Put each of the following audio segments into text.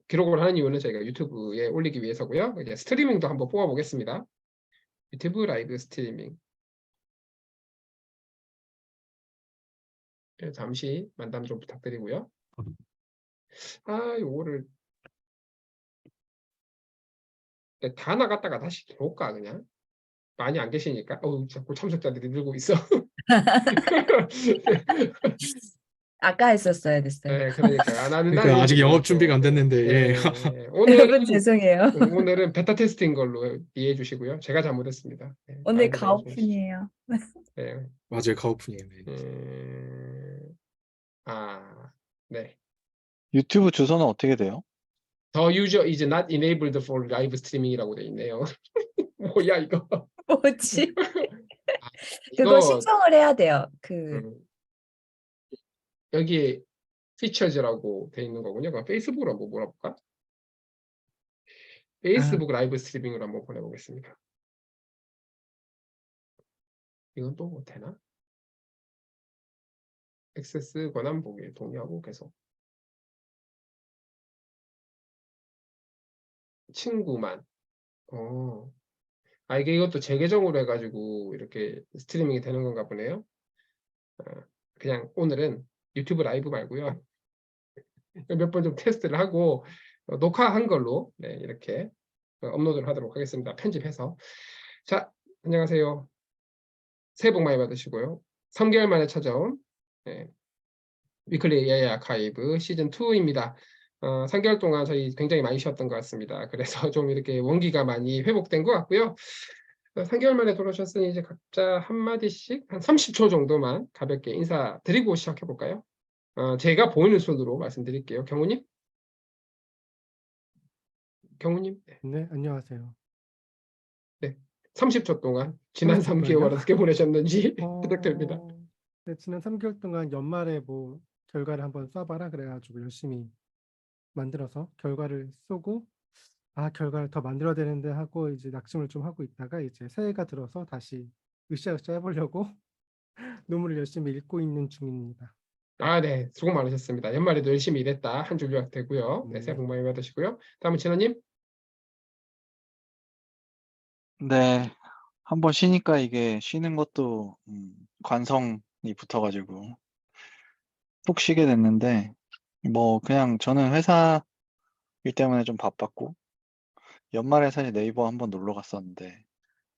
기록을 하는 이유는 저희가 유튜브에 올리기 위해서고요. 이제 스트리밍도 한번 뽑아보겠습니다. 유튜브 라이브 스트리밍. 잠시 만담 좀 부탁드리고요. 요거를 다 나갔다가 다시 들어올까 그냥? 많이 안 계시니까. 자꾸 참석자들이 늘고 있어. 아까 했었어야 됐어요. 네, 그러니까 나는 그러니까 아직 영업 모르겠어. 준비가 안 됐는데 예. 여러분 죄송해요. 오늘은 베타 테스트인 걸로 이해해 주시고요. 제가 잘못했습니다. 네, 오늘 많이들 말씀해 주시죠. 가오픈이에요. 네. 맞아요, 가오픈이에요. 네. 유튜브 주소는 어떻게 돼요? The user is not enabled for live streaming이라고 돼 있네요. 뭐야 이거? 뭐지? 그거 이거 신청을 해야 돼요. 여기에 features라고 돼 있는 거군요. 그럼 페이스북으로 한번 몰아볼까? 페이스북 라이브 스트리밍으로 한번 보내보겠습니다. 이건 또 뭐 되나? 액세스 권한 보기 동의하고 계속. 친구만. 이게 이것도 재계정으로 해가지고 이렇게 스트리밍이 되는 건가 보네요. 그냥 오늘은 유튜브 라이브 말고요. 몇 번 좀 테스트를 하고 녹화한 걸로 이렇게 업로드를 하도록 하겠습니다. 편집해서. 자, 안녕하세요. 새해 복 많이 받으시고요. 3개월 만에 찾아온 위클리 AI 아카이브 시즌 2입니다. 3개월 동안 저희 굉장히 많이 쉬었던 것 같습니다. 그래서 좀 이렇게 원기가 많이 회복된 것 같고요. 3개월 만에 돌아오셨으니 이제 각자 한마디씩 한 30초 정도만 가볍게 인사드리고 시작해볼까요? 제가 보이는 순으로 말씀드릴게요. 경우님? 경우님? 네, 안녕하세요. 네, 30초 동안 지난 30초 3개월 어떻게 보내셨는지 부탁드립니다. 네, 지난 3개월 동안 연말에 뭐 결과를 한번 쏴봐라 그래가지고 열심히 만들어서 결과를 쏘고 결과를 더 만들어야 되는데 하고 이제 낙심을 좀 하고 있다가 이제 새해가 들어서 다시 으쌰으쌰 해보려고 논문을 열심히 읽고 있는 중입니다. 네, 수고 많으셨습니다. 연말에도 열심히 일했다 한 줄 요약되고요. 네, 새해 복 많이 받으시고요. 다음은 진호님. 네, 한번 쉬니까 이게 쉬는 것도 관성이 붙어가지고 푹 쉬게 됐는데 뭐 그냥 저는 회사 일 때문에 좀 바빴고 연말에 사실 네이버 한번 놀러 갔었는데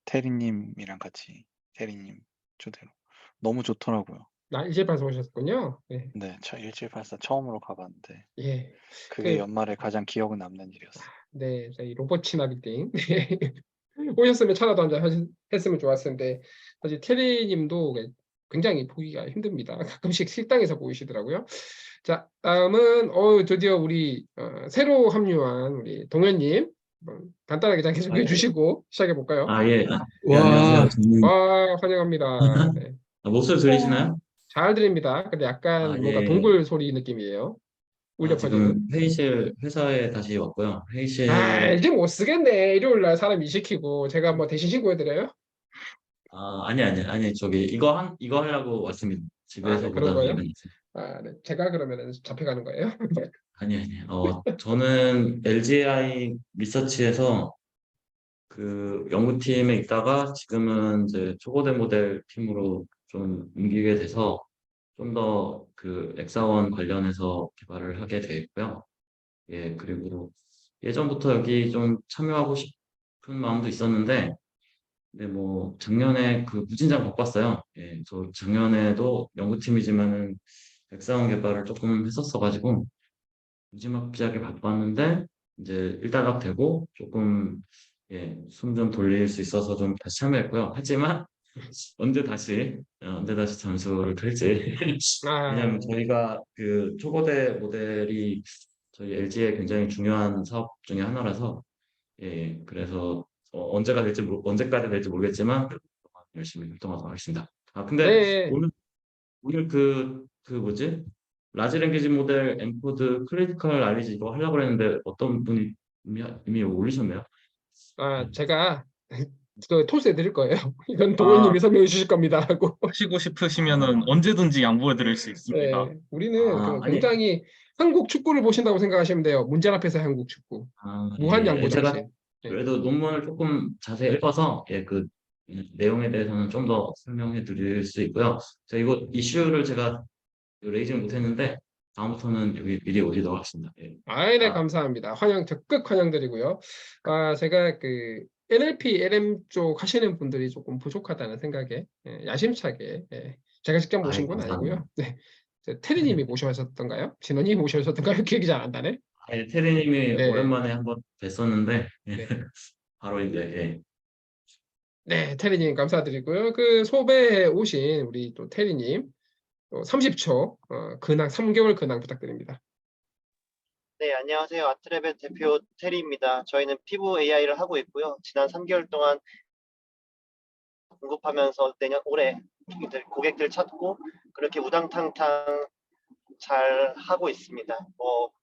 테리님이랑 같이 테리님 초대로 너무 좋더라고요. 일제판서 오셨군요. 네. 네, 저 일주일팔사 처음으로 가봤는데 예. 그게 연말에 가장 기억에 남는 일이었어요. 네, 저희 로봇 친화비팅 오셨으면 차라도 한잔 했으면 좋았을 텐데 사실 테리님도 굉장히 보기가 힘듭니다. 가끔씩 식당에서 보이시더라고요. 자, 다음은 드디어 우리 새로 합류한 우리 동현님 간단하게 자기 소개해 주시고 시작해 볼까요? 예, 와. 안녕하세요. 환영합니다. 네. 목소리 들리시나요? 잘 들립니다. 근데 약간 뭔가 예. 동굴 소리 느낌이에요. 울려 퍼지는. 지금 회사에 다시 왔고요. 회의실. 이제 못 쓰겠네. 일요일 날 사람 일 시키고 제가 뭐 대신 신고해드려요? 아니, 이거 하려고 왔습니다. 집에서 네, 그런 보다 거예요? 보니까. 네. 제가 그러면은 잡혀가는 거예요? 아니. 저는 LGI 리서치에서 그 연구팀에 있다가 지금은 이제 초고대 모델 팀으로 좀 옮기게 돼서 좀 더 그 엑사원 관련해서 개발을 하게 돼 있고요. 예, 그리고 예전부터 여기 좀 참여하고 싶은 마음도 있었는데, 근데 뭐 작년에 그 무진장 바빴어요. 예, 저 작년에도 연구팀이지만은 백사원 개발을 조금 했었어가지고 무지막지하게 바빴는데 이제 일단락 되고 조금 숨 좀 돌릴 수 있어서 좀 다시 참여했고요. 하지만 언제 다시 잠수를 탈지 왜냐면 저희가 그 초거대 모델이 저희 LG의 굉장히 중요한 사업 중에 하나라서 그래서 언제까지 될지 모르겠지만 열심히 활동하도록 하겠습니다. 근데 네. 오늘 그 뭐지? 라지 랭귀지 모델 엔코드 크리티컬 알리지 이거 하려고 했는데 어떤 분이 이미 올리셨네요. 제가 그 토스해 드릴 거예요. 이건 동현님이 설명해 주실 겁니다 하고. 하시고 싶으시면은 언제든지 양보해 드릴 수 있습니다. 네, 우리는 아, 그 아니. 굉장히 한국 축구를 보신다고 생각하시면 돼요. 문제 앞에서 한국 축구. 무한 예, 양보 제가 정신. 네. 그래도 논문을 조금 자세히 읽어서 그 내용에 대해서는 좀 더 설명해 드릴 수 있고요. 제가 이거 이슈를 제가 레이징 못했는데 다음부터는 여기 미리 올리도록 하겠습니다. 예. 네, 아. 감사합니다. 적극 환영드리고요. 제가 그 NLP, LM 쪽 하시는 분들이 조금 부족하다는 생각에 야심차게 제가 직접 모신 건 감사합니다. 아니고요. 네, 테리님이 모셔셨던가요? 진원님이 모셔셨던가요? 기억이 잘 안 나네. 테리님이 네. 오랜만에 한번 뵀었는데 네. 바로 이제 예. 네, 테리님 감사드리고요. 그 소배에 오신 우리 또 테리님 30초 근황 3개월 근황 부탁드립니다. 네, 안녕하세요. 아트랩의 대표 테리입니다. 저희는 피부 AI를 하고 있고요. 지난 3개월 동안 공급하면서 올해 고객들 찾고 그렇게 우당탕탕 잘 하고 있습니다.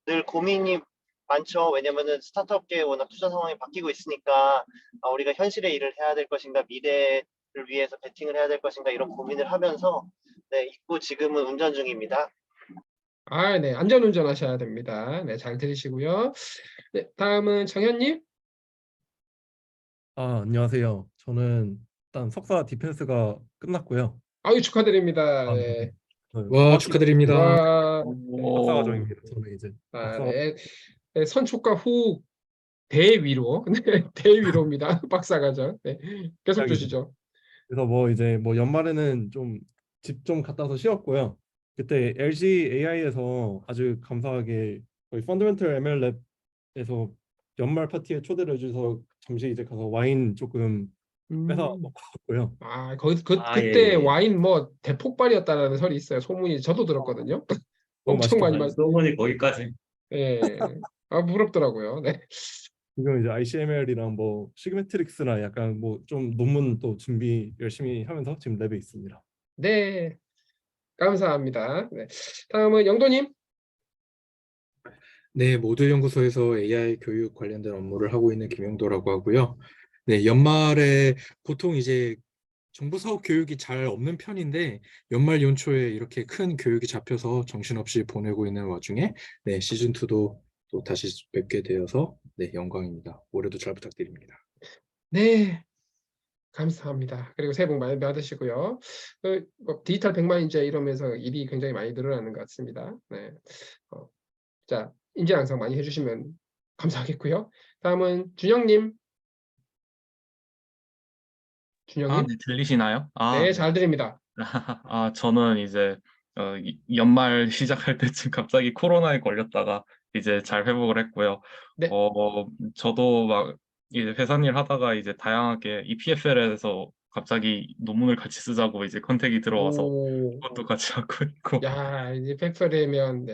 늘 고민이 많죠. 왜냐면은 스타트업계에 워낙 투자 상황이 바뀌고 있으니까 우리가 현실의 일을 해야 될 것인가, 미래를 위해서 베팅을 해야 될 것인가 이런 고민을 하면서 있고 지금은 운전 중입니다. 네, 안전운전 하셔야 됩니다. 네, 잘 들으시고요. 네, 다음은 정현님. 안녕하세요. 저는 일단 석사 디펜스가 끝났고요. 축하드립니다. 네. 와, 축하드립니다. 와, 박사 과정입니다. 저는 이제 박사 네. 선촉과 후 대위로, 네, 대위로입니다. 박사과정. 네, 계속 주시죠. 그래서 이제 연말에는 좀 집 좀 갔다 와서 쉬었고요. 그때 LG AI에서 아주 감사하게 저희 펀더멘털 ML 랩에서 연말 파티에 초대를 해주셔서 잠시 이제 가서 와인 조금 뺏어 먹고 왔고요. 그때 예. 와인 대폭발이었다라는 설이 있어요. 소문이 저도 들었거든요. 엄청 많이 소문이 거기까지. 예. 부럽더라고요. 네. 지금 이제 ICML이랑 시그메트릭스나 약간 좀 논문 또 준비 열심히 하면서 지금 랩에 있습니다. 네. 감사합니다. 네. 다음은 영도님. 네, 모듈연구소에서 AI 교육 관련된 업무를 하고 있는 김영도라고 하고요. 네, 연말에 보통 이제 정부 사업 교육이 잘 없는 편인데 연말 연초에 이렇게 큰 교육이 잡혀서 정신없이 보내고 있는 와중에 시즌2도 또 다시 뵙게 되어서 영광입니다. 올해도 잘 부탁드립니다. 네. 감사합니다. 그리고 새해 복 많이 받으시고요. 디지털 백만인제 이러면서 일이 굉장히 많이 늘어나는 것 같습니다. 네. 자, 인재 양성 많이 해주시면 감사하겠고요. 다음은 준영님. 준영님. 네, 들리시나요? 네, 잘 들립니다. 저는 이제 연말 시작할 때쯤 갑자기 코로나에 걸렸다가 이제 잘 회복을 했고요. 네. 저도 막 이제 회사 일 하다가 이제 다양하게 EPFL에서 갑자기 논문을 같이 쓰자고 이제 컨택이 들어와서 그것도 같이 하고 있고. 야, 이제 팩토리면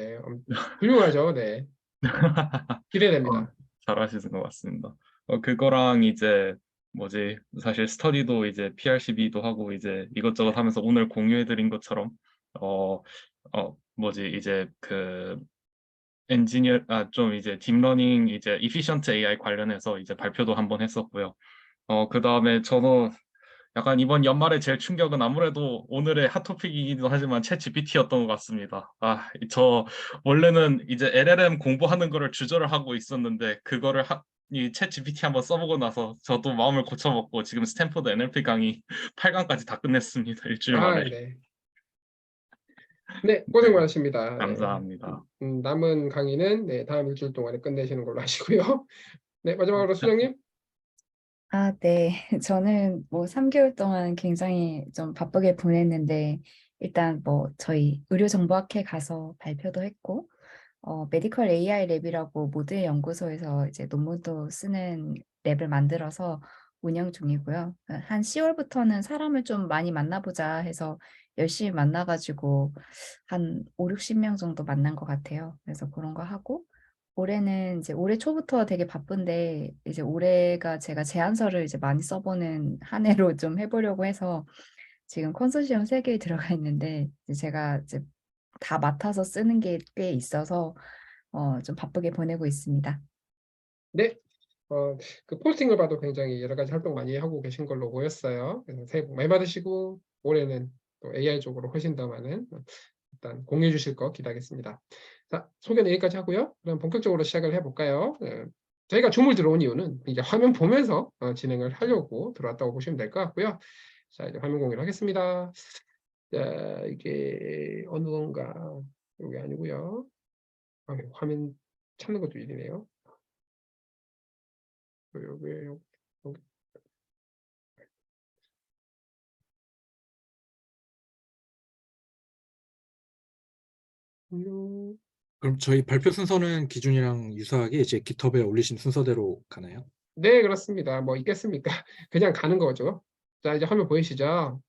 훌륭하죠. 네. 기대됩니다. 잘하시는 것 같습니다. 그거랑 이제 사실 스터디도 이제 PRCB도 하고 이제 이것저것 하면서 오늘 공유해드린 것처럼 이제 그 좀 이제 딥러닝 이제 이피션트 AI 관련해서 이제 발표도 한번 했었고요. 그 다음에 저는 약간 이번 연말에 제일 충격은 아무래도 오늘의 핫토픽이기도 하지만 챗GPT였던 것 같습니다. 저 원래는 이제 LLM 공부하는 거를 주저를 하고 있었는데 그거를 이 챗GPT 한번 써보고 나서 저도 마음을 고쳐먹고 지금 스탠포드 NLP 강의 8강까지 다 끝냈습니다. 일주일 만에. 네. 네, 고생 많으십니다. 감사합니다. 남은 강의는 다음 일주일 동안에 끝내시는 걸로 하시고요. 네, 마지막으로 수정님. 네. 저는 3개월 동안 굉장히 좀 바쁘게 보냈는데 일단 저희 의료정보학회 가서 발표도 했고 메디컬 AI 랩이라고 모두의 연구소에서 이제 논문도 쓰는 랩을 만들어서 운영 중이고요. 한 10월부터는 사람을 좀 많이 만나보자 해서 열심히 만나가지고 한 5, 60명 정도 만난 것 같아요. 그래서 그런 거 하고 올해는 이제 올해 초부터 되게 바쁜데 이제 올해가 제가 제안서를 이제 많이 써보는 한 해로 좀 해보려고 해서 지금 컨소시엄 3개에 들어가 있는데 제가 이제 다 맡아서 쓰는 게 꽤 있어서 좀 바쁘게 보내고 있습니다. 네, 그 포스팅을 봐도 굉장히 여러 가지 활동 많이 하고 계신 걸로 보였어요. 그래서 새해 복 많이 받으시고 올해는 또 AI 쪽으로 훨씬 더 많은 일단 공유해 주실 거 기대하겠습니다. 자, 소개는 여기까지 하고요. 그럼 본격적으로 시작을 해볼까요? 저희가 줌을 들어온 이유는 이제 화면 보면서 진행을 하려고 들어왔다고 보시면 될 것 같고요. 자, 이제 화면 공유를 하겠습니다. 자, 이게 어느 건가? 이게 아니고요. 화면 찾는 것도 일이네요. 여기. 공유. 그럼 저희 발표 순서는 기준이랑 유사하게 이제 깃허브에 올리신 순서대로 가나요? 네, 그렇습니다. 뭐 있겠습니까? 그냥 가는 거죠. 자, 이제 화면 보이시죠?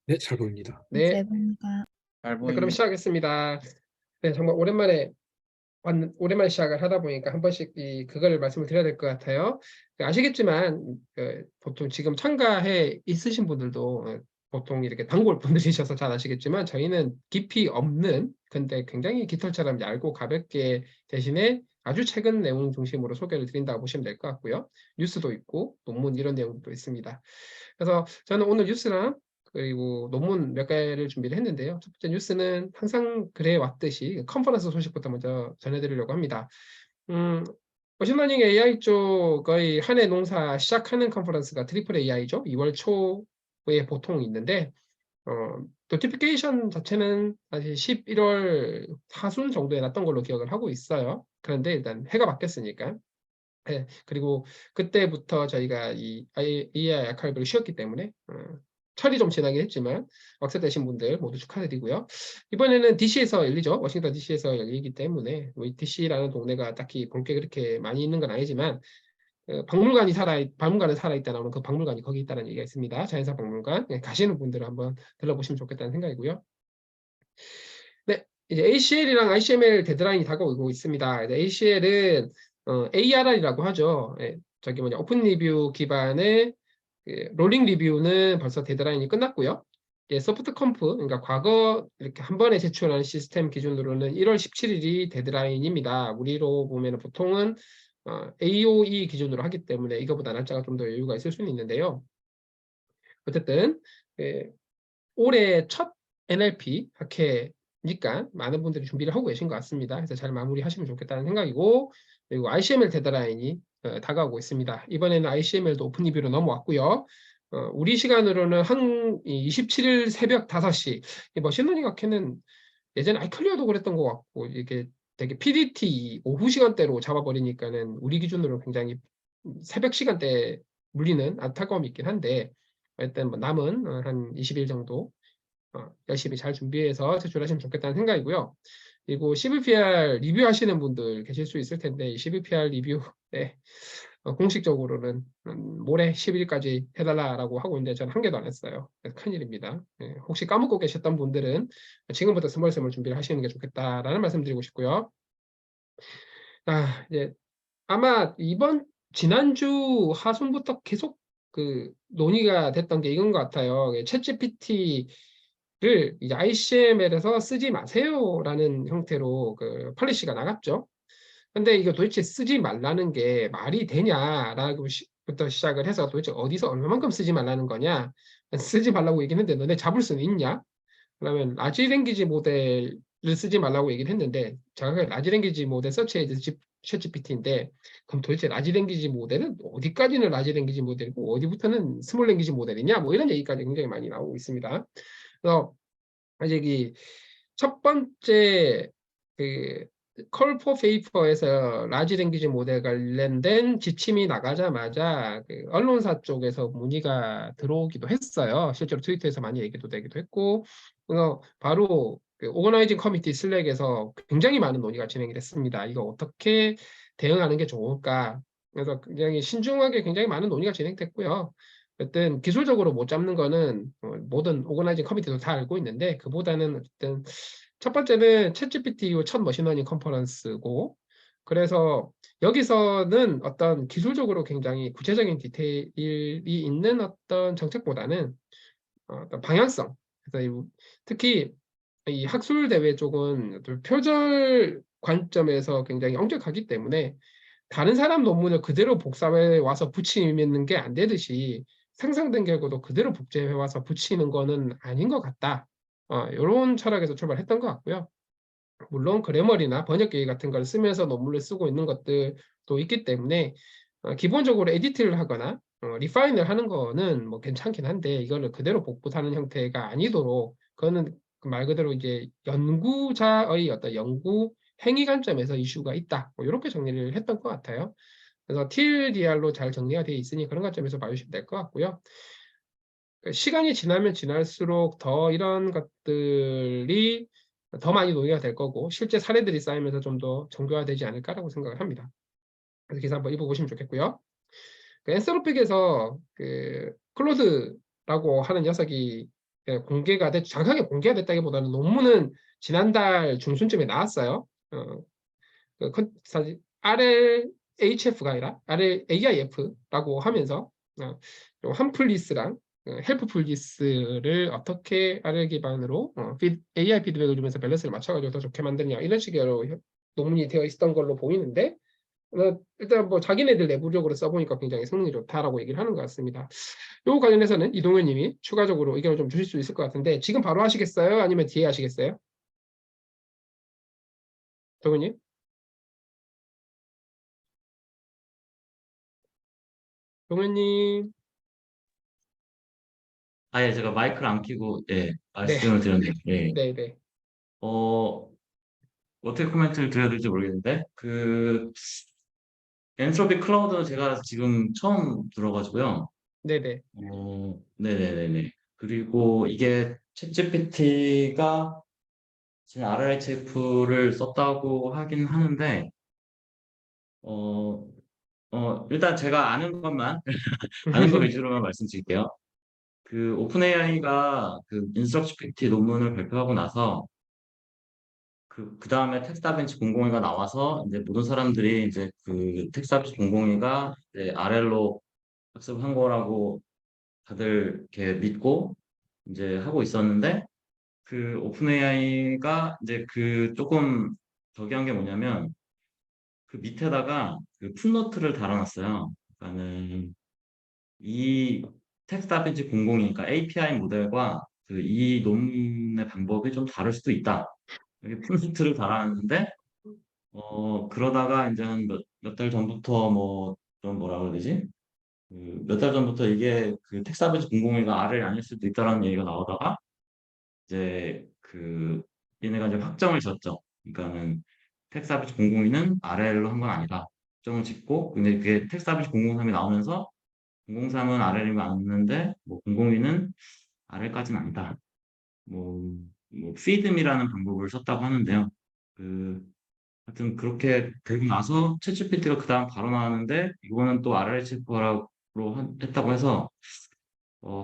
네, 잘 보입니다. 네, 네, 봅니다. 잘 네, 그럼 보입니다. 시작하겠습니다. 네, 정말 오랜만에 시작을 하다 보니까 한 번씩 그거를 말씀을 드려야 될 것 같아요. 아시겠지만 보통 지금 참가해 있으신 분들도 보통 이렇게 단골 분들이셔서 잘 아시겠지만 저희는 깊이 없는 근데 굉장히 깃털처럼 얇고 가볍게 대신에 아주 최근 내용 중심으로 소개를 드린다고 보시면 될 것 같고요. 뉴스도 있고 논문 이런 내용도 있습니다. 그래서 저는 오늘 뉴스랑 그리고 논문 몇 개를 준비를 했는데요. 첫 번째 뉴스는 항상 그래 왔듯이 컨퍼런스 소식부터 먼저 전해드리려고 합니다. 머신러닝 AI 쪽의 한 해 농사 시작하는 컨퍼런스가 트리플 AI죠. 2월 초에 보통 있는데 노티피케이션 자체는 사실 11월 하순 정도에 났던 걸로 기억을 하고 있어요. 그런데 일단 해가 바뀌었으니까. 네, 그리고 그때부터 저희가 이 AI 아카이브를 쉬었기 때문에 철이 좀 지나긴 했지만 억셉되신 분들 모두 축하드리고요. 이번에는 DC에서 열리죠. 워싱턴 DC에서 열리기 때문에 뭐 DC라는 동네가 딱히 볼 게 그렇게 많이 있는 건 아니지만 박물관은 살아있다 나오는 그 박물관이 거기 있다는 얘기가 있습니다. 자연사 박물관. 네, 가시는 분들은 한번 들러보시면 좋겠다는 생각이고요. 네, 이제 ACL이랑 ICML 데드라인이 다가오고 있습니다. ACL은 ARR이라고 하죠. 저기 오픈 리뷰 기반의 롤링 리뷰는 벌써 데드라인이 끝났고요. 소프트 컴프, 그러니까 과거 이렇게 한 번에 제출하는 시스템 기준으로는 1월 17일이 데드라인입니다. 우리로 보면 보통은 AOE 기준으로 하기 때문에 이거보다 날짜가 좀 더 여유가 있을 수는 있는데요. 어쨌든 올해 첫 NLP 학회니까 많은 분들이 준비를 하고 계신 것 같습니다. 그래서 잘 마무리하시면 좋겠다는 생각이고, 그리고 ICML 데드라인이 다가오고 있습니다. 이번에는 ICML도 오픈 리뷰로 넘어왔고요. 우리 시간으로는 한 27일 새벽 5시. 머신러닝 학회는 예전에 아이클리어도 그랬던 것 같고 이게 되게 PDT 오후 시간대로 잡아버리니까는 우리 기준으로 굉장히 새벽 시간대에 물리는 안타까움이 있긴 한데 일단 뭐 남은 한 20일 정도 열심히 잘 준비해서 제출하시면 좋겠다는 생각이고요. 그리고 CVPR 리뷰하시는 분들 계실 수 있을 텐데 이 CVPR 리뷰 공식적으로는 모레 10일까지 해달라고 하고 있는데 저는 한 개도 안 했어요. 큰일입니다. 혹시 까먹고 계셨던 분들은 지금부터 스멀스멀 준비를 하시는 게 좋겠다라는 말씀 드리고 싶고요. 이제 아마 지난주 하순부터 계속 그 논의가 됐던 게 이건 것 같아요. 챗GPT를 이제 ICML에서 쓰지 마세요라는 형태로 그 폴리시가 나갔죠. 근데 이거 도대체 쓰지 말라는 게 말이 되냐라고 부터 시작을 해서 도대체 어디서 얼마만큼 쓰지 말라는 거냐? 쓰지 말라고 얘기했는데 너네 잡을 수는 있냐? 그러면 라지 랭귀지 모델을 쓰지 말라고 얘기를 했는데 정확하게 라지 랭귀지 모델 서치에이드 챗GPT인데 그럼 도대체 라지 랭귀지 모델은 어디까지는 라지 랭귀지 모델이고 어디부터는 스몰 랭귀지 모델이냐? 뭐 이런 얘기까지 굉장히 많이 나오고 있습니다. 그래서 아직 첫 번째 그 컬포 페이퍼에서 라지 랭귀지 모델 관련된 지침이 나가자마자 그 언론사 쪽에서 문의가 들어오기도 했어요. 실제로 트위터에서 많이 얘기도 되기도 했고, 그래서 바로 그 오거나이징 커미티 슬랙에서 굉장히 많은 논의가 진행이 됐습니다. 이거 어떻게 대응하는 게 좋을까? 그래서 굉장히 신중하게 굉장히 많은 논의가 진행됐고요. 어쨌든 기술적으로 못 잡는 거는 모든 오거나이징 커미티도 다 알고 있는데 그보다는 어쨌든 첫 번째는 챗GPT 이후 첫 머신러닝 컨퍼런스고 그래서 여기서는 어떤 기술적으로 굉장히 구체적인 디테일이 있는 어떤 정책보다는 어떤 방향성 그래서 특히 이 학술 대회 쪽은 표절 관점에서 굉장히 엄격하기 때문에 다른 사람 논문을 그대로 복사해 와서 붙이는 게 안 되듯이 상상된 결과도 그대로 복제해 와서 붙이는 거는 아닌 것 같다. 이런 철학에서 출발했던 것 같고요. 물론 그래머리나 번역기 같은 걸 쓰면서 논문을 쓰고 있는 것들도 있기 때문에 기본적으로 에디트를 하거나 리파인을 하는 거는 뭐 괜찮긴 한데 이거를 그대로 복붙하는 형태가 아니도록 그거는 말 그대로 이제 연구자의 어떤 연구 행위 관점에서 이슈가 있다. 뭐 이렇게 정리를 했던 것 같아요. 그래서 TLDR로 잘 정리가 되어 있으니 그런 관점에서 봐주시면 될 것 같고요. 시간이 지나면 지날수록 더 이런 것들이 더 많이 논의가 될 거고 실제 사례들이 쌓이면서 좀 더 정교화되지 않을까라고 생각을 합니다. 그래서 기사 한번 읽어보시면 좋겠고요. 그 엔서로픽에서 그 클로드라고 하는 녀석이 공개가 정확하게 공개가 됐다기보다는 논문은 지난달 중순쯤에 나왔어요. 사실 RLHF가 아니라 RLAIF라고 하면서 함플리스랑 헬프풀리스를 어떻게 RL 기반으로 AI 피드백을 주면서 밸런스를 맞춰가지고 더 좋게 만드냐 이런 식으로 논문이 되어 있었던 걸로 보이는데 일단 뭐 자기네들 내부적으로 써보니까 굉장히 성능이 좋다라고 얘기를 하는 것 같습니다. 요 관련해서는 이동현 님이 추가적으로 의견을 좀 주실 수 있을 것 같은데 지금 바로 하시겠어요? 아니면 뒤에 하시겠어요? 동현 님? 동현 님? 아예 제가 마이크를 안 켜고 예 네. 말씀을 드렸는데 예. 네네. 어떻게 코멘트를 드려야 될지 모르겠는데 엔트로피 클라우드는 제가 지금 처음 들어가지고요. 네네. 네네네네. 그리고 이게 챗GPT가 지금 RLHF를 썼다고 하긴 하는데 일단 제가 아는 것만 아는 거 위주로만 말씀드릴게요. 그 오픈AI가 그 인스트럭시피티 논문을 발표하고 나서 그 다음에 텍스트아벤치 공공위가 나와서 이제 모든 사람들이 이제 그 텍스트아벤치 공공위가 이제 RL로 학습한 거라고 다들 이렇게 믿고 이제 하고 있었는데 그 오픈AI가 이제 그 조금 저기 한 게 뭐냐면 그 밑에다가 그 풋노트를 달아놨어요. 그러니까는 이 텍스트 아벤치 공공이니까 API 모델과 그 이 논문의 방법이 좀 다를 수도 있다. 이렇게 풋노트를 달아놨는데 그러다가 이제 한 몇 달 전부터 뭐 좀 뭐라 그래야 되지? 몇 달 전부터 이게 그 텍스트 아벤치 공공이가 R이 아닐 수도 있다라는 얘기가 나오다가 이제 그 얘네가 이제 확정을 지었죠. 그러니까는 텍스트 아비치 002는 RL로 한 건 아니다. 확정을 짓고 근데 그게 텍스트 아비치 003이 나오면서 003은 RL이 맞는데 뭐 002는 RL까지는 아니다. 뭐 feedme라는 방법을 썼다고 하는데요. 하여튼 그렇게 되고 나서 챗GPT가 그 다음 바로 나왔는데 이거는 또 RLHF라고 했다고 해서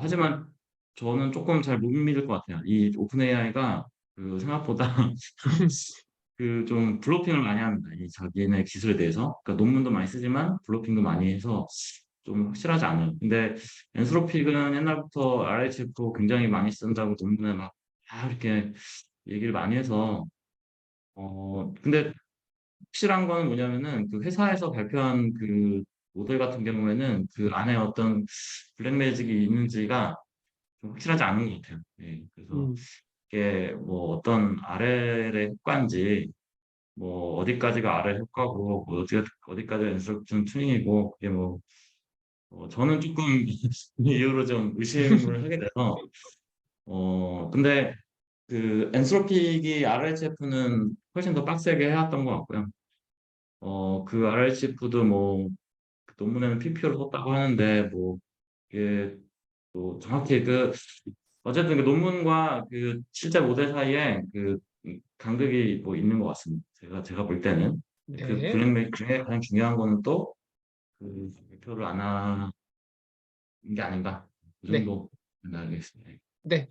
하지만 저는 조금 잘 못 믿을 것 같아요. 이 오픈AI가 그 생각보다 그 좀 블로핑을 많이 합니다. 이 자기네 기술에 대해서. 그러니까 논문도 많이 쓰지만 블로핑도 많이 해서 좀 확실하지 않아요. 근데 엔스로픽은 옛날부터 RHF 굉장히 많이 쓴다고 논문에 막 이렇게 얘기를 많이 해서 근데 확실한 거는 뭐냐면은 그 회사에서 발표한 그 모델 같은 경우에는 그 안에 어떤 블랙매직이 있는지가 좀 확실하지 않은 것 같아요. 예, 그래서 이게 뭐 어떤 RL의 효과인지 뭐 어디까지가 RL 효과고 뭐 어디까지가 인스트럭션 튜닝이고 그게 뭐 저는 조금 이 이후로 좀 의심을 하게 돼서 근데 그 엔트로픽이 RLHF는 훨씬 더 빡세게 해왔던 것 같고요. 그 RLHF도 뭐 논문에는 PPO를 썼다고 하는데 뭐 이게 또 정확히 어쨌든 그 논문과 그 실제 모델 사이에 그 간극이 뭐 있는 것 같습니다. 제가 볼 때는 그 네. 블랙메일 중에 가장 중요한 거는 또 그 발표를 안 하는 게 아닌가 그 네. 정도 알겠습니다. 네.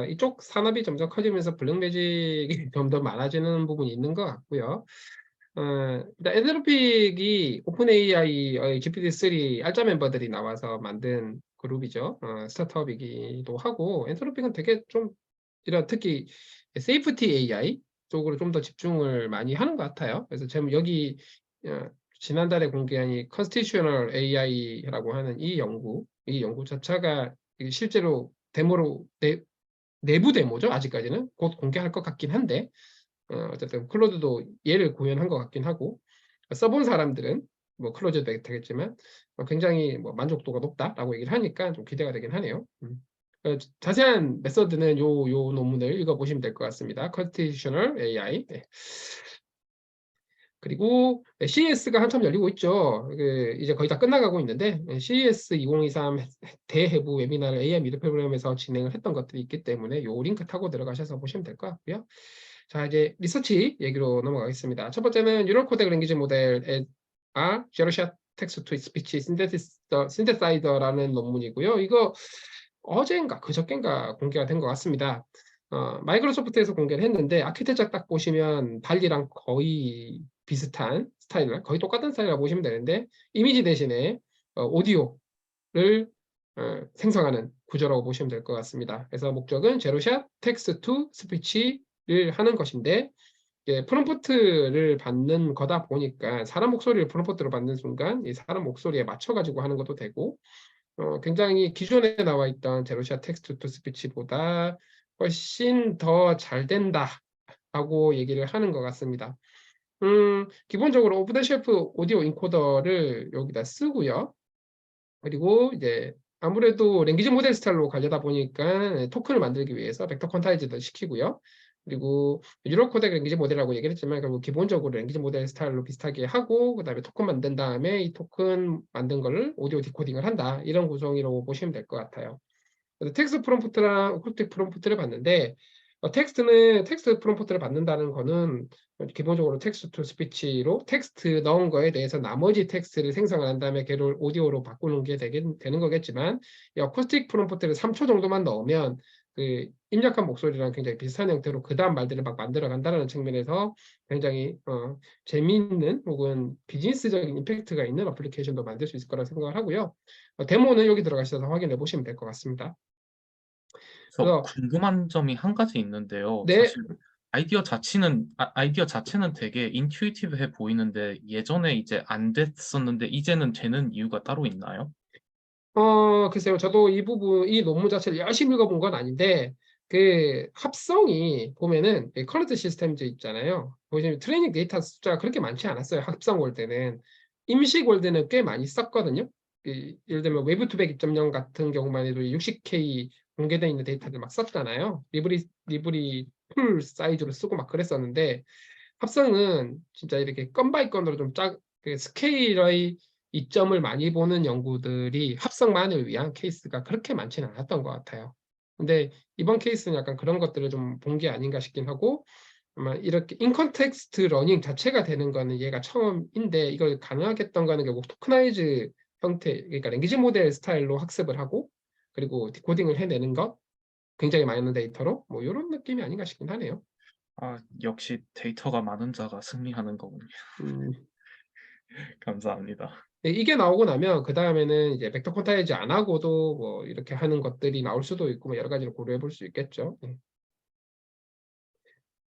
이쪽 산업이 점점 커지면서 블랙매직이 좀 더 많아지는 부분이 있는 것 같고요. 일단 엔트로픽이 오픈AI의 GPT-3 알짜 멤버들이 나와서 만든 그룹이죠. 스타트업이기도 하고 엔트로픽은 되게 좀 이런 특히 세이프티 AI 쪽으로 좀 더 집중을 많이 하는 것 같아요. 그래서 지금 여기 지난달에 공개한 이 Constitutional AI라고 하는 이 연구 자체가 이게 실제로 데모로 내부 데모죠. 아직까지는 곧 공개할 것 같긴 한데 어쨌든 클로드도 얘를 구현한 것 같긴 하고 써본 사람들은 뭐 클로즈도 되겠지만 굉장히 뭐 만족도가 높다라고 얘기를 하니까 좀 기대가 되긴 하네요. 자세한 메서드는 요 논문을 읽어보시면 될 것 같습니다. Constitutional AI. 네. 그리고 CES가 한참 열리고 있죠. 이제 거의 다 끝나가고 있는데 CES 2023 대해부 웨비나를 AI 미드 프로그램에서 진행을 했던 것들이 있기 때문에 요 링크 타고 들어가셔서 보시면 될 것 같고요. 자, 이제 리서치 얘기로 넘어가겠습니다. 첫 번째는 뉴럴 코덱 랭귀지 모델 제로샷 텍스트 투 스피치 신테사이저라는 논문이고요. 이거 어제인가 그저께인가 공개가 된 것 같습니다. 마이크로소프트에서 공개를 했는데 아키텍처 딱 보시면 달리랑 거의 비슷한 스타일을 거의 똑같은 스타일이라고 보시면 되는데 이미지 대신에 오디오를 생성하는 구조라고 보시면 될 것 같습니다. 그래서 목적은 제로샷 텍스트 투 스피치를 하는 것인데 프롬프트를 받는 거다 보니까 사람 목소리를 프롬프트로 받는 순간 이 사람 목소리에 맞춰가지고 하는 것도 되고 굉장히 기존에 나와 있던 제로샷 텍스트 투 스피치보다 훨씬 더 잘 된다라고 얘기를 하는 것 같습니다. 기본적으로 오프 더 쉘프 오디오 인코더를 여기다 쓰고요. 그리고 이제 아무래도 랭귀지 모델 스타일로 가려다 보니까 토큰을 만들기 위해서 벡터 퀀타이즈도 시키고요. 그리고 유로 코덱 랭귀지 모델이라고 얘기를 했지만 결국 기본적으로 랭귀지 모델 스타일로 비슷하게 하고 그다음에 토큰 만든 다음에 이 토큰 만든 거를 오디오 디코딩을 한다. 이런 구성이라고 보시면 될 것 같아요. 그래서 텍스트 프롬프트랑 오컬트 프롬프트를 봤는데 텍스트 프롬프트를 받는다는 거는 기본적으로 텍스트 투 스피치로 텍스트 넣은 거에 대해서 나머지 텍스트를 생성한 다음에 걔를 오디오로 바꾸는 게 되는 거겠지만 이 어쿠스틱 프롬프트를 3초 정도만 넣으면 그 입력한 목소리랑 굉장히 비슷한 형태로 그 다음 말들을 막 만들어 간다는 측면에서 굉장히 재미있는 혹은 비즈니스적인 임팩트가 있는 어플리케이션도 만들 수 있을 거라 생각을 하고요. 데모는 여기 들어가셔서 확인해 보시면 될 것 같습니다. 저 그래서 궁금한 점이 한 가지 있는데요. 네, 사실 아이디어 자체는 되게 인투이티브해 보이는데 예전에 이제 안 됐었는데 이제는 되는 이유가 따로 있나요? 글쎄요. 저도 이 논문 자체를 열심히 읽어본 건 아닌데, 그 합성이 보면은 커런트 시스템즈 있잖아요. 보시면 트레이닝 데이터 숫자가 그렇게 많지 않았어요. 합성 월드는. 임식 월드는 꽤 많이 썼거든요. 예를 들면 웨브 투백 2.0 같은 경우만 해도 60K 공개되어 있는 데이터들 막 썼잖아요. 리브리 풀 사이즈로 쓰고 막 그랬었는데, 합성은 진짜 이렇게 건 바이 건으로 그 스케일의 이점을 많이 보는 연구들이 합성만을 위한 케이스가 그렇게 많지는 않았던 것 같아요. 근데 이번 케이스는 약간 그런 것들을 좀 본 게 아닌가 싶긴 하고 아마 이렇게 인컨텍스트 러닝 자체가 되는 거는 얘가 처음인데 이걸 가능하게 했던 거는 결국 토크나이즈 형태, 그러니까 랭귀지 모델 스타일로 학습을 하고 그리고 디코딩을 해내는 것 굉장히 많은 데이터로 뭐 이런 느낌이 아닌가 싶긴 하네요. 아, 역시 데이터가 많은 자가 승리하는 거군요. 음, 감사합니다. 이게 나오고 나면 그 다음에는 이제 벡터 퀀타이즈 안 하고도 뭐 이렇게 하는 것들이 나올 수도 있고 뭐 여러 가지로 고려해 볼 수 있겠죠. 네.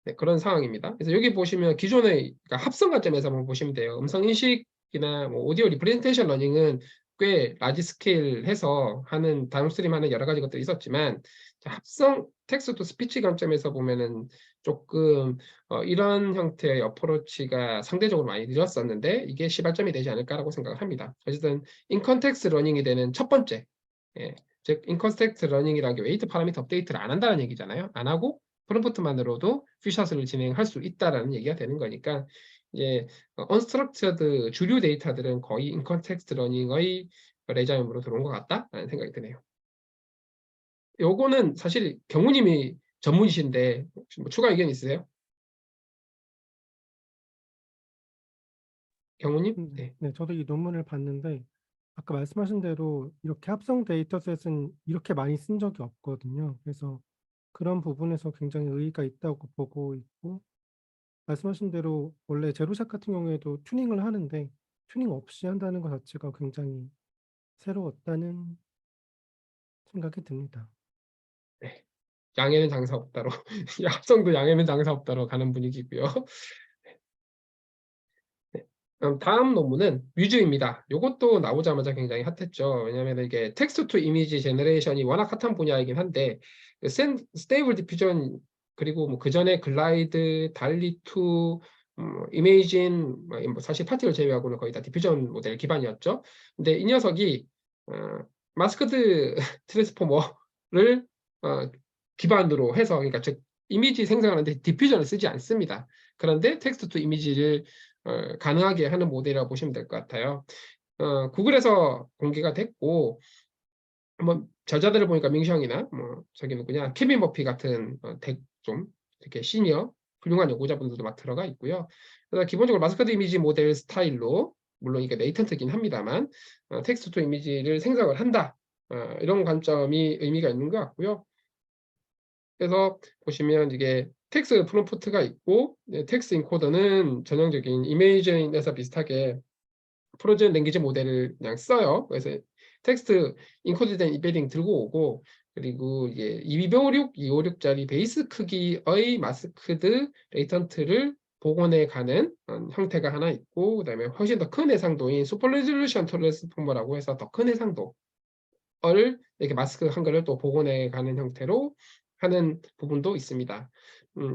네, 그런 상황입니다. 그래서 여기 보시면 기존의 그러니까 합성 관점에서 한번 보시면 돼요. 음성 인식이나 뭐 오디오 리프레젠테이션 러닝은 꽤 라지 스케일 해서 하는 다운스트림 하는 여러 가지 것들이 있었지만 합성 텍스트 투 스피치 관점에서 보면은 조금 이런 형태의 어프로치가 상대적으로 많이 늦었었는데 이게 시발점이 되지 않을까라고 생각을 합니다. 어쨌든 인컨텍스트 러닝이 되는 첫 번째, 즉 인컨텍스트 러닝이라는 게 웨이트 파라미터 업데이트를 안 한다는 얘기잖아요. 안 하고 프롬프트만으로도 퓨샷을 진행할 수 있다라는 얘기가 되는 거니까 이제 언스트럭처드 주류 데이터들은 거의 인컨텍스트 러닝의 레저임으로 들어온 것 같다라는 생각이 드네요. 요거는 사실 경우님이 전문이신데 혹시 뭐 추가 의견 있으세요? 경우님? 네. 네, 저도 이 논문을 봤는데 아까 말씀하신 대로 이렇게 합성 데이터셋은 이렇게 많이 쓴 적이 없거든요. 그래서 그런 부분에서 굉장히 의의가 있다고 보고 있고 말씀하신 대로 원래 제로샷 같은 경우에도 튜닝을 하는데 튜닝 없이 한다는 것 자체가 굉장히 새로웠다는 생각이 듭니다. 네. 양에는 장사 없다로 합성도 양에는 장사 없다로 가는 분위기고요. 네. 다음 논문은 뮤즈입니다. 이것도 나오자마자 굉장히 핫했죠. 왜냐하면 이게 텍스트 투 이미지 제너레이션이 워낙 핫한 분야이긴 한데 스테이블 디퓨전 그리고 뭐 그전에 글라이드, 달리2, 이메이진 사실 파티를 제외하고는 거의 다 디퓨전 모델 기반이었죠. 근데 이 녀석이 마스크드 트랜스포머를 기반으로 해서 그러니까 즉 이미지 생성하는데 디퓨전을 쓰지 않습니다. 그런데 텍스트 투 이미지를 가능하게 하는 모델이라고 보시면 될 것 같아요. 구글에서 공개가 됐고 한번 저자들을 보니까 밍샹이나 뭐 저기 누구냐 케빈 머피 같은 좀 이렇게 시니어 훌륭한 연구자분들도 막 들어가 있고요. 그래서 기본적으로 마스크드 이미지 모델 스타일로 물론 이게 레이턴트긴 합니다만 텍스트 투 이미지를 생성을 한다. 이런 관점이 의미가 있는 것 같고요. 그래서 보시면 이게 텍스트 프롬프트가 있고 텍스트 인코더는 전형적인 이메이징에서 비슷하게 프로즌 랭귀지 모델을 그냥 써요. 그래서 텍스트 인코드된 이베딩 들고 오고 그리고 이게 256짜리 베이스 크기의 마스크드 레이턴트를 복원해 가는 형태가 하나 있고 그다음에 훨씬 더 큰 해상도인 슈퍼 레졸루션 트랜스포머라고 해서 더 큰 해상도를 이렇게 마스크 한 거를 또 복원해 가는 형태로 하는 부분도 있습니다.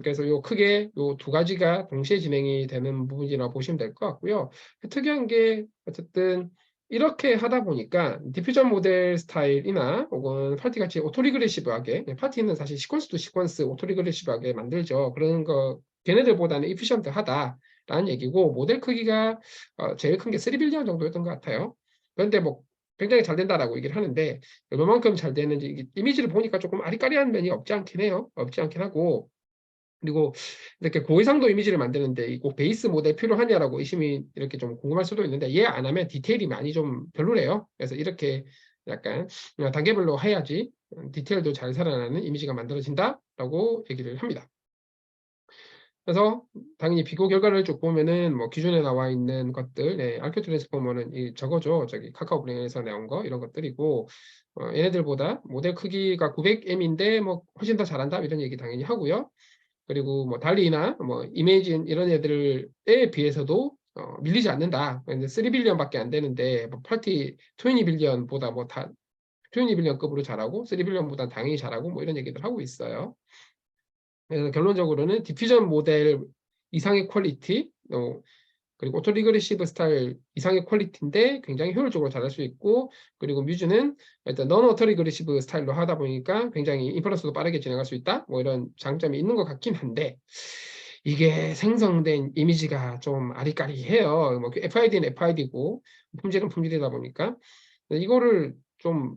그래서 요 크게 요 두 가지가 동시에 진행이 되는 부분이라고 보시면 될 것 같고요. 특이한 게 어쨌든 이렇게 하다 보니까 디퓨전 모델 스타일이나 혹은 파티같이 오토리그레시브하게 파티는 사실 시퀀스 투 시퀀스 오토리그레시브하게 만들죠. 그런 거 걔네들보다는 이피션트하다라는 얘기고 모델 크기가 제일 큰 게 3빌리언 정도였던 것 같아요. 그런데 뭐 굉장히 잘 된다라고 얘기를 하는데 얼마만큼 잘 되는지 이미지를 보니까 조금 아리까리한 면이 없지 않긴 해요. 없지 않긴 하고 그리고 이렇게 고해상도 이미지를 만드는데 꼭 베이스 모델 필요하냐라고 의심이 이렇게 좀 궁금할 수도 있는데 이해 안 하면 디테일이 많이 좀 별로래요. 그래서 이렇게 약간 단계별로 해야지 디테일도 잘 살아나는 이미지가 만들어진다라고 얘기를 합니다. 그래서 당연히 비교 결과를 쭉 보면은 뭐 기존에 나와 있는 것들, RQ 트랜스포머는 저거죠. 저기 카카오 브레인에서 나온 거 이런 것들이고 얘네들보다 모델 크기가 900M인데 뭐 훨씬 더 잘한다 이런 얘기 당연히 하고요. 그리고 뭐 달리나 뭐 이메이진 이런 애들에 비해서도 밀리지 않는다. 3빌리언밖에 안 되는데 뭐 파티 20빌리언보다 뭐 다 20빌리언급으로 잘하고 3빌리언보다 당연히 잘하고 뭐 이런 얘기들 하고 있어요. 그래서 결론적으로는 디퓨전 모델 이상의 퀄리티 그리고 오토리그레시브 스타일 이상의 퀄리티인데 굉장히 효율적으로 잘할 수 있고 그리고 뮤즈는 일단 넌 오토리그레시브 스타일로 하다 보니까 굉장히 인퍼런스도 빠르게 진행할 수 있다 뭐 이런 장점이 있는 것 같긴 한데 이게 생성된 이미지가 좀 아리까리해요. 뭐 FID는 FID고 품질은 품질이다 보니까 이거를 좀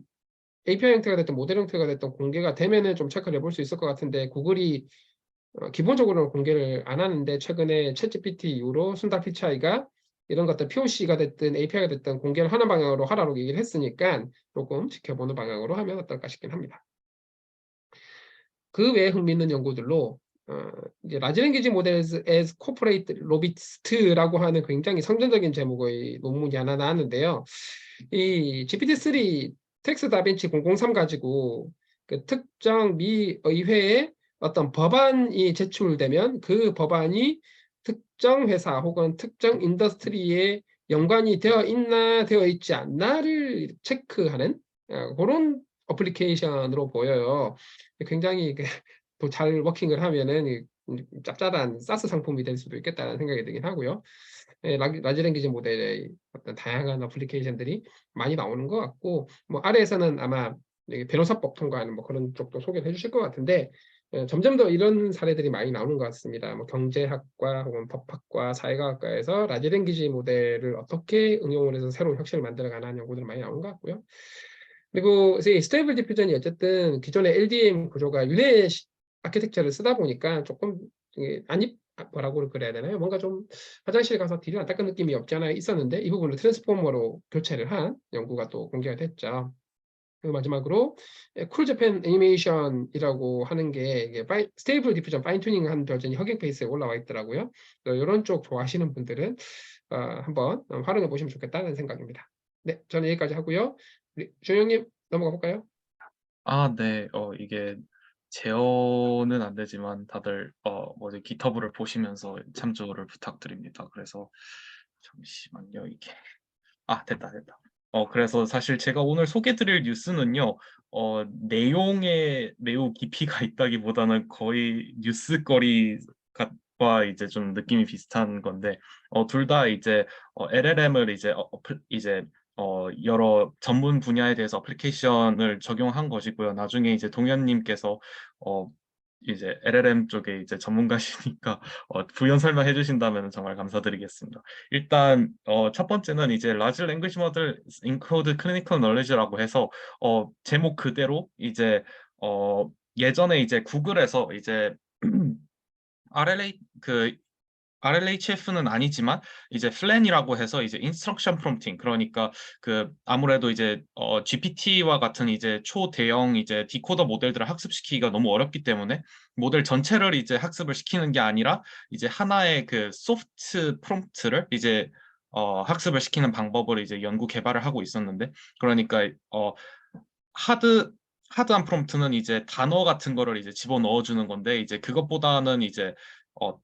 API 형태가 됐든 모델 형태가 됐든 공개가 되면은 좀 체크를 해볼 수 있을 것 같은데 구글이 기본적으로는 공개를 안 하는데 최근에 챗GPT 이후로 순다 피차이가 이런 것들 POC가 됐든 API가 됐든 공개를 하는 방향으로 하라고 얘기를 했으니까 조금 지켜보는 방향으로 하면 어떨까 싶긴 합니다. 그 외에 흥미있는 연구들로 이제 라지 랭귀지 모델스 as corporate lobbyists,라고 하는 굉장히 성전적인 제목의 논문이 하나 나왔는데요. 이 GPT-3 텍스트 다빈치 003 가지고 그 특정 미 의회에 어떤 법안이 제출되면 그 법안이 특정 회사 혹은 특정 인더스트리에 연관이 되어 있나 되어 있지 않나를 체크하는 그런 어플리케이션으로 보여요. 굉장히 또 잘 워킹을 하면은 짭짤한 사스 상품이 될 수도 있겠다는 생각이 들긴 하고요. 라지 랭귀지 모델의 어떤 다양한 어플리케이션들이 많이 나오는 것 같고 뭐 아래에서는 아마 변호사법 통과하는 뭐 그런 쪽도 소개를 해주실 것 같은데 점점 더 이런 사례들이 많이 나오는 것 같습니다. 뭐 경제학과 혹은 법학과 사회과학과에서 라지 랭귀지 모델을 어떻게 응용을 해서 새로운 혁신을 만들어가는 연구들이 많이 나오는 것 같고요. 그리고 스테이블 디퓨전이 어쨌든 기존의 LDM 구조가 릴레이 아키텍처를 쓰다 보니까 조금 뭐라고 그래야 되나요? 뭔가 좀 화장실 가서 딜을 안 닦은 느낌이 없지 않아 있었는데 이 부분을 트랜스포머로 교체를 한 연구가 또 공개가 됐죠. 그리고 마지막으로 쿨재팬 애니메이션이라고 하는 게 이게 스테이블 디퓨전 파인 튜닝한 버전이 허깅 페이스에 올라와 있더라고요. 이런 쪽 좋아하시는 분들은 한번 활용해 보시면 좋겠다는 생각입니다. 네, 저는 여기까지 하고요. 우리 조영님 넘어가 볼까요? 네. 이게 제어는 안 되지만 다들 뭐지 GitHub를 보시면서 참조를 부탁드립니다. 그래서 잠시만요, 이게. 됐다. 그래서 사실 제가 오늘 소개드릴 뉴스는요, 내용에 매우 깊이가 있다기보다는 거의 뉴스거리와 이제 좀 느낌이 비슷한 건데, 둘 다 이제 LLM을 이제 여러 전문 분야에 대해서 어플리케이션을 적용한 것이고요. 나중에 이제 동현님께서 이제 LLM 쪽에 이제 전문가시니까 부연 설명해 주신다면 정말 감사드리겠습니다. 일단 첫 번째는 이제 Large Language Model Encode Clinical Knowledge라고 해서 제목 그대로 이제 예전에 이제 구글에서 이제 RLHF는 아니지만 이제 FLAN이라고 해서 이제 Instruction Prompting, 그러니까 아무래도 이제 GPT와 같은 이제 초대형 이제 디코더 모델들을 학습시키기가 너무 어렵기 때문에 모델 전체를 이제 학습을 시키는 게 아니라 이제 하나의 그 소프트 프롬프트를 이제 학습을 시키는 방법을 이제 연구 개발을 하고 있었는데, 그러니까 하드한 프롬프트는 이제 단어 같은 거를 이제 집어넣어 주는 건데, 이제 그것보다는 이제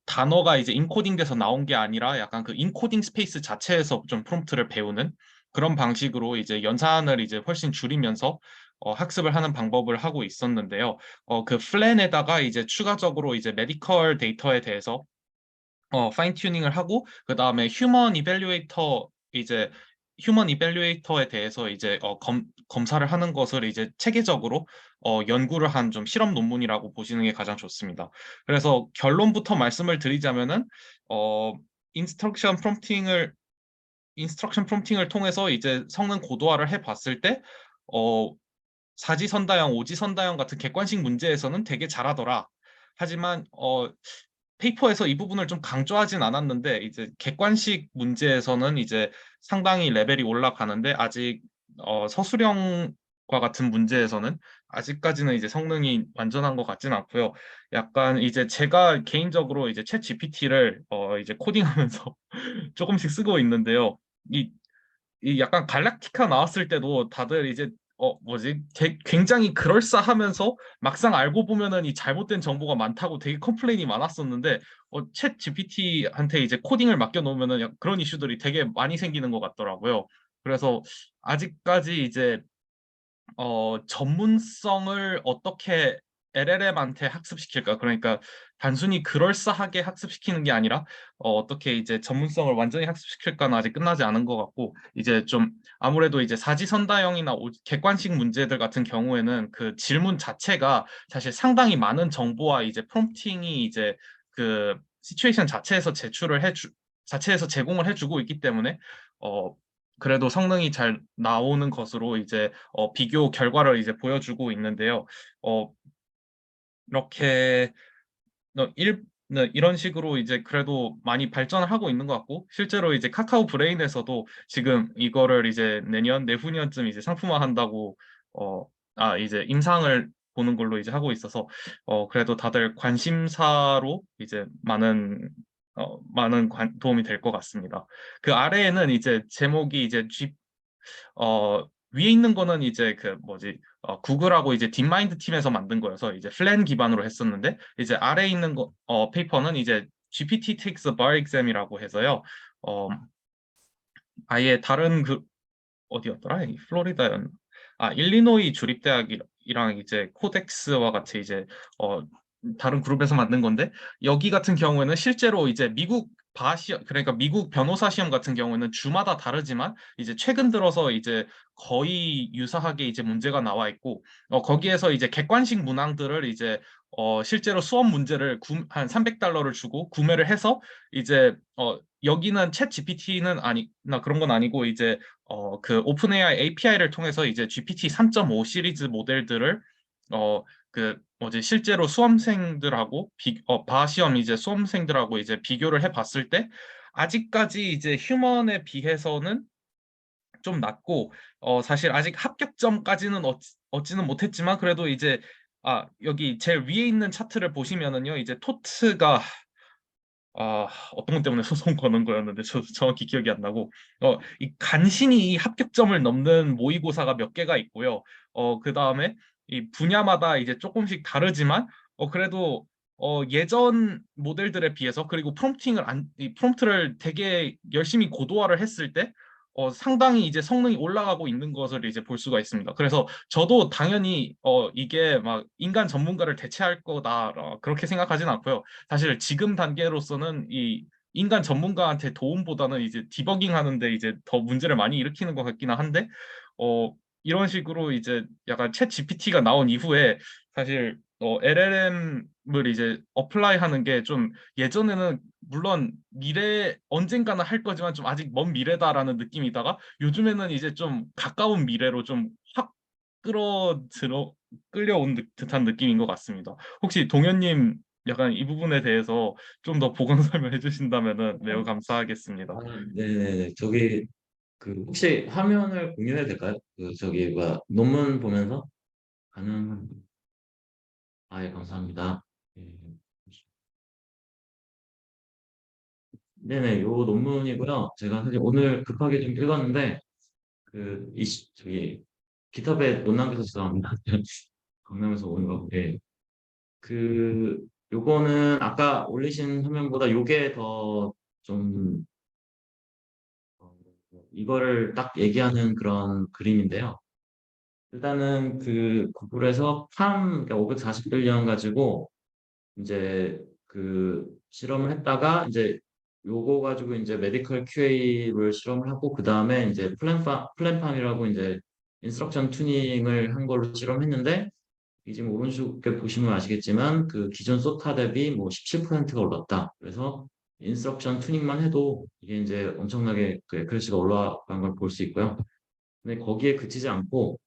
단어가 이제 인코딩돼서 나온 게 아니라 약간 그 인코딩 스페이스 자체에서 좀 프롬프트를 배우는 그런 방식으로 이제 연산을 이제 훨씬 줄이면서 학습을 하는 방법을 하고 있었는데요. 그 플랜에다가 이제 추가적으로 이제 메디컬 데이터에 대해서 파인 튜닝을 하고, 그 다음에 휴먼 이벨리에이터에 대해서 이제 검사를 하는 것을 이제 체계적으로 연구를 한 좀 실험 논문이라고 보시는 게 가장 좋습니다. 그래서 결론부터 말씀을 드리자면은 인스트럭션 프롬프팅을 통해서 이제 성능 고도화를 해봤을 때 사지선다형, 오지선다형 같은 객관식 문제에서는 되게 잘하더라. 하지만 페이퍼에서 이 부분을 좀 강조하진 않았는데, 이제 객관식 문제에서는 이제 상당히 레벨이 올라가는데, 아직 서술형과 같은 문제에서는 아직까지는 이제 성능이 완전한 것 같진 않고요. 약간 이제 제가 개인적으로 이제 챗 GPT를 이제 코딩하면서 조금씩 쓰고 있는데요. 이 약간 갈락티카 나왔을 때도 다들 이제 굉장히 그럴싸하면서 막상 알고 보면은 이 잘못된 정보가 많다고 되게 컴플레인이 많았었는데, 챗 GPT한테 이제 코딩을 맡겨 놓으면은 그런 이슈들이 되게 많이 생기는 것 같더라고요. 그래서 아직까지 이제 전문성을 어떻게 LLM한테 학습시킬까? 그러니까 단순히 그럴싸하게 학습시키는 게 아니라 어떻게 이제 전문성을 완전히 학습시킬까는 아직 끝나지 않은 것 같고, 이제 좀 아무래도 이제 사지선다형이나 객관식 문제들 같은 경우에는 그 질문 자체가 사실 상당히 많은 정보와 이제 프롬프팅이 이제 그 시츄에이션 자체에서 제공을 해주고 있기 때문에 그래도 성능이 잘 나오는 것으로 이제 비교 결과를 이제 보여주고 있는데요. 이렇게 이런 식으로 이제 그래도 많이 발전을 하고 있는 것 같고, 실제로 이제 카카오 브레인에서도 지금 이거를 이제 내후년쯤 이제 상품화한다고 이제 임상을 보는 걸로 이제 하고 있어서 그래도 다들 관심사로 이제 많은 도움이 될 것 같습니다. 그 아래에는 이제 제목이 이제 위에 있는 거는 이제 구글하고 이제 딥마인드 팀에서 만든 거여서 이제 플랜 기반으로 했었는데, 이제 아래에 있는 페이퍼는 이제 GPT takes a bar exam이라고 해서요. 아예 다른 어디였더라? 플로리다였나? 일리노이 주립대학이랑 이제 코덱스와 같이 이제 다른 그룹에서 만든 건데, 여기 같은 경우에는 실제로 이제 미국 그러니까 미국 변호사 시험 같은 경우에는 주마다 다르지만 이제 최근 들어서 이제 거의 유사하게 이제 문제가 나와 있고, 거기에서 이제 객관식 문항들을 이제 실제로 수업 문제를 한 $300를 주고 구매를 해서 이제 여기는 챗 GPT는 그런 건 아니고 이제 그 오픈AI API를 통해서 이제 GPT 3.5 시리즈 모델들을 실제로 수험생들하고 바시험 이제 수험생들하고 이제 비교를 해봤을 때 아직까지 이제 휴먼에 비해서는 좀 낮고, 사실 아직 합격점까지는 얻지는 못했지만, 그래도 이제 여기 제일 위에 있는 차트를 보시면은요, 이제 토트가 어떤 것 때문에 소송 거는 거였는데 저 정확히 기억이 안 나고, 간신히 이 합격점을 넘는 모의고사가 몇 개가 있고요. 그 다음에 이 분야마다 이제 조금씩 다르지만 그래도 예전 모델들에 비해서 그리고 이 프롬프트를 되게 열심히 고도화를 했을 때 상당히 이제 성능이 올라가고 있는 것을 이제 볼 수가 있습니다. 그래서 저도 당연히 이게 막 인간 전문가를 대체할 거다 그렇게 생각하진 않고요. 사실 지금 단계로서는 이 인간 전문가한테 도움보다는 이제 디버깅 하는데 이제 더 문제를 많이 일으키는 것 같기는 한데 이런 식으로 이제 약간 챗 GPT가 나온 이후에 사실 LLM을 이제 어플라이 하는 게 좀 예전에는 물론 미래 언젠가는 할 거지만 좀 아직 먼 미래다라는 느낌이다가 요즘에는 이제 좀 가까운 미래로 좀 확 끌려온 듯한 느낌인 것 같습니다. 혹시 동현님 약간 이 부분에 대해서 좀 더 보강 설명해 주신다면은 매우 감사하겠습니다. 네, 저기 그 혹시 화면을 공유해도 될까요? 그 저기 뭐야 논문 보면서 가능? 예, 감사합니다. 예. 네네, 요 논문이고요. 제가 사실 오늘 급하게 좀 읽었는데 저기 기탑에 못 남겨서 죄송합니다. 강남에서 오는 거. 예. 요거는 아까 올리신 화면보다 요게 더 좀 이거를 딱 얘기하는 그런 그림인데요. 일단은 구글에서 그러니까 540빌리언 가지고 이제 실험을 했다가 이제 요거 가지고 이제 메디컬 QA를 실험을 하고 그 다음에 이제 플랜팜이라고 이제 인스트럭션 튜닝을 한 걸로 실험했는데 이 지금 오른쪽에 보시면 아시겠지만 기존 소타 대비 뭐 17%가 올랐다. 그래서 인스트럭션 튜닝만 해도 이게 이제 엄청나게 에큐러시가 올라간 걸 볼 수 있고요. 근데 거기에 그치지 않고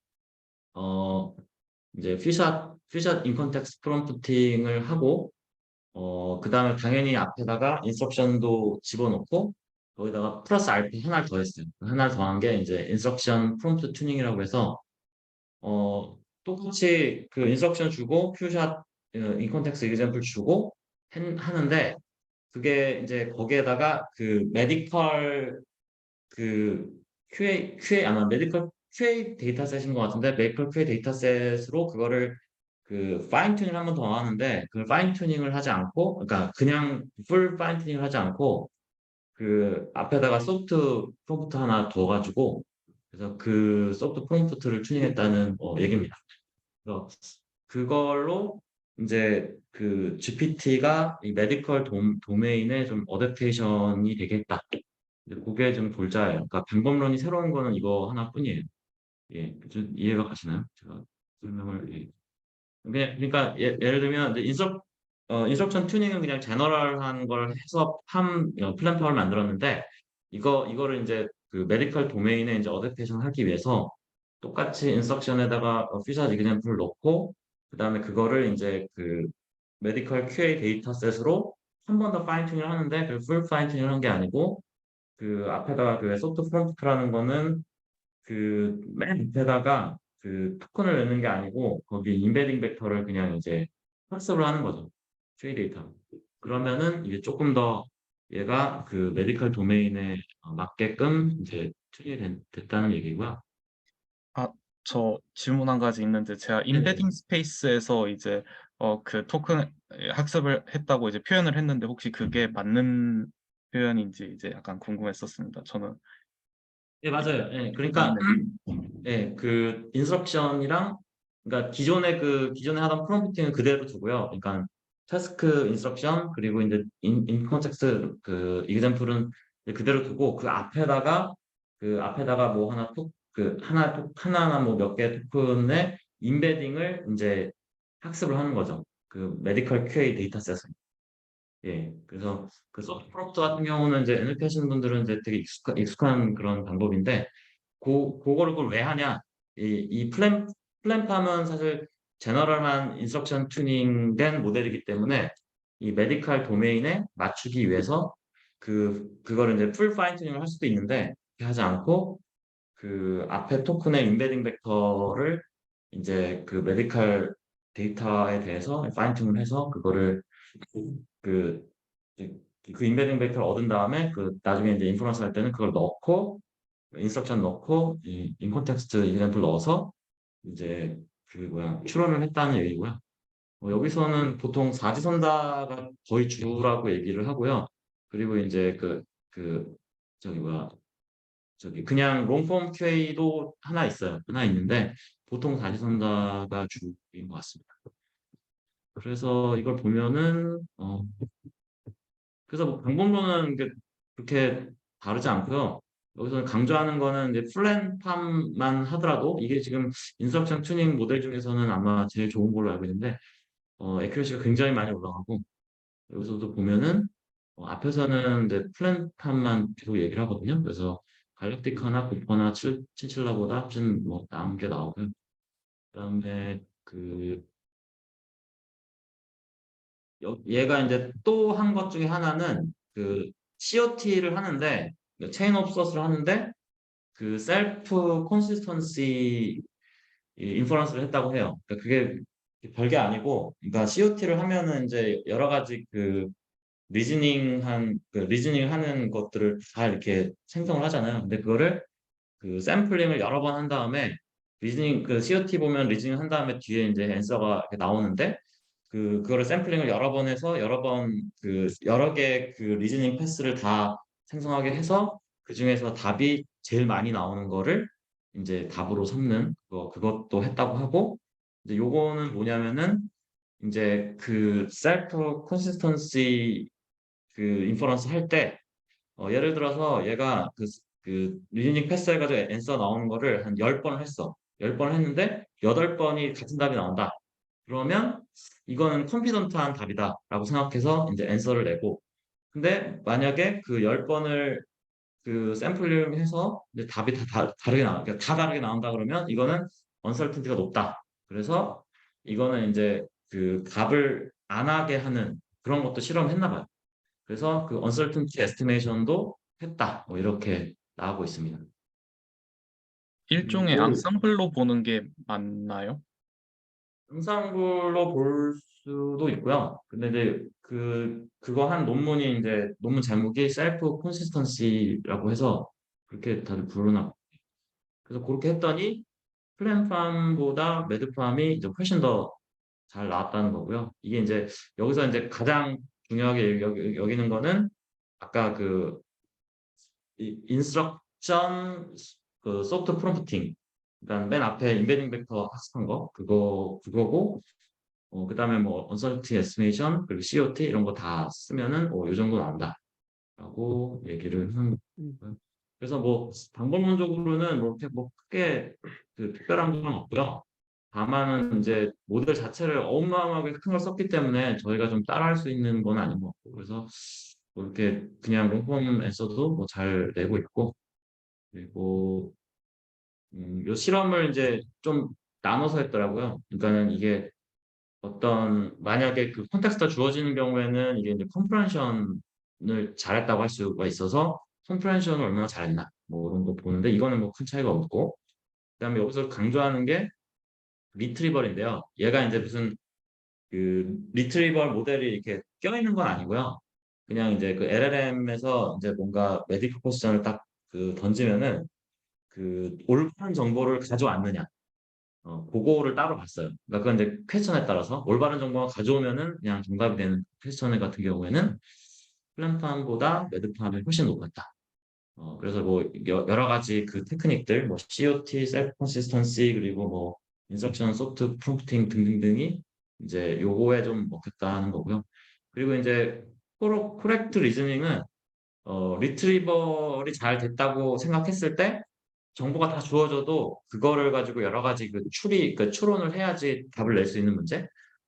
이제 퓨샷 인컨텍스트 프롬프팅을 하고 그 다음에 당연히 앞에다가 인스트럭션도 집어넣고 거기다가 플러스 알파 하나를 더했어요. 하나를 더한 게 이제 인스트럭션 프롬프트 튜닝이라고 해서 똑같이 인스트럭션 주고 퓨샷 인컨텍스트 example 주고 하는데 그게 이제 거기에다가 메디컬 아마 메디컬 QA 데이터셋인 것 같은데 메디컬 QA 데이터셋으로 그거를 파인 튜닝을 한 번 더 하는데 그 파인 튜닝을 하지 않고 그러니까 그냥 풀 파인 튜닝을 하지 않고 앞에다가 소프트 프롬프트 하나 둬가지고 그래서 소프트 프롬프트를 튜닝했다는 얘기입니다. 그래서 그걸로 이제 GPT가 이 메디컬 도메인에 좀 어댑테이션이 되겠다. 그게 좀 골자예요. 그러니까 방법론이 새로운 거는 이거 하나뿐이에요. 예, 좀 이해가 가시나요? 제가 설명을 그러니까 예를 들면 이제 인스트럭션 튜닝은 그냥 제너럴한 걸 해서 플랫폼을 만들었는데 이거를 이제 메디컬 도메인에 이제 어댑테이션 하기 위해서 똑같이 인스트럭션에다가 퓨샷 이그젬플을 넣고 그다음에 그거를 이제 메디컬 QA 데이터셋으로 한 번 더 파인 튜닝을 하는데 풀 파인 튜닝을 한 게 아니고 앞에다가 소프트 프롬프트라는 거는 맨 밑에다가 토큰을 넣는 게 아니고 거기 인베딩 벡터를 그냥 이제 학습을 하는 거죠. QA 데이터. 그러면은 이게 조금 더 얘가 메디컬 도메인에 맞게끔 이제 튜닝이 됐다는 얘기고요. 저 질문 한 가지 있는데 제가 인베딩 스페이스에서 이제 토큰 학습을 했다고 이제 표현을 했는데 혹시 그게 맞는 표현인지 이제 약간 궁금했었습니다. 저는 예, 맞아요. 예, 그러니까 예, 인스트럭션이랑 그러니까 기존에 하던 프롬프팅은 그대로 두고요. 그러니까 타스크 인스트럭션 그리고 이제 인 컨텍스트 이그젬플은 그대로 두고 앞에다가 뭐 하나나 뭐 몇 개 토큰의 인베딩을 이제 학습을 하는 거죠. 메디컬 QA 데이터셋을. 예, 그래서 소프트 프롬프트 같은 경우는 이제 NLP 하시는 분들은 이제 되게 익숙한 그런 방법인데 그거를 그걸 왜 하냐? 이 플랜팜은 사실 제너럴한 인스트럭션 튜닝된 모델이기 때문에 이 메디컬 도메인에 맞추기 위해서 그거를 이제 풀 파인 튜닝을 할 수도 있는데 그렇게 하지 않고 앞에 토큰의 인베딩 벡터를 이제 메디컬 데이터에 대해서 파인 튜닝을 해서 그거를 그, 인베딩 벡터를 얻은 다음에 나중에 이제 인퍼런스 할 때는 그걸 넣고 인스트럭션 넣고 인컨텍스트 이그젬플 넣어서 이제 추론을 했다는 얘기고요. 여기서는 보통 사지선다가 거의 주라고 얘기를 하고요. 그리고 이제 저기 뭐야 저기 그냥 롱폼 QA도 하나 있어요. 하나 있는데 보통 사지선다가 주인 것 같습니다. 그래서 이걸 보면은 그래서 뭐 방법론은 그렇게 다르지 않고요. 여기서는 강조하는 거는 이제 플랜팜만 하더라도 이게 지금 인스트럭션 튜닝 모델 중에서는 아마 제일 좋은 걸로 알고 있는데 애큐러시가 굉장히 많이 올라가고 여기서도 보면은 앞에서는 이제 플랜팜만 계속 얘기를 하거든요. 그래서 갈락티카나 고퍼나 친칠라보다 훨씬 뭐 나은 게 나오고요. 그다음에 얘가 이제 또 한 것 중에 하나는 COT를 하는데 체인 오브 서스를 하는데 셀프 콘시스턴시 인퍼런스를 했다고 해요. 그러니까 그게 별게 아니고, 그러니까 COT를 하면은 이제 여러 가지 리즈닝 하는 것들을 다 이렇게 생성을 하잖아요. 근데 그거를 샘플링을 여러 번 한 다음에 COT 보면 리즈닝 한 다음에 뒤에 이제 앤서가 이렇게 나오는데 그거를 샘플링을 여러 번 해서 여러 개의 리즈닝 패스를 다 생성하게 해서 그 중에서 답이 제일 많이 나오는 거를 이제 답으로 삼는 그것도 했다고 하고 이제 요거는 뭐냐면은 이제 셀프 컨시스턴시 인퍼런스 할 때 예를 들어서 얘가 리즈닝 패스 해가지고 앤서 나오는 거를 한 10번을 했어. 10번을 했는데 8번이 같은 답이 나온다. 그러면 이거는 컨피던트한 답이다라고 생각해서 이제 앤서를 내고 근데 만약에 10번을 샘플링해서 이제 답이 다르게 그러니까 다 다르게 나온다 그러면 이거는 언설튼티가 높다. 그래서 이거는 이제 답을 안 하게 하는 그런 것도 실험했나 봐요. 그래서 언설튼티 에스티메이션도 했다. 뭐 이렇게 나오고 있습니다. 일종의 그리고 앙상블로 보는 게 맞나요? 영상글로 볼 수도 있고요. 근데 이제 그거 한 논문이 이제 논문 제목이 셀프 콘시스턴시라고 해서 그렇게 다들 부르나 봐요. 그래서 그렇게 했더니 플랜팜보다 매드팜이 이제 훨씬 더 잘 나왔다는 거고요. 이게 이제 여기서 이제 가장 중요하게 여기는 거는 아까 인스트럭션 소프트 프롬프팅 그러니까 맨 앞에 인베딩 벡터 학습한 거 그거고 그다음에 뭐 언설티 에스티메이션 그리고 COT 이런 거 다 쓰면은 요 정도 나온다라고 얘기를 하는 거고요. 그래서 뭐 방법론적으로는 뭐 이렇게 뭐 크게 특별한 건 없고요. 다만은 이제 모델 자체를 어마어마하게 큰 걸 썼기 때문에 저희가 좀 따라할 수 있는 건 아닌 것 같고 그래서 뭐 이렇게 그냥 롱폼에서도 뭐 잘 내고 있고 그리고 요 실험을 이제 좀 나눠서 했더라고요. 그러니까는 이게 만약에 콘텍스트가 주어지는 경우에는 이게 이제 컴프레hension을 잘했다고 할 수가 있어서 컴프레hension을 얼마나 잘했나 뭐 이런 거 보는데 이거는 뭐 큰 차이가 없고 그다음에 여기서 강조하는 게 리트리버인데요. 얘가 이제 무슨 리트리버 모델이 이렇게 껴있는 건 아니고요. 그냥 이제 LLM에서 이제 뭔가 메디컬 퀘스천을 딱 던지면은 올바른 정보를 가져왔느냐 그거를 따로 봤어요. 그러니까 그건 이제 퀘스천에 따라서 올바른 정보가 가져오면은 그냥 정답이 되는 퀘스천 같은 경우에는 플랜팜보다 매드팜이 훨씬 높았다. 그래서 뭐 여러 가지 테크닉들, 뭐 COT, 셀프 컨시스턴시 그리고 뭐 인서션, 소프트 프롬프팅 등등등이 이제 요거에 좀 먹혔다는 거고요. 그리고 이제 코렉트 리즈닝은 리트리버리 잘 됐다고 생각했을 때 정보가 다 주어져도 그거를 가지고 여러 가지 추론을 해야지 답을 낼 수 있는 문제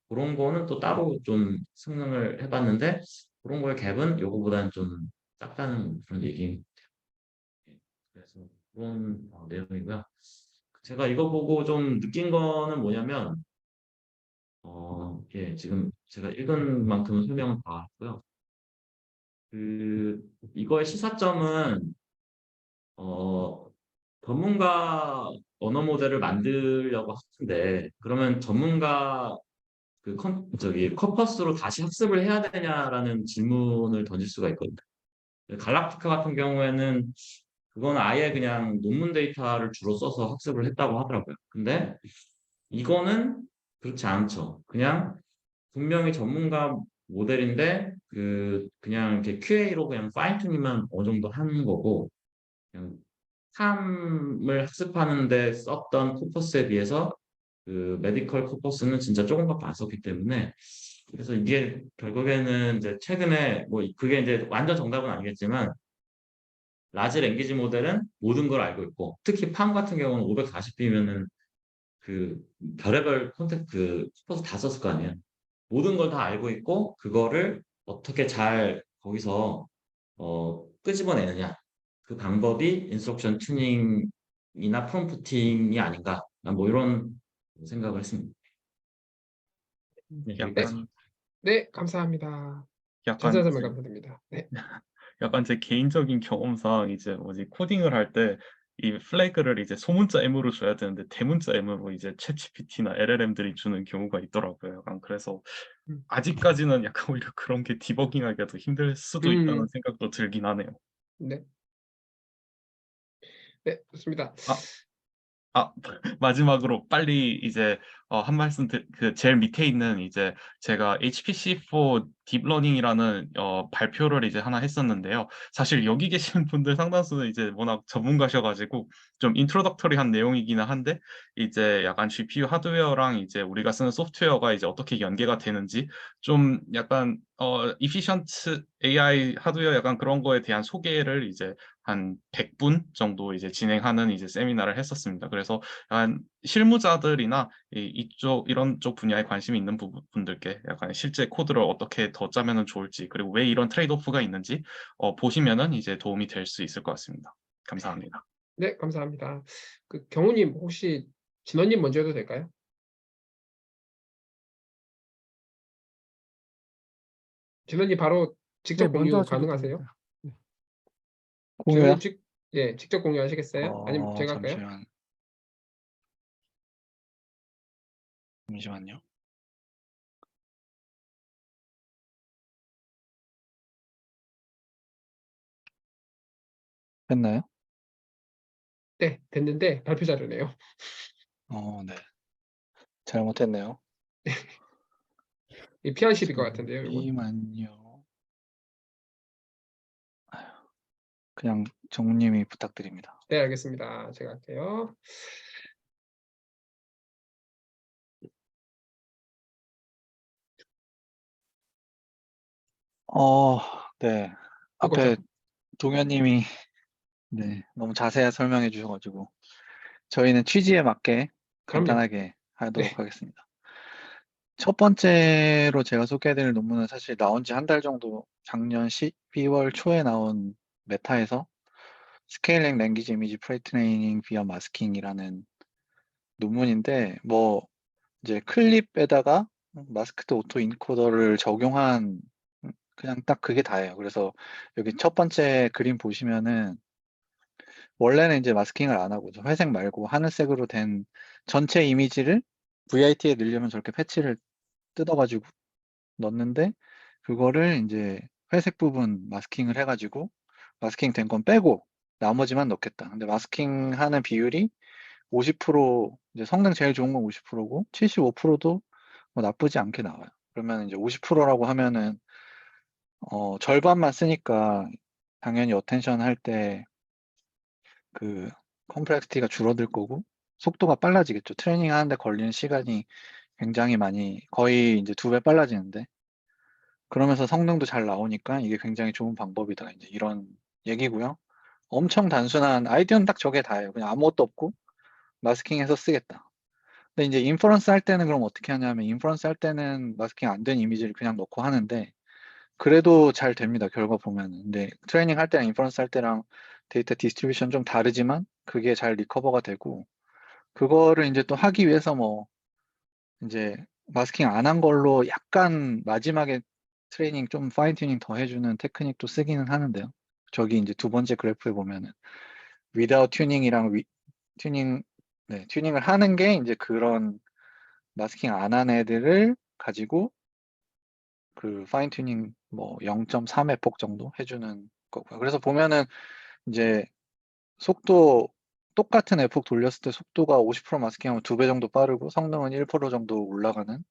그런 거는 또 따로 좀 승능을 해봤는데 그런 거의 갭은 요거보다는 좀 작다는 그런 얘기입니다. 그래서 그런 내용이고요. 제가 이거 보고 좀 느낀 거는 뭐냐면 예, 지금 제가 읽은 만큼 설명을 다 했고요. 이거의 시사점은 전문가 언어 모델을 만들려고 하는데 그러면 전문가 커퍼스로 다시 학습을 해야 되냐라는 질문을 던질 수가 있거든요. 갈락티카 같은 경우에는 그건 아예 그냥 논문 데이터를 주로 써서 학습을 했다고 하더라고요. 근데 이거는 그렇지 않죠. 그냥 분명히 전문가 모델인데 그냥 이렇게 QA로 그냥 파인 튜닝만 어느 정도 하는 거고 그냥 탐을 학습하는데 썼던 코퍼스에 비해서 그 메디컬 코퍼스는 진짜 조금밖에 안 썼기 때문에 그래서 이게 결국에는 이제 최근에 뭐 그게 이제 완전 정답은 아니겠지만 라지 랭귀지 모델은 모든 걸 알고 있고 특히 팜 같은 경우는 540B면은 그 별의별 콘텐츠 그 코퍼스 다 썼을 거 아니에요. 모든 걸 다 알고 있고 그거를 어떻게 잘 거기서 끄집어내느냐 그 방법이 인스트럭션 튜닝이나 프롬프팅이 아닌가 난 뭐 이런 생각을 했습니다. 네, 네, 여기까지. 네, 감사합니다. 약간 자세한 설명 감사드립니다. 네. 약간 제 개인적인 경험상 이제 뭐지 코딩을 할 때 이 플래그를 이제 소문자 M으로 줘야 되는데 대문자 M으로 이제 챗GPT나 LLM들이 주는 경우가 있더라고요. 약간 그래서 음. 아직까지는 약간 오히려 그런 게 디버깅하기가 힘들 수도 있다는 생각도 들긴 하네요. 네. 네, 좋습니다. 마지막으로 빨리 이제 한 말씀 그 제일 밑에 있는 이제 제가 HPC4 딥러닝이라는 발표를 이제 하나 했었는데요. 사실 여기 계시는 분들 상당수는 이제 워낙 전문가셔가지고 좀 인트로덕터리한 내용이기는 한데 이제 약간 GPU 하드웨어랑 이제 우리가 쓰는 소프트웨어가 이제 어떻게 연계가 되는지 좀 약간 이피션트 AI 하드웨어 약간 그런 거에 대한 소개를 이제 한 100분 정도 이제 진행하는 이제 세미나를 했었습니다. 그래서 약간 실무자들이나 이런 쪽 분야에 관심이 있는 분들께 약간 실제 코드를 어떻게 더 짜면은 좋을지 그리고 왜 이런 트레이드오프가 있는지 보시면은 이제 도움이 될 수 있을 것 같습니다. 감사합니다. 네, 감사합니다. 그 경우님 혹시 진원님 먼저 해도 될까요? 진원님 바로 직접 네, 먼저 공유 하셔도 가능하세요? 됩니다. 네. 공유야? 진원님 예, 직접 공유하시겠어요? 아니면 제가 할까요? 잠시만요. 됐나요? 네, 됐는데 발표 자료네요. 네. 잘못했네요. 이 PRC일 것 같은데요, 이건. 잠시만요. 그냥 정우님이 부탁드립니다. 네, 알겠습니다. 제가 할게요. 네. 뜨겁죠? 앞에 동현님이 네, 너무 자세히 설명해 주셔가지고 저희는 취지에 맞게 그럼요. 간단하게 하도록 네. 하겠습니다. 첫 번째로 제가 소개해드릴 논문은 사실 나온 지 한 달 정도 작년 12월 초에 나온 메타에서 Scaling Language Image Pre-training via Masking이라는 논문인데 뭐 이제 클립에다가 마스크드 오토 인코더를 적용한 그냥 딱 그게 다예요. 그래서 여기 첫 번째 그림 보시면은 원래는 이제 마스킹을 안 하고 회색 말고 하늘색으로 된 전체 이미지를 VIT에 넣으려면 저렇게 패치를 뜯어가지고 넣는데 그거를 이제 회색 부분 마스킹을 해가지고 마스킹 된 건 빼고 나머지만 넣겠다. 근데 마스킹 하는 비율이 50% 이제 성능 제일 좋은 건 50%고 75%도 뭐 나쁘지 않게 나와요. 그러면 이제 50%라고 하면은 절반만 쓰니까 당연히 어텐션 할 때 그 컴플렉시티가 줄어들 거고 속도가 빨라지겠죠. 트레이닝 하는데 걸리는 시간이 굉장히 많이 거의 이제 2배 빨라지는데 그러면서 성능도 잘 나오니까 이게 굉장히 좋은 방법이다. 이제 이런 얘기고요. 엄청 단순한 아이디어는 딱 저게 다예요. 그냥 아무것도 없고 마스킹해서 쓰겠다. 근데 이제 인퍼런스 할 때는 그럼 어떻게 하냐면 인퍼런스 할 때는 마스킹 안 된 이미지를 그냥 넣고 하는데 그래도 잘 됩니다. 결과 보면은. 근데 트레이닝 할 때랑 인퍼런스 할 때랑 데이터 디스트리뷰션 좀 다르지만 그게 잘 리커버가 되고 그거를 이제 또 하기 위해서 뭐 이제 마스킹 안 한 걸로 약간 마지막에 트레이닝 좀 파인 튜닝 더 해주는 테크닉도 쓰기는 하는데요. 저기 이제 두 번째 그래프에 보면은 without 튜닝이랑 튜닝을 하는 게 이제 그런 마스킹 안 한 애들을 가지고 그 파인 튜닝 뭐 0.3의 폭 정도 해주는 거고요. 그래서 보면은 이제 속도 똑같은 에폭 돌렸을 때 속도가 50% 마스킹하면 2배 정도 빠르고 성능은 1% 정도 올라가는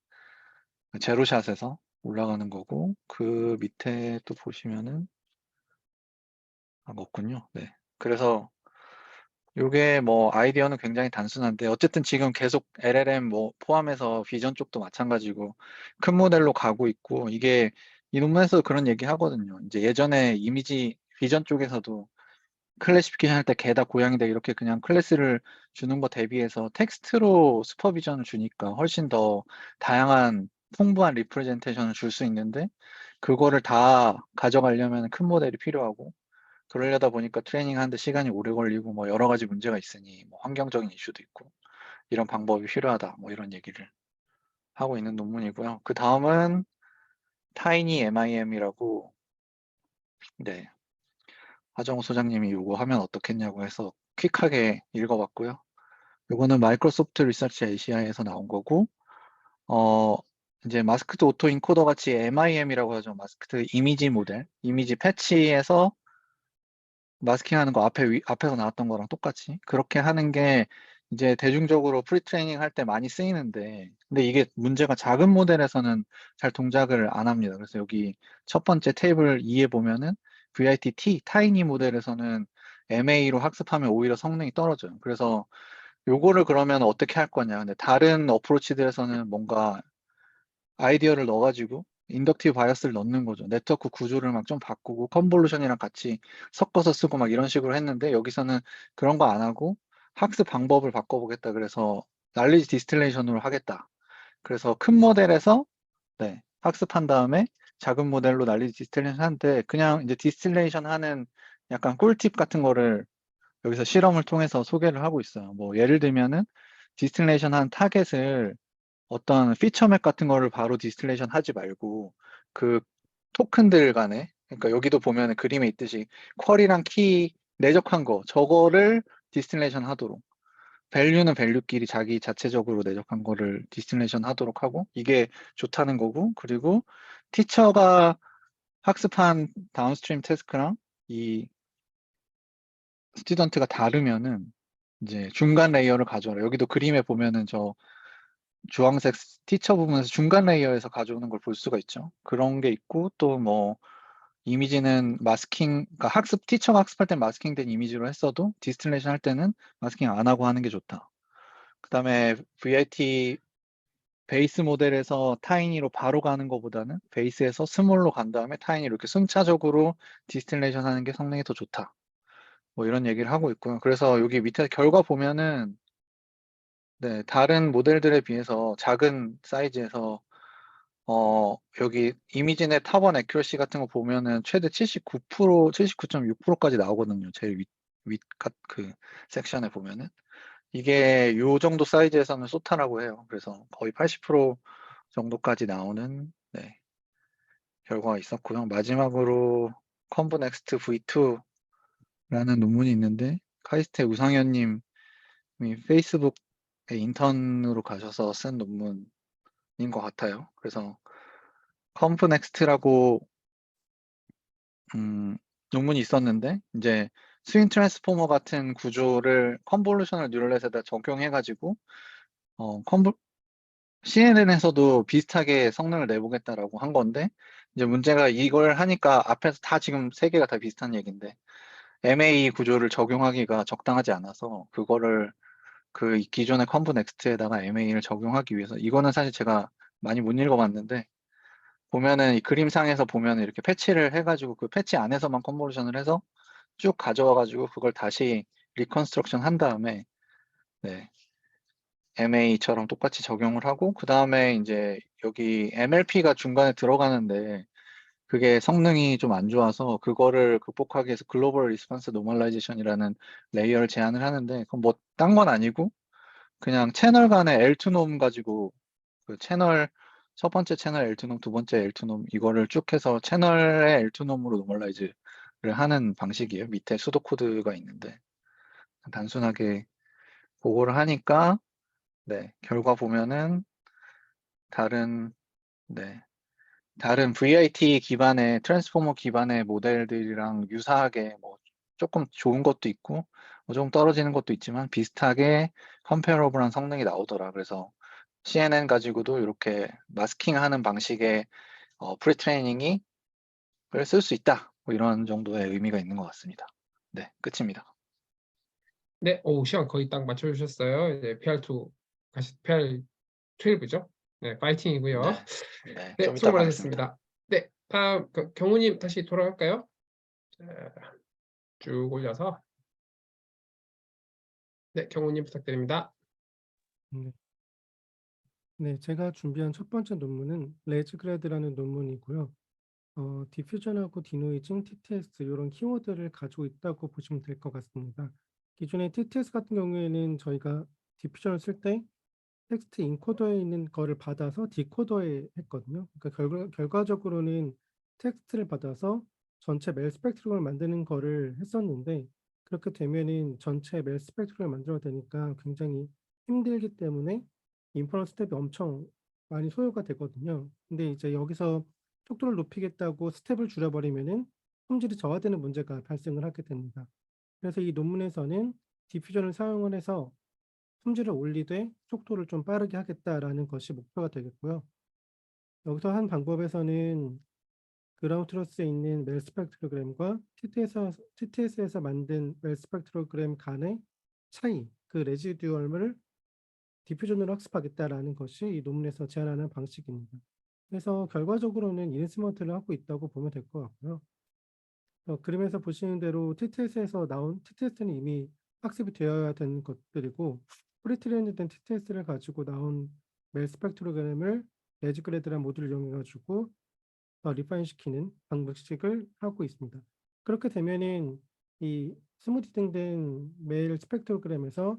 제로샷에서 올라가는 거고, 그 밑에 또 보시면은 없군요. 네. 그래서 요게 뭐 아이디어는 굉장히 단순한데 어쨌든 지금 계속 LLM 뭐 포함해서 비전 쪽도 마찬가지고 큰 모델로 가고 있고, 이게 이 논문에서 그런 얘기 하거든요. 이제 예전에 이미지 비전 쪽에서도 클래시피케이션 할 때 개다 고양이다 이렇게 그냥 클래스를 주는 거 대비해서 텍스트로 슈퍼비전을 주니까 훨씬 더 다양한 풍부한 리프레젠테이션을 줄 수 있는데, 그거를 다 가져가려면 큰 모델이 필요하고, 그러려다 보니까 트레이닝 하는데 시간이 오래 걸리고 뭐 여러 가지 문제가 있으니 뭐 환경적인 이슈도 있고 이런 방법이 필요하다, 뭐 이런 얘기를 하고 있는 논문이고요. 그 다음은 타이니 MIM이라고, 네, 하정우 소장님이 요거 하면 어떻겠냐고 해서 퀵하게 읽어봤고요. 요거는 마이크로소프트 리서치 ACI에서 나온 거고, 어, 이제 마스크드 오토 인코더 같이 MIM이라고 하죠. 마스크드 이미지 모델, 이미지 패치에서 마스킹하는 거 앞에서 나왔던 거랑 똑같이 그렇게 하는 게 이제 대중적으로 프리트레이닝 할 때 많이 쓰이는데, 근데 이게 문제가 작은 모델에서는 잘 동작을 안 합니다. 그래서 여기 첫 번째 테이블 2에 보면은 VIT-T, 타이니 모델에서는 MA로 학습하면 오히려 성능이 떨어져요. 그래서 요거를 그러면 어떻게 할 거냐. 근데 다른 어프로치들에서는 뭔가 아이디어를 넣어가지고 인덕티브 바이어스를 넣는 거죠. 네트워크 구조를 막 좀 바꾸고 컨볼루션이랑 같이 섞어서 쓰고 막 이런 식으로 했는데, 여기서는 그런 거 안 하고 학습 방법을 바꿔보겠다. 그래서 날리지 디스틸레이션으로 하겠다. 그래서 큰 모델에서 네, 학습한 다음에 작은 모델로 날리지 디스틸레이션 하는데, 그냥 이제 디스틸레이션 하는 약간 꿀팁 같은 거를 여기서 실험을 통해서 소개를 하고 있어요. 뭐 예를 들면은 디스틸레이션 한 타겟을 어떤 피처맵 같은 거를 바로 디스틸레이션 하지 말고 그 토큰들 간에, 그러니까 여기도 보면 그림에 있듯이 쿼리랑 키 내적한 거 저거를 디스틸레이션 하도록, 밸류는 밸류끼리 자기 자체적으로 내적한 거를 디스틸레이션 하도록 하고, 이게 좋다는 거고, 그리고 티처가 학습한 다운스트림 태스크랑 이 스튜던트가 다르면은 이제 중간 레이어를 가져와라. 여기도 그림에 보면은 저 주황색 티처 부분에서 중간 레이어에서 가져오는 걸 볼 수가 있죠. 그런 게 있고, 또 뭐 이미지는 마스킹, 그러니까 티처가 학습할 때 마스킹된 이미지로 했어도 디스틸레이션 할 때는 마스킹 안 하고 하는 게 좋다. 그 다음에 VIT 베이스 모델에서 타이니로 바로 가는 것보다는 베이스에서 스몰로 간 다음에 타이니 이렇게 순차적으로 디스틸레이션 하는 게 성능이 더 좋다. 뭐 이런 얘기를 하고 있고요. 그래서 여기 밑에 결과 보면은 네, 다른 모델들에 비해서 작은 사이즈에서 여기 이미지넷 탑원 애큐러시 같은 거 보면은 최대 79%, 79.6%까지 나오거든요. 제일 그 섹션에 보면은. 이게 요 정도 사이즈에서는 쏘타라고 해요. 그래서 거의 80% 정도까지 나오는 네, 결과가 있었고요. 마지막으로 컨브 넥스트 V2라는 논문이 있는데, 카이스트 우상현님이 페이스북에 인턴으로 가셔서 쓴 논문인 것 같아요. 그래서 컨브 넥스트라고 논문이 있었는데, 이제 스윙 트랜스포머 같은 구조를 컨볼루셔널 뉴럴넷에다 적용해가지고 CNN에서도 비슷하게 성능을 내보겠다라고 한 건데, 이제 문제가 이걸 하니까 앞에서 다 지금 세 개가 다 비슷한 얘기인데 MA 구조를 적용하기가 적당하지 않아서, 그거를 그 기존의 컨브 넥스트에다가 MA를 적용하기 위해서, 이거는 사실 제가 많이 못 읽어봤는데, 보면은 이 그림상에서 보면은 이렇게 패치를 해가지고 그 패치 안에서만 컨볼루션을 해서 쭉 가져와가지고 그걸 다시 리컨스트럭션 한 다음에 네, MA처럼 똑같이 적용을 하고, 그 다음에 이제 여기 MLP가 중간에 들어가는데 그게 성능이 좀 안 좋아서 그거를 극복하기 위해서 글로벌 리스폰스 노멀라이제이션이라는 레이어를 제안을 하는데, 그건 뭐 딴 건 아니고 그냥 채널 간의 L2놈 가지고 그 채널 첫 번째 채널 L2놈, 두 번째 L2놈 이거를 쭉 해서 채널의 L2놈으로 노멀라이즈를 하는 방식이에요. 밑에 수도 코드가 있는데 단순하게 그거를 하니까 네, 결과 보면은 다른 네, 다른 VIT 기반의 트랜스포머 기반의 모델들이랑 유사하게 뭐 조금 좋은 것도 있고 뭐 좀 떨어지는 것도 있지만 비슷하게 컴페어러블한 성능이 나오더라. 그래서 CNN 가지고도 이렇게 마스킹하는 방식의 프리트레이닝이 쓸 수 있다. 뭐 이런 정도의 의미가 있는 것 같습니다. 네, 끝입니다. 네, 오, 시간 거의 딱 맞춰주셨어요. 이제 PR2, PR12죠? 네, 파이팅이고요. 네, 네, 네, 좀 수고 이따 가겠습니다. 많으셨습니다. 네, 다음 경우님 다시 돌아갈까요? 자, 쭉 올려서. 네, 경우님 부탁드립니다. 네. 네, 제가 준비한 첫 번째 논문은 레즈그레드라는 논문이고요. 디퓨전하고 디노이징, TTS 이런 키워드를 가지고 있다고 보시면 될 것 같습니다. 기존의 TTS 같은 경우에는 저희가 디퓨전을 쓸 때 텍스트 인코더에 있는 거를 받아서 디코더에 했거든요. 그러니까 결과적으로는 텍스트를 받아서 전체 멜 스펙트럼을 만드는 거를 했었는데 그렇게 되면은 전체 멜 스펙트럼을 만들어야 되니까 굉장히 힘들기 때문에 인퍼런스 스텝이 엄청 많이 소요가 되거든요. 근데 이제 여기서 속도를 높이겠다고 스텝을 줄여버리면은 품질이 저하되는 문제가 발생을 하게 됩니다. 그래서 이 논문에서는 디퓨전을 사용을 해서 품질을 올리되 속도를 좀 빠르게 하겠다라는 것이 목표가 되겠고요. 여기서 한 방법에서는 그라운드 트러스에 있는 멜 스펙트로그램과 TTS에서 만든 멜 스펙트로그램 간의 차이, 그 레지듀얼을 디퓨전으로 학습하겠다라는 것이 이 논문에서 제안하는 방식입니다. 그래서 결과적으로는 인스먼트를 하고 있다고 보면 될 것 같고요. 그림에서 보시는 대로 TTS에서 나온 TTS는 이미 학습이 되어야 되는 것들이고 프리트레인된 TTS를 가지고 나온 멜 스펙트로그램을 레지그레드라는 모듈을 이용해 가지고 리파인 시키는 방식을 하고 있습니다. 그렇게 되면은 이 스무디딩된 멜 스펙트로그램에서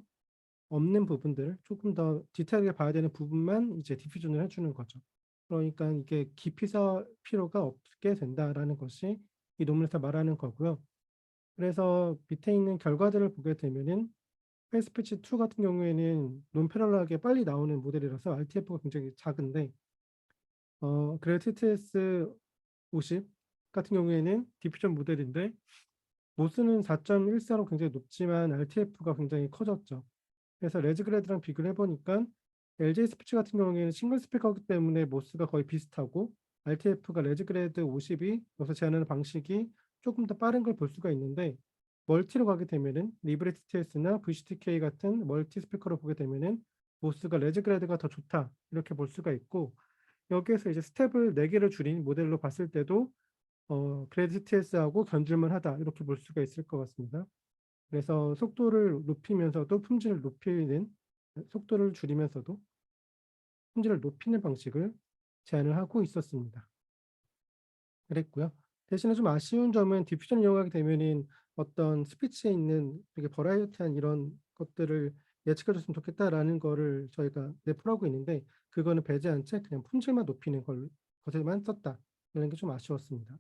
없는 부분들, 조금 더 디테일하게 봐야 되는 부분만 이제 디퓨전을 해주는 거죠. 그러니까 이게 깊이서 필요가 없게 된다라는 것이 이 논문에서 말하는 거고요. 그래서 밑에 있는 결과들을 보게 되면은 페이스피치 2 같은 경우에는 논패럴하게 빨리 나오는 모델이라서 RTF가 굉장히 작은데 그레 TTS 50 같은 경우에는 디퓨전 모델인데 모스는 4.14로 굉장히 높지만 RTF가 굉장히 커졌죠. 그래서 레즈그레드랑 비교를 해보니까 LJ 스피치 같은 경우에는 싱글 스피커이기 때문에 모스가 거의 비슷하고 RTF가 레즈그레드 50이 여기서 제안하는 방식이 조금 더 빠른 걸 볼 수가 있는데 멀티로 가게 되면은 리브레 TTS나 VCTK 같은 멀티 스피커로 보게 되면은 모스가 레즈그레드가 더 좋다 이렇게 볼 수가 있고 여기에서 이제 스텝을 4개를 줄인 모델로 봤을 때도 그레드 TTS하고 견줄만 하다 이렇게 볼 수가 있을 것 같습니다. 그래서 속도를 높이면서도 품질을 높이는 속도를 줄이면서도 품질을 높이는 방식을 제안을 하고 있었습니다. 그랬고요. 대신에 좀 아쉬운 점은 디퓨전을 이용하게 되면은 어떤 스피치에 있는 되게 버라이어티한 이런 것들을 예측해 줬으면 좋겠다라는 거를 저희가 내포하고 있는데 그거는 배제한 채 그냥 품질만 높이는 것에만 썼다. 이런 게 좀 아쉬웠습니다.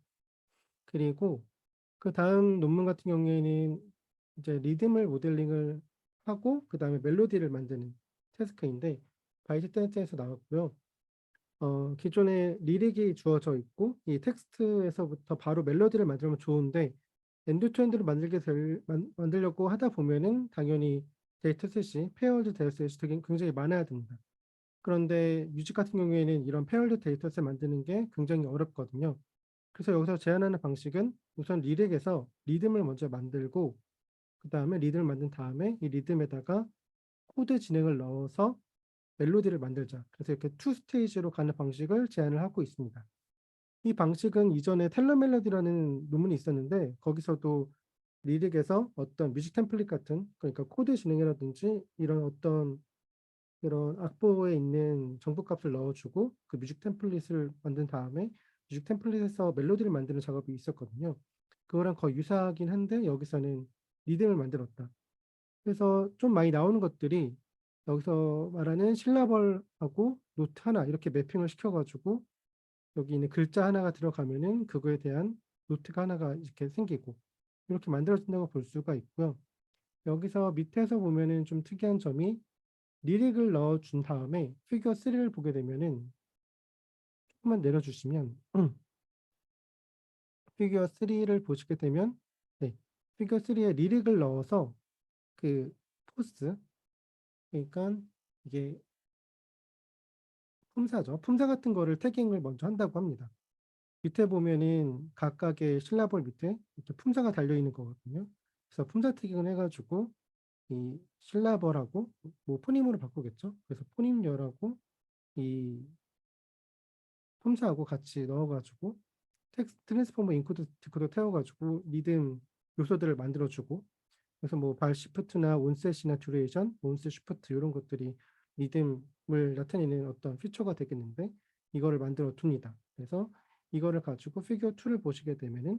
그리고 그 다음 논문 같은 경우에는 이제 리듬을 모델링을 하고 그 다음에 멜로디를 만드는 태스크인데 바이트댄스에서 나왔고요. 기존에 리릭이 주어져 있고 이 텍스트에서부터 바로 멜로디를 만들면 좋은데 엔드투엔드를 만들려고 하다 보면은 당연히 데이터셋이 페어드 데이터셋이 되게 굉장히 많아야 됩니다. 그런데 뮤직 같은 경우에는 이런 페어드 데이터셋 만드는 게 굉장히 어렵거든요. 그래서 여기서 제안하는 방식은 우선 리릭에서 리듬을 먼저 만들고 그 다음에 리듬을 만든 다음에 이 리듬에다가 코드 진행을 넣어서 멜로디를 만들자. 그래서 이렇게 투 스테이지로 가는 방식을 제안을 하고 있습니다. 이 방식은 이전에 텔러 멜로디라는 논문이 있었는데 거기서도 리릭에서 어떤 뮤직 템플릿 같은 그러니까 코드 진행이라든지 이런 어떤 이런 악보에 있는 정보값을 넣어주고 그 뮤직 템플릿을 만든 다음에 뮤직 템플릿에서 멜로디를 만드는 작업이 있었거든요. 그거랑 거의 유사하긴 한데 여기서는 리듬을 만들었다. 그래서 좀 많이 나오는 것들이 여기서 말하는 실라벌하고 노트 하나 이렇게 매핑을 시켜가지고 여기 있는 글자 하나가 들어가면은 그거에 대한 노트가 하나가 이렇게 생기고 이렇게 만들어진다고 볼 수가 있고요. 여기서 밑에서 보면은 좀 특이한 점이 리릭을 넣어준 다음에 피겨 3를 보게 되면은 조금만 내려주시면 피겨 3를 보시게 되면 네, 피겨 3에 리릭을 넣어서 그 포스 그러니까 이게 품사죠. 품사 같은 거를 태깅을 먼저 한다고 합니다. 밑에 보면은 각각의 실라벌 밑에 이렇게 품사가 달려 있는 거거든요. 그래서 품사 태깅을 해가지고 이 실라벌하고 뭐 포님으로 바꾸겠죠. 그래서 포님열하고 이 품사하고 같이 넣어가지고 트랜스포머 인코더 디코더 태워가지고 리듬 요소들을 만들어주고, 그래서 뭐 발 시프트나 온셋이나 듀레이션, 온셋 시프트 이런 것들이 리듬을 나타내는 어떤 피처가 되겠는데 이거를 만들어 둡니다. 그래서 이거를 가지고 피겨 2를 보시게 되면은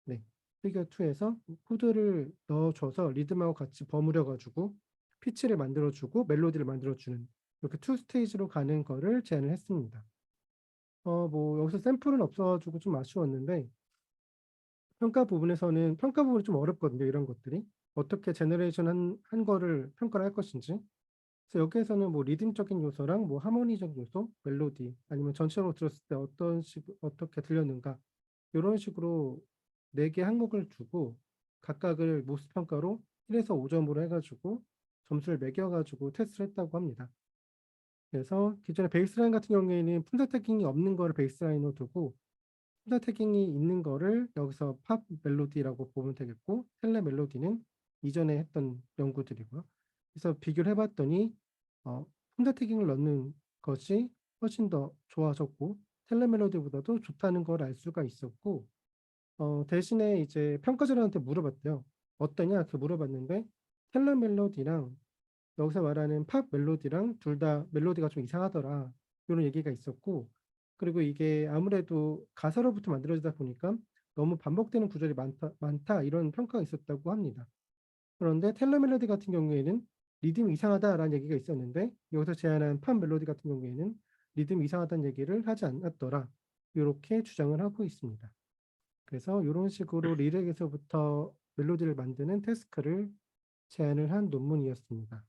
네, 피겨 2에서 코드를 넣어줘서 리듬하고 같이 버무려 가지고 피치를 만들어주고 멜로디를 만들어주는 이렇게 2스테이지로 가는 거를 제안을 했습니다. 뭐 여기서 샘플은 없어가지고 좀 아쉬웠는데 평가 부분에서는 평가 부분이 좀 어렵거든요. 이런 것들이 어떻게 제너레이션 한 거를 평가를 할 것인지. 그래서 여기에서는 뭐 리듬적인 요소랑 뭐 하모니적 요소, 멜로디 아니면 전체적으로 들었을 때 어떻게 들렸는가 이런 식으로 4개 항목을 주고 각각을 모습 평가로 1에서 5점으로 해가지고 점수를 매겨가지고 테스트를 했다고 합니다. 그래서 기존의 베이스라인 같은 경우에는 품사 태깅이 없는 거를 베이스라인으로 두고 품사 태깅이 있는 거를 여기서 팝 멜로디라고 보면 되겠고 텔레 멜로디는 이전에 했던 연구들이고요. 그래서 비교를 해봤더니 품사 태깅을 넣는 것이 훨씬 더 좋아졌고 텔레 멜로디보다도 좋다는 걸 알 수가 있었고 대신에 이제 평가자들한테 물어봤대요. 어떠냐? 이렇게 물어봤는데 텔레 멜로디랑 여기서 말하는 팝 멜로디랑 둘 다 멜로디가 좀 이상하더라. 이런 얘기가 있었고, 그리고 이게 아무래도 가사로부터 만들어지다 보니까 너무 반복되는 구절이 많다 이런 평가가 있었다고 합니다. 그런데 텔레 멜로디 같은 경우에는 리듬이 이상하다라는 얘기가 있었는데 여기서 제안한 팝 멜로디 같은 경우에는 리듬이 이상하다는 얘기를 하지 않았더라. 이렇게 주장을 하고 있습니다. 그래서 이런 식으로 리렉에서부터 멜로디를 만드는 태스크를 제안을 한 논문이었습니다.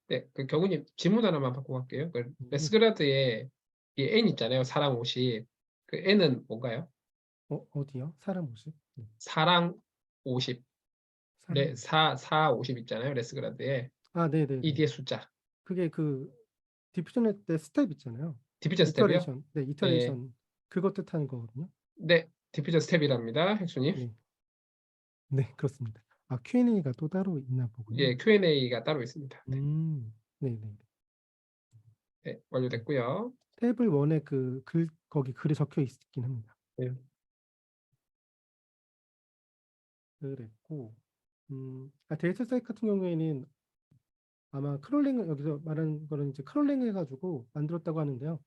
네, 그 경우님 질문 하나만 받고 갈게요. 그 네. 레스그라드에 이 N 있잖아요. 사랑 50. 그 N은 뭔가요? 어디요? 사람 옷이? 네. 사랑 50. 사람 네, 옷이. 50 있잖아요. 레스그라드에. 아, 네네네. 이 뒤에 숫자. 그게 그 디퓨전 때 스텝 있잖아요. 디퓨전 스텝이요? 이터레이션. 네, 예. 이터레이션. 그것 뜻하는 거거든요. 네, 디퓨전 스텝이랍니다. 핵수님. 네. 네, 그렇습니다. 아, Q&A가 또 따로 있나 보군요. 예, Q&A가 따로 있습니다. 네, 네네. 네, 완료됐고요. 테이블 1에 거기 글이 적혀 있긴 합니다. 네. 그랬고, 데이터 사이트 같은 경우에는 아마 크롤링을 여기서 말하는 거는 이제 크롤링 해가지고 만들었다고 하는데요.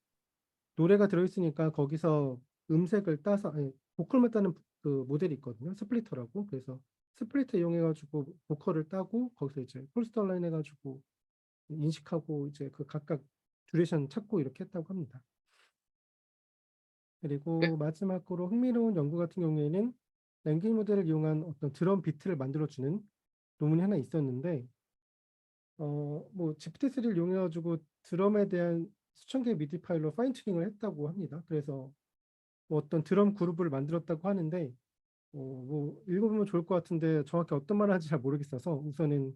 노래가 들어있으니까 거기서 음색을 따서 보컬만 따는 그 모델이 있거든요. 스플리터라고. 그래서 스플리터 이용해가지고 보컬을 따고 거기서 이제 폴스터 라인 해가지고 인식하고 이제 그 각각 듀레이션 찾고 이렇게 했다고 합니다. 그리고 네. 마지막으로 흥미로운 연구 같은 경우에는 랭귀지 모델을 이용한 어떤 드럼 비트를 만들어주는 논문이 하나 있었는데 뭐 GPT-3를 이용해가지고 드럼에 대한 수천 개의 미디 파일로 파인 튜닝을 했다고 합니다. 그래서 뭐 어떤 드럼 그룹을 만들었다고 하는데 뭐 읽어보면 좋을 것 같은데 정확히 어떤 말을 하는지 잘 모르겠어서 우선은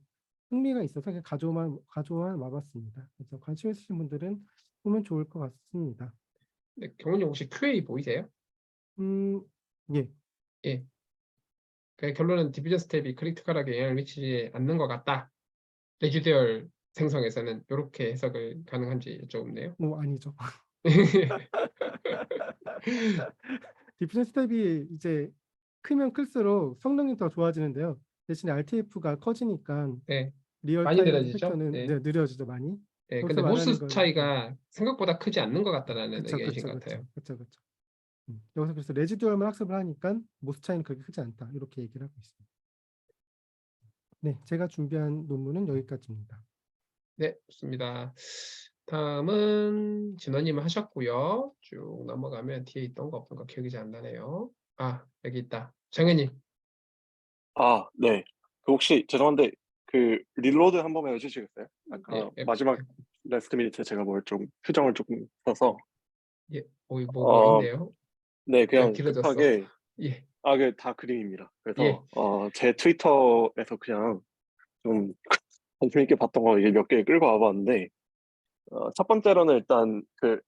흥미가 있어서 그냥 가져와 와봤습니다. 그래서 관심 있으신 분들은 보면 좋을 것 같습니다. 네, 경훈님 혹시 QA 보이세요? 예. 예. 그 결론은 디퓨전 스텝이 크리티컬하게 영향을 미치지 않는 것 같다. 레지듀얼 생성에서는 이렇게 해석을 가능한지 여쭤보네요. 뭐 아니죠. 디퓨전 스텝이 이제 크면 클수록 성능이 더 좋아지는데요. 대신에 RTF가 커지니까 네, 리얼타임 많이 느려지죠? 팩터는 네. 네, 느려지죠 많이. 네, 여기서 근데 말하는 모스 건 차이가 생각보다 크지 않는 것 같다라는 그쵸 의견이신 그쵸 것 같아요. 그쵸 그쵸 그쵸. 여기서 그래서 레지듀얼만 학습을 하니까 모스 차이는 그렇게 크지 않다 이렇게 얘기를 하고 있습니다. 네, 제가 준비한 논문은 여기까지입니다. 네, 좋습니다. 다음은 진원님 하셨고요. 쭉 넘어가면 뒤에 있던 거 없던 거 기억이 잘 안 나네요. 아, 여기 있다. 정현님. 아, 네. 그 혹시 죄송한데 그 릴로드 한 번만 해주시겠어요? 아까 예, 마지막 레스트 미니트에 제가 뭘 좀 표정을 조금 써서 예, 뭐가 어, 있네요. 네, 그냥 길어졌어. 급하게 예, 그 다 그림입니다. 예. 그래서 제 트위터에서 그냥 좀 관심 있게 봤던 거 이게 몇 개 끌고 와봤는데 첫 번째로는 일단 그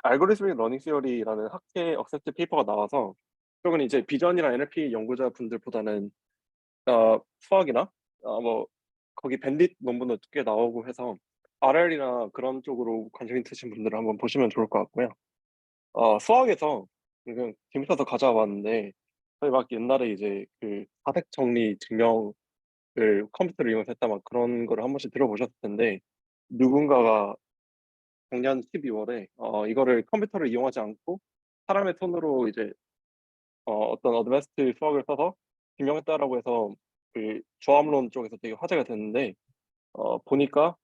알고리스믹 러닝 시어리라는 학회 억셉트 페이퍼가 나와서 그건 이제 비전이나 NLP 연구자분들보다는 수학이나 뭐 거기 밴딧 논문도 꽤 나오고 해서 RL이나 그런 쪽으로 관심 있으신 분들은 한번 보시면 좋을 것 같고요. 수학에서 그냥 재밌어서 가져와봤는데 저희 막 옛날에 이제 그 사색 정리 증명을 컴퓨터를 이용해서 했다 막 그런 거를 한 번씩 들어보셨을 텐데 누군가가 작년 12월에 이거를 컴퓨터를 이용하지 않고 사람의 손으로 이제 어떤 어드밴스드 수학을 써서 증명했다라고 해서 그 조합론 쪽에서 되게 화제가 됐는데 보니까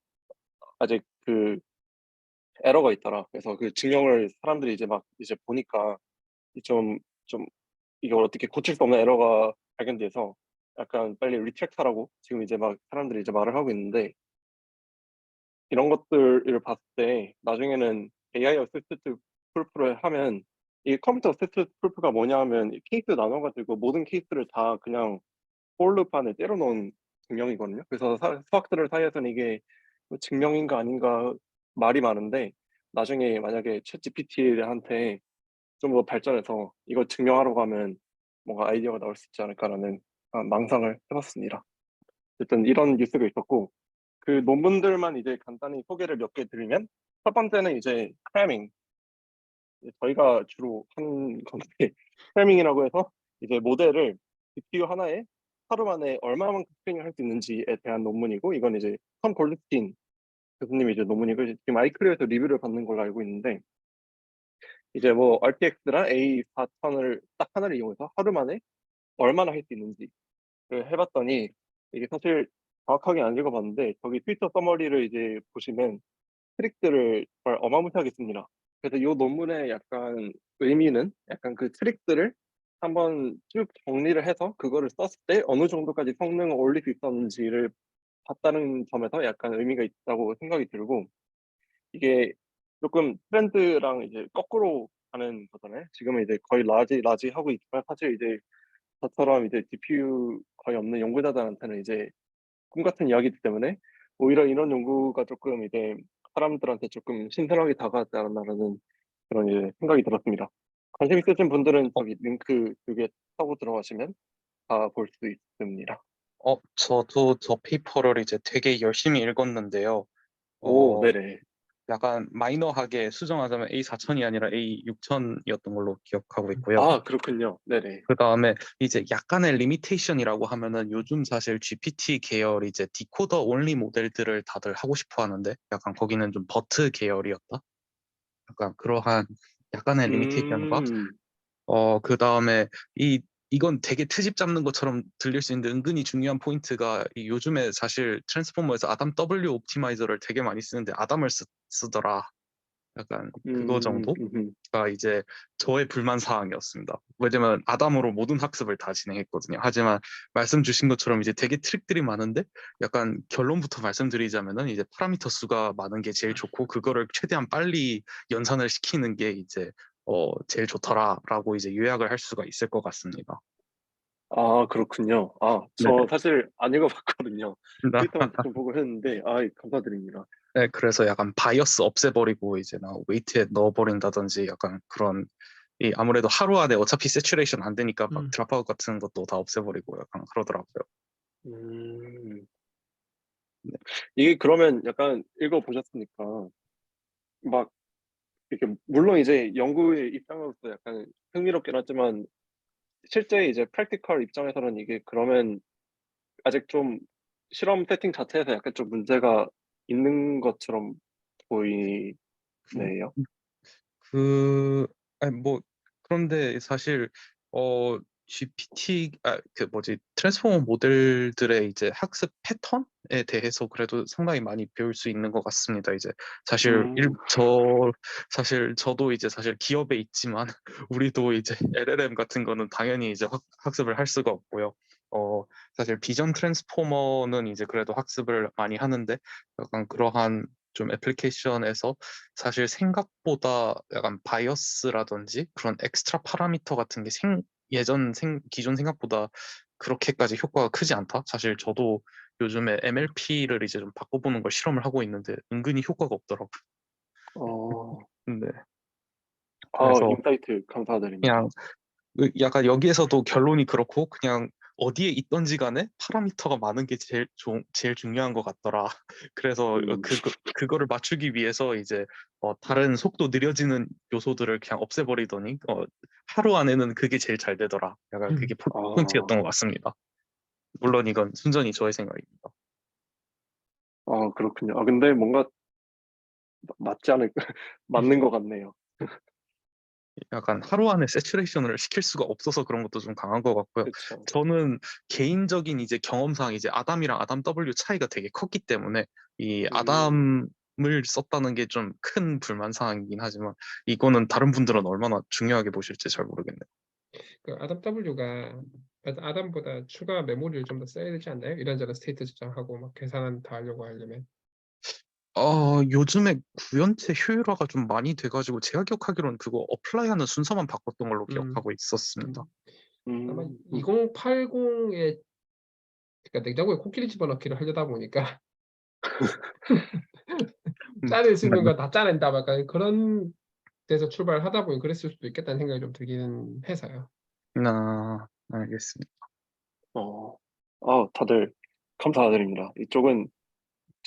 아직 그 에러가 있더라. 그래서 그 증명을 사람들이 이제 막 이제 보니까 좀 이걸 어떻게 고칠 수 없는 에러가 발견돼서 약간 빨리 리트랙트하라고 지금 이제 막 사람들이 이제 말을 하고 있는데 이런 것들을 봤을 때 나중에는 AI 어시스트 프루프를 하면 이 컴퓨터 어시스트 프루프가 뭐냐 하면 이 케이스 나눠가지고 모든 케이스를 다 그냥 폴루프 안에 때려 넣은 증명이거든요. 그래서 수학자들 사이에서는 이게 뭐 증명인가 아닌가 말이 많은데 나중에 만약에 챗 GPT한테 좀 더 발전해서 이걸 증명하려고 하면 뭔가 아이디어가 나올 수 있지 않을까라는 망상을 해봤습니다. 어쨌든 이런 뉴스가 있었고 그 논문들만 이제 간단히 소개를 몇 개 드리면 첫 번째는 이제 크래밍 저희가 주로 한 건데 크래밍이라고 해서 이제 모델을 GPU 하나에 하루 만에 얼마만큼 트레이닝 할 수 있는지에 대한 논문이고 이건 이제 톰 골드스틴 교수님이 이제 논문이고 지금 아이클리어에서 리뷰를 받는 걸로 알고 있는데 이제 뭐 RTX랑 A4000을 딱 하나를 이용해서 하루 만에 얼마나 할 수 있는지를 해봤더니 이게 사실 정확하게 안 읽어봤는데 저기 트위터 서머리를 이제 보시면 트릭들을 정말 어마무시하게 씁니다. 그래서 이 논문의 약간 의미는 약간 그 트릭들을 한번 쭉 정리를 해서 그거를 썼을 때 어느 정도까지 성능을 올릴 수 있었는지를 봤다는 점에서 약간 의미가 있다고 생각이 들고 이게 조금 트렌드랑 이제 거꾸로 가는 거잖아요. 지금은 이제 거의 라지 하고 있지만 사실 이제 저처럼 이제 GPU 거의 없는 연구자들한테는 이제 꿈 같은 이야기이기 때문에 오히려 이런 연구가 조금 이제 사람들한테 조금 신선하게 다가왔지 않았나라는 그런 이제 생각이 들었습니다. 관심 있으신 분들은 저기 링크 두 개 타고 들어가시면 다 볼 수 있습니다. 저도 저 페이퍼를 이제 되게 열심히 읽었는데요. 오, 어, 네네. 약간 마이너하게 수정하자면 A4000이 아니라 A6000이었던 걸로 기억하고 있고요. 아, 그렇군요. 네네. 그 다음에 이제 약간의 리미테이션이라고 하면은 요즘 사실 GPT 계열 이제 디코더 온리 모델들을 다들 하고 싶어 하는데 약간 거기는 좀 버트 계열이었다. 약간 그러한 약간의 리미테이션과 음, 그 다음에 이건 되게 트집 잡는 것처럼 들릴 수 있는데 은근히 중요한 포인트가 이 요즘에 사실 트랜스포머에서 아담 W 옵티마이저를 되게 많이 쓰는데 아담을 쓰더라. 약간 그거 정도가 이제 저의 불만 사항이었습니다. 왜냐면 아담으로 모든 학습을 다 진행했거든요. 하지만 말씀 주신 것처럼 이제 되게 트릭들이 많은데 약간 결론부터 말씀드리자면은 이제 파라미터 수가 많은 게 제일 좋고 그거를 최대한 빨리 연산을 시키는 게 이제 제일 좋더라라고 이제 요약을 할 수가 있을 것 같습니다. 아, 그렇군요. 아, 네네. 저 사실 안 읽어봤거든요. 트위터만 좀 보고 했는데, 감사드립니다. 네, 그래서 약간 바이어스 없애버리고 이제 막 웨이트에 넣어버린다든지 약간 그런 아무래도 하루 안에 어차피 세츄레이션 안 되니까 막 드랍아웃 같은 것도 다 없애버리고 약간 그러더라고요. 음, 이게 그러면 약간 읽어보셨으니까, 막, 이렇게, 물론 이제 연구의 입장으로서 약간 흥미롭긴 하지만, 실제 이제 프랙티컬 입장에서는 이게 그러면 아직 좀 실험 세팅 자체에서 약간 좀 문제가 있는 것처럼 보이네요. 아니 뭐 그런데 사실 트랜스포머 모델들의 이제 학습 패턴에 대해서 그래도 상당히 많이 배울 수 있는 것 같습니다. 이제 사실 사실 저도 이제 사실 기업에 있지만 우리도 이제 LLM 같은 거는 당연히 이제 학습을 할 수가 없고요. 사실 비전 트랜스포머는 이제 그래도 학습을 많이 하는데 약간 그러한 좀 애플리케이션에서 사실 생각보다 약간 바이어스라든지 그런 엑스트라 파라미터 같은 게 기존 생각보다 그렇게까지 효과가 크지 않다. 사실 저도 요즘에 MLP를 이제 좀 바꿔보는 걸 실험을 하고 있는데 은근히 효과가 없더라고요. 어, 네. 그래서 인사이트 감사드립니다. 그냥 약간 여기에서도 결론이 그렇고 그냥 어디에 있던지 간에 파라미터가 많은 게 제일 중요한 것 같더라. 그래서 그거를 맞추기 위해서 이제 다른 속도 느려지는 요소들을 그냥 없애버리더니 하루 안에는 그게 제일 잘 되더라. 약간 그게 포인트였던 것 같습니다. 물론 이건 순전히 저의 생각입니다. 그렇군요. 근데 뭔가 맞지 않을까? 맞는 것 같네요. 약간 하루 안에 세츄레이션을 시킬 수가 없어서 그런 것도 좀 강한 것 같고요. 그렇죠. 저는 개인적인 이제 경험상 이제 아담이랑 아담 W 차이가 되게 컸기 때문에 이 아담을 썼다는 게 좀 큰 불만 사항이긴 하지만 이거는 다른 분들은 얼마나 중요하게 보실지 잘 모르겠네요. 그 아담 W가 아담보다 추가 메모리를 좀 더 써야 되지 않나요? 이런저런 스테이트 저장하고 막 계산 다 하려고 하려면. 요즘에 구현체 효율화가 좀 많이 돼가지고 제가 기억하기로는 그거 어플라이하는 순서만 바꿨던 걸로 기억하고 있었습니다. 아마 2080에 그러니까 냉장고에 코끼리 집어넣기를 하려다 보니까 짜낼 수 있는 거 다 짜낸다 약간 그런 데서 출발하다 보니 그랬을 수도 있겠다는 생각이 좀 들기는 해서요. 알겠습니다. 다들 감사드립니다. 이쪽은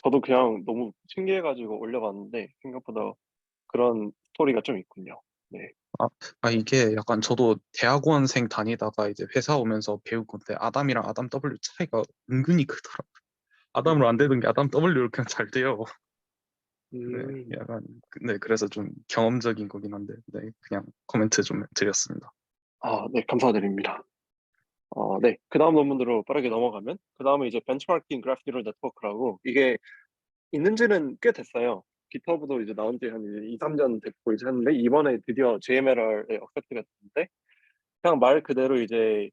저도 그냥 너무 신기해가지고 올려봤는데 생각보다 그런 스토리가 좀 있군요. 네. 이게 약간 저도 대학원생 다니다가 이제 회사 오면서 배운 건데 아담이랑 아담 W 차이가 은근히 크더라고요. 아담으로 안 되는 게 아담 W로 그냥 잘 돼요. 네, 약간 네, 그래서 좀 경험적인 거긴 한데 네, 그냥 코멘트 좀 드렸습니다. 네, 감사드립니다. 네, 그 다음 논문으로 빠르게 넘어가면 그 다음에 이제 벤치마킹 그래프 뉴럴 네트워크라고 이게 있는지는 꽤 됐어요. GitHub도 이제 나온 지 한 2, 3년 됐고 이제 했는데 이번에 드디어 JMLR에 억셉트가 됐는데 그냥 말 그대로 이제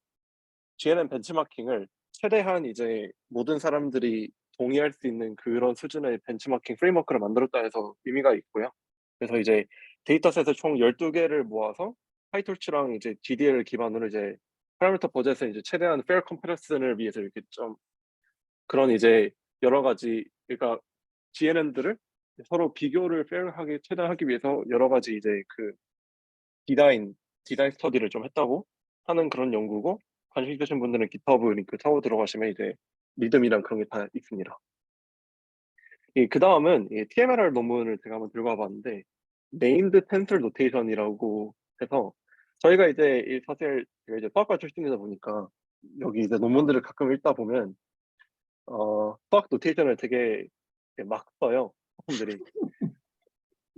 GNN 벤치마킹을 최대한 이제 모든 사람들이 동의할 수 있는 그런 수준의 벤치마킹 프레임워크를 만들었다 해서 의미가 있고요. 그래서 이제 데이터셋을 총 12개를 모아서 파이토치랑 이제 DDL 기반으로 이제 파라미터 버젯에 이제 최대한 페어 컴패리슨을 위해서 이렇게 좀 그런 이제 여러 가지 그러니까 GNN들을 서로 비교를 페어하게 최대한 하기 위해서 여러 가지 이제 그 디자인 스터디를 좀 했다고 하는 그런 연구고 관심 있으신 분들은 GitHub 링크 타고 들어가시면 이제 리듬이랑 그런 게 다 있습니다. 그 다음은 TMLR 논문을 제가 한번 들고 와봤는데 Named Tensor Notation이라고 해서 저희가 이제 사실 제가 이제 수학과 출신이다 보니까 여기 이제 논문들을 가끔 읽다 보면 수학 노테이션을 되게 막 써요 사람들이.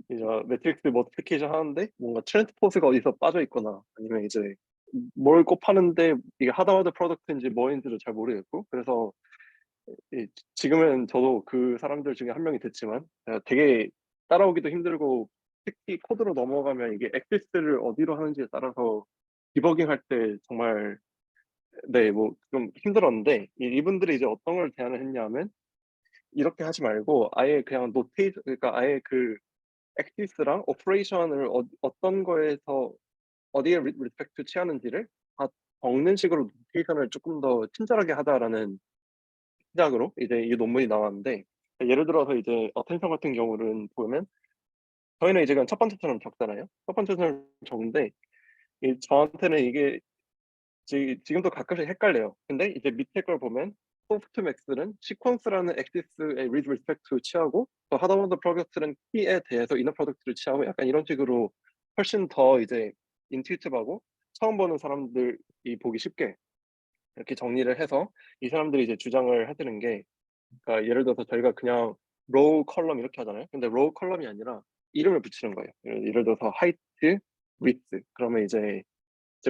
이제 매트릭스 머티피케이션 하는데 뭔가 트랜스포즈가 어디서 빠져 있거나 아니면 이제 뭘 곱하는데 이게 하드워드 프로덕트인지 뭐인지를 잘 모르겠고 그래서 지금은 저도 그 사람들 중에 한 명이 됐지만 되게 따라오기도 힘들고 특히 코드로 넘어가면 이게 엑시스를 어디로 하는지에 따라서 디버깅 할 때 정말 네 뭐 좀 힘들었는데 이분들이 이제 어떤 걸 제안을 했냐면 이렇게 하지 말고 아예 그냥 노테이션 그러니까 아예 그 엑시스랑 오퍼레이션을 어떤 거에서 어디에 리스펙트 취하는지를 다 적는 식으로 노테이션을 조금 더 친절하게 하다라는 시작으로 이제 이 논문이 나왔는데 예를 들어서 이제 어텐션 같은 경우는 보면 저희는 이제 그냥 첫 번째처럼 적잖아요. 첫 번째처럼 적는데 저한테는 이게 지금도 가끔씩 헷갈려요. 근데 이제 밑에 걸 보면 소프트맥스는 시퀀스라는 엑시스의 with respect to 취하고 또 하드워드 프로덕트는 키에 대해서 이너 프로덕트를 취하고 약간 이런 식으로 훨씬 더 이제 인투이티브하고 처음 보는 사람들이 보기 쉽게 이렇게 정리를 해서 이 사람들이 이제 주장을 해드는 게 그러니까 예를 들어서 저희가 그냥 로우 컬럼 이렇게 하잖아요. 근데 로우 컬럼이 아니라 이름을 붙이는 거예요. 예를 들어서 하이트, 위트 그러면 이제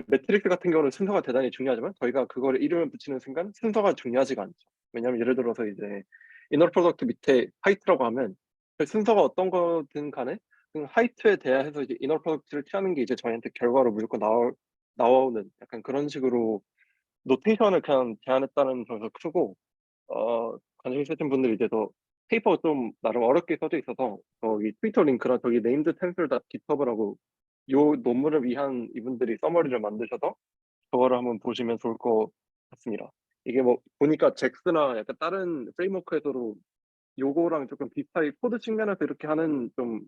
매트릭스 같은 경우는 순서가 대단히 중요하지만 저희가 그거를 이름을 붙이는 순간 순서가 중요하지가 않죠. 왜냐하면 예를 들어서 이제 이너 프로덕트 밑에 하이트라고 하면 그 순서가 어떤 거든 간에 그 하이트에 대해서 이제 이너 프로덕트를 취하는 게 이제 저희한테 결과로 무조건 나오는 약간 그런 식으로 노테이션을 그냥 제안했다는 점에서 크고 관심 있으신 분들이 이제 더 페이퍼가 좀 나름 어렵게 써져 있어서 저기 트위터 링크랑 저기 네임드 텐슬 깃허브라고 요 논문을 위한 이분들이 서머리를 만드셔서 저거를 한번 보시면 좋을 것 같습니다. 이게 뭐 보니까 잭스나 약간 다른 프레임워크에서도 요거랑 조금 비슷하게 코드 측면에서 이렇게 하는 좀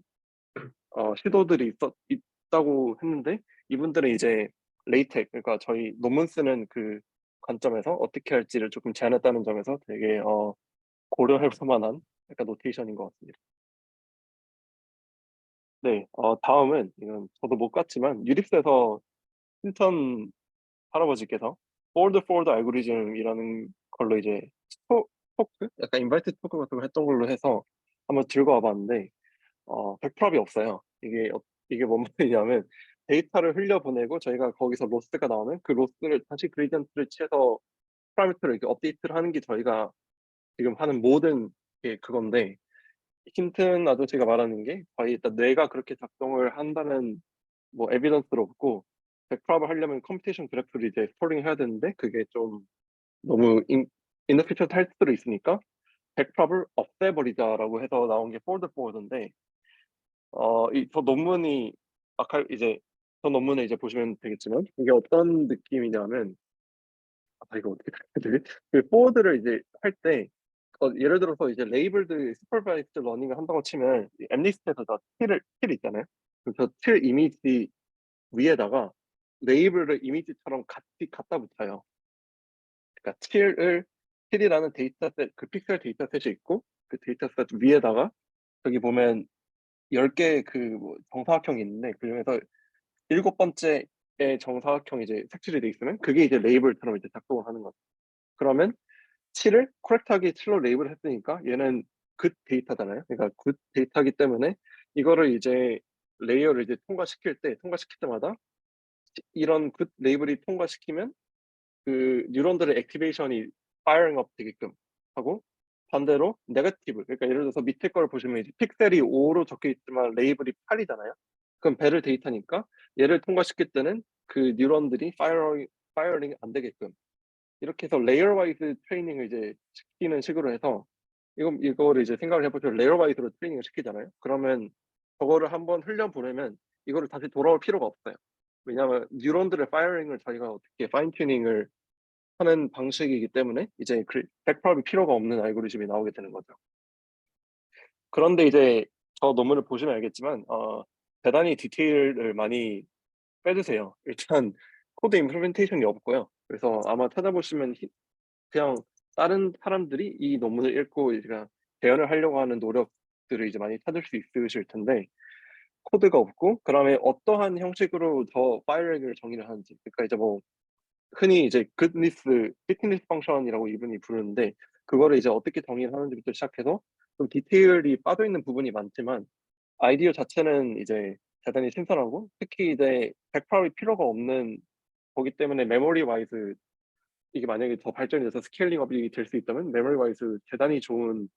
시도들이 있다고 했는데 이분들은 이제 레이텍 그러니까 저희 논문 쓰는 그 관점에서 어떻게 할지를 조금 제안했다는 점에서 되게 고려할 만한 약간 노테이션인 것 같습니다. 네, 다음은 이건 저도 못 갔지만 유립스에서 신턴 할아버지께서 포워드 알고리즘이라는 걸로 이제 토크, 약간 인바이트 토크 같은 거 했던 걸로 해서 한번 들고 와봤는데 100%이 없어요. 이게 뭔 말이냐면 데이터를 흘려보내고 저희가 거기서 로스가 나오면 그 로스를 다시 그레디언트를 치해서 파라미터를 이렇게 업데이트를 하는 게 저희가 지금 하는 모든 게 그건데 힌튼 아저씨가 말하는 게 거의 일단 뇌가 그렇게 작동을 한다는 뭐 에비던스도 없고 100%를 하려면 컴퓨테이션 그래프를 이제 스토링 해야 되는데 그게 좀 너무 인어피션트 할 수도 있으니까 100%를 없애버리자라고 해서 나온 게 포워드인데 저 논문이 아까 이제 저 논문에 이제 보시면 되겠지만 이게 어떤 느낌이냐면 이거 어떻게 해야 되지? 그 포워드를 이제 할 때 예를 들어서 이제 레이블드 슈퍼바이스드 러닝을 한다고 치면 엠리스트에서 틸 있잖아요. 그래서 틸 이미지 위에다가 레이블을 이미지처럼 같이 갖다 붙여요. 그러니까 틸이라는 데이터셋 그 픽셀 데이터셋이 있고 그 데이터셋 위에다가 여기 보면 10개의 그뭐 정사각형이 있는데 그중에서 7번째의 정사각형이 이제 색칠이 돼 있으면 그게 이제 레이블처럼 이제 작동을 하는 거죠. 그러면 7을 코렉트하게 7로 레이블을 했으니까 얘는 굿 데이터잖아요. 그러니까 굿 데이터이기 때문에 이거를 이제 레이어를 이제 통과시킬 때마다 이런 굿 레이블이 통과시키면 그 뉴런들의 액티베이션이 파이어링 업 되게끔 하고 반대로 네거티브 그러니까 예를 들어서 밑에 걸 보시면 이제 픽셀이 5로 적혀 있지만 레이블이 8이잖아요. 그럼 베를 데이터니까 얘를 통과시킬 때는 그 뉴런들이 파이어링 안 되게끔 이렇게 해서 레이어 와이즈 트레이닝을 이제 시키는 식으로 해서 이거를 이제 생각을 해보시면 레이어 와이즈로 트레이닝을 시키잖아요. 그러면 저거를 한번 흘려보내면 이거를 다시 돌아올 필요가 없어요. 왜냐하면 뉴런들의 파이어링을 저희가 어떻게 파인 튜닝을 하는 방식이기 때문에 이제 100%이 필요가 없는 알고리즘이 나오게 되는 거죠. 그런데 이제 저 논문을 보시면 알겠지만 대단히 디테일을 많이 빼주세요. 일단 코드 임플리멘테이션이 없고요. 그래서 아마 찾아보시면 그냥 다른 사람들이 이 논문을 읽고 제가 재현을 하려고 하는 노력들을 이제 많이 찾을 수 있으실 텐데 코드가 없고 그다음에 어떠한 형식으로 저 파일을 정의를 하는지 그러니까 이제 뭐 흔히 이제 피트니스 펑션이라고 이분이 부르는데 그거를 이제 어떻게 정의를 하는지부터 시작해서 좀 디테일이 빠져 있는 부분이 많지만 아이디어 자체는 이제 대단히 신선하고 특히 이제 100%이 필요가 없는 거기 때문에 메모리 와이즈 이게 만약에 더 발전이 돼서 스케일링업이 될 수 있다면 메모리 와이즈 대단히 좋은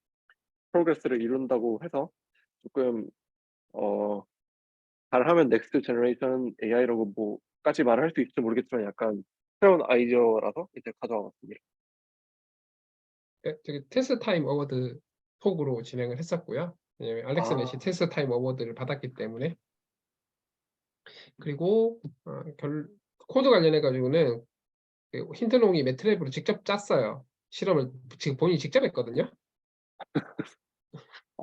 프로그레스를 이룬다고 해서 조금 잘하면 넥스트 제너레이션 AI라고 뭐까지 말을 할 수 있을지 모르겠지만 약간 새로운 아이디어라서 이제 가져와 봤습니다. 저기 테스트 타임 어워드 톡으로 진행을 했었고요. 왜냐면 알렉스 넷이 테스트 타임 어워드를 받았기 때문에. 그리고 코드 관련해 가지고는 힌트롱이 매트랩으로 직접 짰어요. 실험을 지금 본인이 직접 했거든요.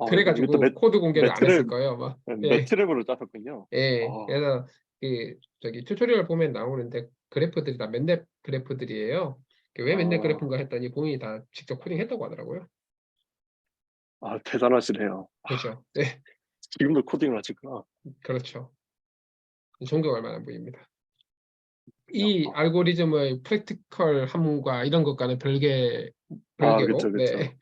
그래가지고 이것도 코드 공개를 안 했을 거예요. 막. 예. 매트랩으로 짰었군요. 예. 그래서 저기 튜토리얼 보면 나오는데 그래프들이 다 맨랩 그래프들이에요. 왜 맨랩 그래프인가 했더니 본인이 다 직접 코딩했다고 하더라고요. 대단하시네요. 그렇죠. 네. 지금도 코딩을 하시구나. 그렇죠. 존경할 만한 분입니다. 이 알고리즘의 프랙티컬 함과 이런 것과는 별개로 그쵸. 네.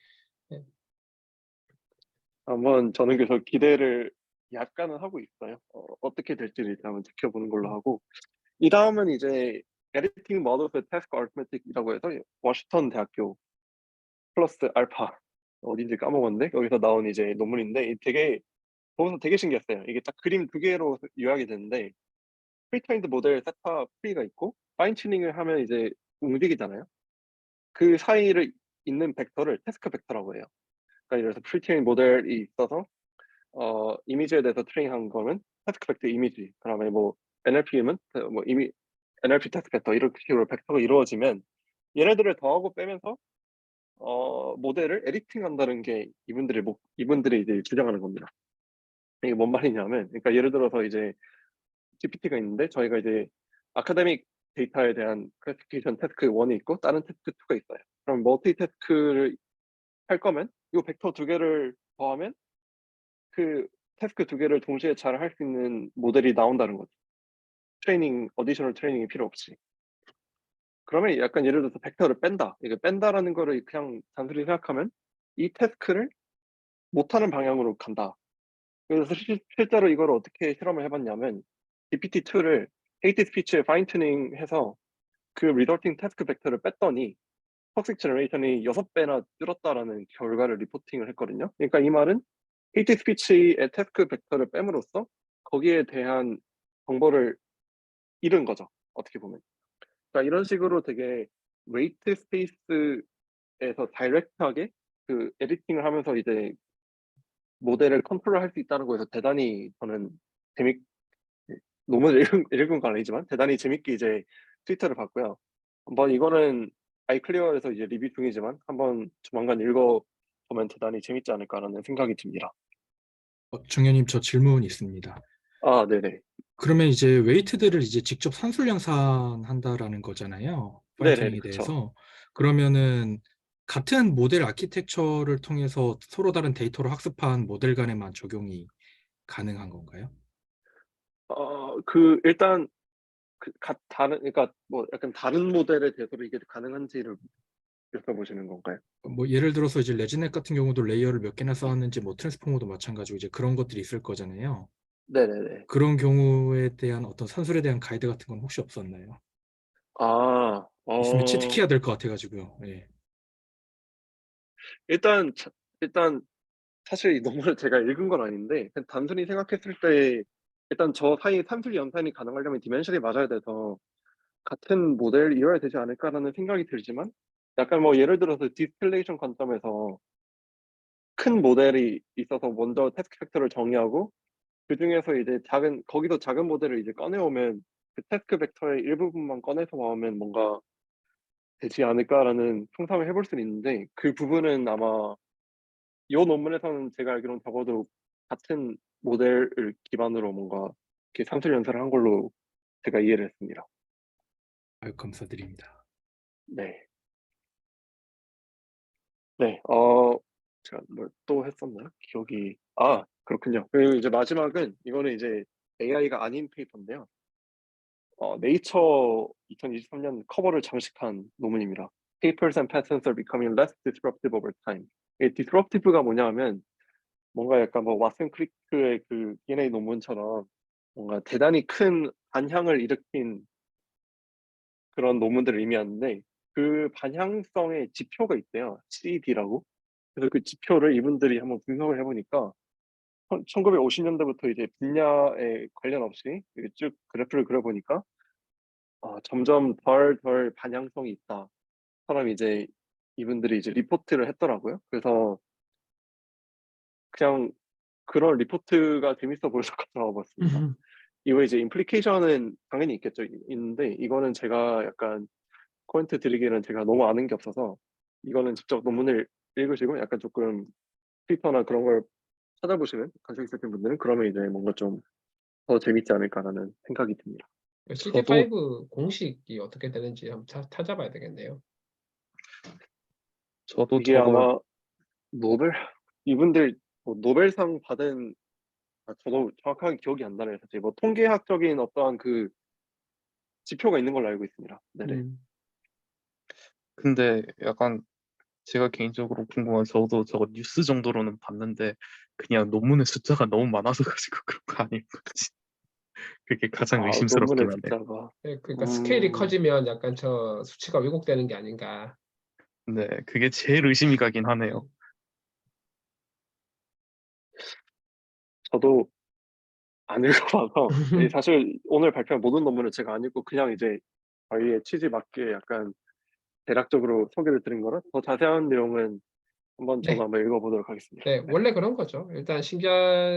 한번 저는 그래서 기대를 약간은 하고 있어요. 어떻게 될지를 일단 한번 지켜보는 걸로 하고 이 다음은 이제 Editing Models with Task Arithmetic이라고 해서 워싱턴 대학교 플러스 알파 어딘지 까먹었는데 여기서 나온 이제 논문인데 보면서 되게 신기했어요. 이게 딱 그림 2개로 요약이 되는데 프리트레인드 모델 세타 프리가 있고 파인 튜닝을 하면 이제 움직이잖아요. 그 사이를 있는 벡터를 태스크 벡터라고 해요. 그러니까 예를 들어서 프리트레인 모델이 있어서 이미지에 대해서 트레인한 거는 태스크 벡터 이미지. 그다음에 뭐 NLP는 뭐 NLP 태스크 벡터 이런 식으로 벡터가 이루어지면 얘네들을 더하고 빼면서 모델을 에디팅한다는 게 이분들이 이제 주장하는 겁니다. 이게 뭔 말이냐면, 그러니까 예를 들어서 이제 GPT가 있는데 저희가 이제 아카데믹 데이터에 대한 클래시피케이션 태스크 1이 있고 다른 태스크 2가 있어요. 그럼 멀티 태스크를 할 거면 이 벡터 두 개를 더하면 그 태스크 두 개를 동시에 잘 할 수 있는 모델이 나온다는 거죠. 어디셔널 트레이닝이 필요 없이. 그러면 약간 예를 들어서 벡터를 뺀다. 이게 뺀다라는 거를 그냥 단순히 생각하면 이 태스크를 못하는 방향으로 간다. 그래서 실제로 이걸 어떻게 실험을 해봤냐면 GPT-2를 헤이트 스피치에 파인 튜닝 해서 그 리더팅 태스크 벡터를 뺐더니 톡식 제너레이션이 6배나 줄었다라는 결과를 리포팅을 했거든요. 그러니까 이 말은 헤이트 스피치의 태스크 벡터를 뺨으로써 거기에 대한 정보를 잃은 거죠. 어떻게 보면. 그러니까 이런 식으로 되게 웨이트 스페이스에서 다이렉트하게 그 에디팅을 하면서 이제 모델을 컨트롤할 수 있다는 거에서 대단히 저는 논문을 읽은 건 아니지만 대단히 재밌게 이제 트위터를 봤고요. 한번 이거는 아이클리어에서 이제 리뷰 중이지만 한번 조만간 읽어보면 대단히 재밌지 않을까라는 생각이 듭니다. 정현님, 저 질문 있습니다. 아, 네네. 그러면 이제 웨이트들을 이제 직접 산술 양산한다라는 거잖아요. 네네, 파인튜닝에 그쵸. 대해서. 그러면은 같은 모델 아키텍처를 통해서 서로 다른 데이터를 학습한 모델 간에만 적용이 가능한 건가요? 일단 그러니까 뭐 약간 다른 모델에 대해서도 이게 가능한지를 여쭤보시는 건가요? 뭐 예를 들어서 이제 레지넷 같은 경우도 레이어를 몇 개나 쌓았는지, 뭐 트랜스포머도 마찬가지고 이제 그런 것들이 있을 거잖아요. 네네네. 그런 경우에 대한 어떤 산술에 대한 가이드 같은 건 혹시 없었나요? 아, 있으면 치트키해야 될 것 같아가지고요. 예. 일단 사실 이 논문을 제가 읽은 건 아닌데 그냥 단순히 생각했을 때 일단 저 사이 산술 연산이 가능하려면 디멘션이 맞아야 돼서 같은 모델이어야 되지 않을까라는 생각이 들지만 약간 뭐 예를 들어서 디스틸레이션 관점에서 큰 모델이 있어서 먼저 태스크 벡터를 정의하고 그 중에서 이제 거기서 작은 모델을 이제 꺼내오면 그 태스크 벡터의 일부분만 꺼내서 나오면 뭔가 되지 않을까라는 상상을 해볼 수는 있는데 그 부분은 아마 이 논문에서는 제가 알기로는 적어도 같은 모델을 기반으로 뭔가 이렇게 산술 연산을 한 걸로 제가 이해를 했습니다. 아유, 감사드립니다. 네. 네, 제가 뭘 또 했었나요? 그렇군요. 그리고 이제 마지막은 이거는 이제 AI가 아닌 페이퍼인데요. 네이처 2023년 커버를 장식한 논문입니다. Papers and patterns are becoming less disruptive over time. 이 disruptive가 뭐냐면 뭔가 약간 뭐 왓슨 크리크의 그 DNA 논문처럼 뭔가 대단히 큰 반향을 일으킨 그런 논문들을 의미하는데 그 반향성의 지표가 있대요. CD라고. 그래서 그 지표를 이분들이 한번 분석을 해보니까 1950년대부터 이제 분야에 관련 없이 이렇게 쭉 그래프를 그려보니까 점점 덜 반향성이 있다. 처럼 이제 이분들이 이제 리포트를 했더라고요. 그래서 그냥 그런 리포트가 재밌어 보여서 가져와 봤습니다. 이거 이제 임플리케이션은 당연히 있겠죠. 있는데 이거는 제가 약간 코멘트 드리기에는 제가 너무 아는 게 없어서 이거는 직접 논문을 읽으시고 약간 조금 트위터나 그런 걸 찾아보시면 관심 있으신 분들은 그러면 이제 뭔가 좀 더 재밌지 않을까라는 생각이 듭니다. CD5 공식이 어떻게 되는지 한번 찾아봐야 되겠네요. 저도 이게 저거 아마 이분들 뭐 노벨상 받은 저도 정확하게 기억이 안 나네요. 사실 뭐 통계학적인 어떠한 그 지표가 있는 걸로 알고 있습니다. 네네. 근데 약간 제가 개인적으로 궁금한 저도 저거 뉴스 정도로는 봤는데 그냥 논문의 숫자가 너무 많아서 가지고 그런 거 아닐까 그게 가장 의심스럽긴 논문의 하네요. 숫자가 네, 그러니까 스케일이 커지면 약간 저 수치가 왜곡되는 게 아닌가. 네, 그게 제일 의심이 가긴 하네요. 저도 안 읽어봐서 사실 오늘 발표한 모든 논문을 제가 안 읽고 그냥 이제 저희의 취지 맞게 약간 대략적으로 소개를 드린 거라 더 자세한 내용은 저도 네. 한번 읽어보도록 하겠습니다. 네, 원래 그런 거죠. 일단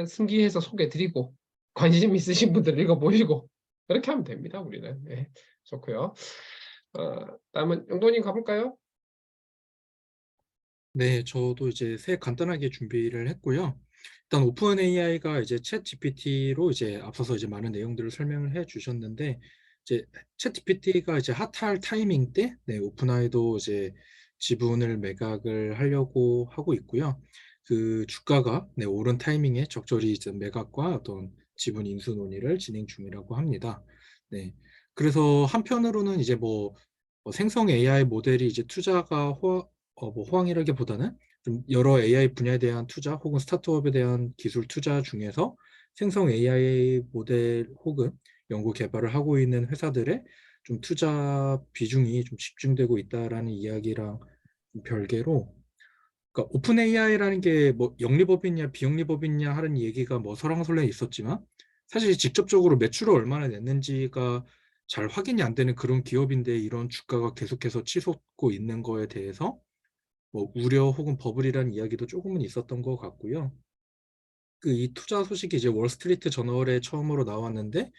승기해서 소개드리고 관심 있으신 분들 읽어보시고 그렇게 하면 됩니다. 우리는. 네, 좋고요. 다음은 영돈님 가볼까요? 네, 저도 이제 새 간단하게 준비를 했고요. 일단 오픈 AI가 이제 챗 GPT로 이제 앞서서 이제 많은 내용들을 설명을 해 주셨는데, 이제 챗 GPT가 이제 핫할 타이밍 때, 네, 오픈AI도 이제 지분을 매각을 하려고 하고 있고요. 그 주가가 네, 오른 타이밍에 적절히 이제 매각과 어떤 지분 인수 논의를 진행 중이라고 합니다. 네. 그래서 한편으로는 이제 뭐 생성 AI 모델이 이제 투자가 뭐 호황이라기보다는 좀 여러 AI 분야에 대한 투자 혹은 스타트업에 대한 기술 투자 중에서 생성 AI 모델 혹은 연구 개발을 하고 있는 회사들의 좀 투자 비중이 좀 집중되고 있다라는 이야기랑 좀 별개로, 그러니까 오픈 AI라는 게 뭐 영리법이냐 비영리법이냐 하는 얘기가 뭐 설왕설래 있었지만, 사실 직접적으로 매출을 얼마나 냈는지가 잘 확인이 안 되는 그런 기업인데 이런 주가가 계속해서 치솟고 있는 거에 대해서 뭐 우려 혹은 버블이라는 이야기도 조금은 있었던 것 같고요. 그 이 투자 소식이 이제 월스트리트 저널에 처음으로 나왔는데,